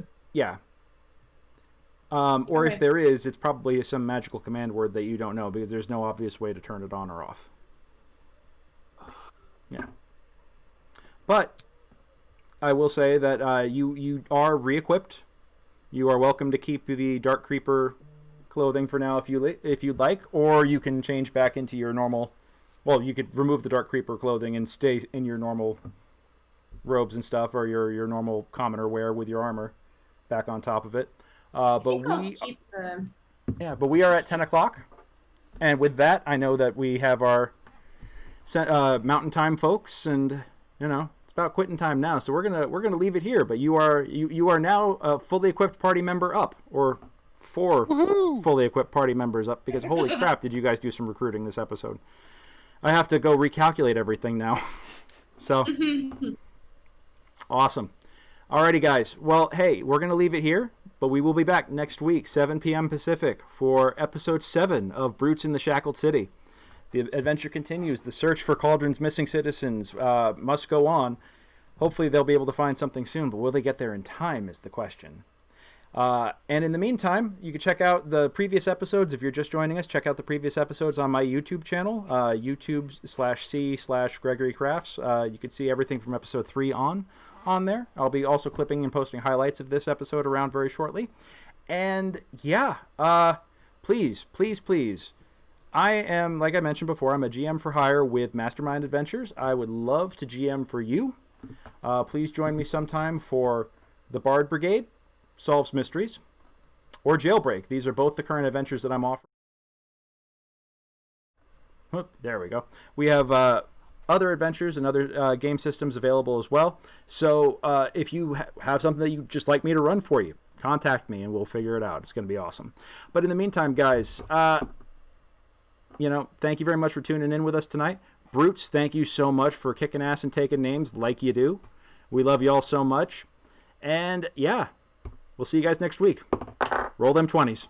[SPEAKER 1] or
[SPEAKER 11] Okay.
[SPEAKER 1] if there is, it's probably some magical command word that you don't know because there's no obvious way to turn it on or off. Yeah. But I will say that you are re-equipped. You are welcome to keep the Dark Creeper clothing for now if you'd like, or you can change back into your normal. Well, you could remove the Dark Creeper clothing and stay in your normal robes and stuff, or your normal commoner wear with your armor back on top of it. But we
[SPEAKER 11] Keep the...
[SPEAKER 1] but we are at 10 o'clock, and with that, I know that we have our Mountain Time folks, and it's about quitting time now, so we're gonna leave it here. But you are now a fully equipped party member up, or 4 fully equipped party members up, because holy crap, did you guys do some recruiting this episode? I have to go recalculate everything now. So awesome. Alrighty, guys. Well, hey, we're gonna leave it here, but we will be back next week, 7 p.m. Pacific, for episode 7 of Brutes in the Shackled City. The adventure continues. The search for Cauldron's missing citizens must go on. Hopefully they'll be able to find something soon, but will they get there in time is the question. And in the meantime, you can check out the previous episodes. If you're just joining us, check out the previous episodes on my YouTube channel, YouTube/C/Gregory Crafts. You can see everything from episode 3 on there. I'll be also clipping and posting highlights of this episode around very shortly. And yeah, please. I am, like I mentioned before, I'm a GM for hire with Mastermind Adventures. I would love to GM for you. Please join me sometime for the Bard Brigade, Solves Mysteries, or Jailbreak. These are both the current adventures that I'm offering. Whoop, there we go. We have other adventures and other game systems available as well. So if you have something that you'd just like me to run for you, contact me and we'll figure it out. It's going to be awesome. But in the meantime, guys, thank you very much for tuning in with us tonight. Brutes, thank you so much for kicking ass and taking names like you do. We love you all so much. And yeah, we'll see you guys next week. Roll them 20s.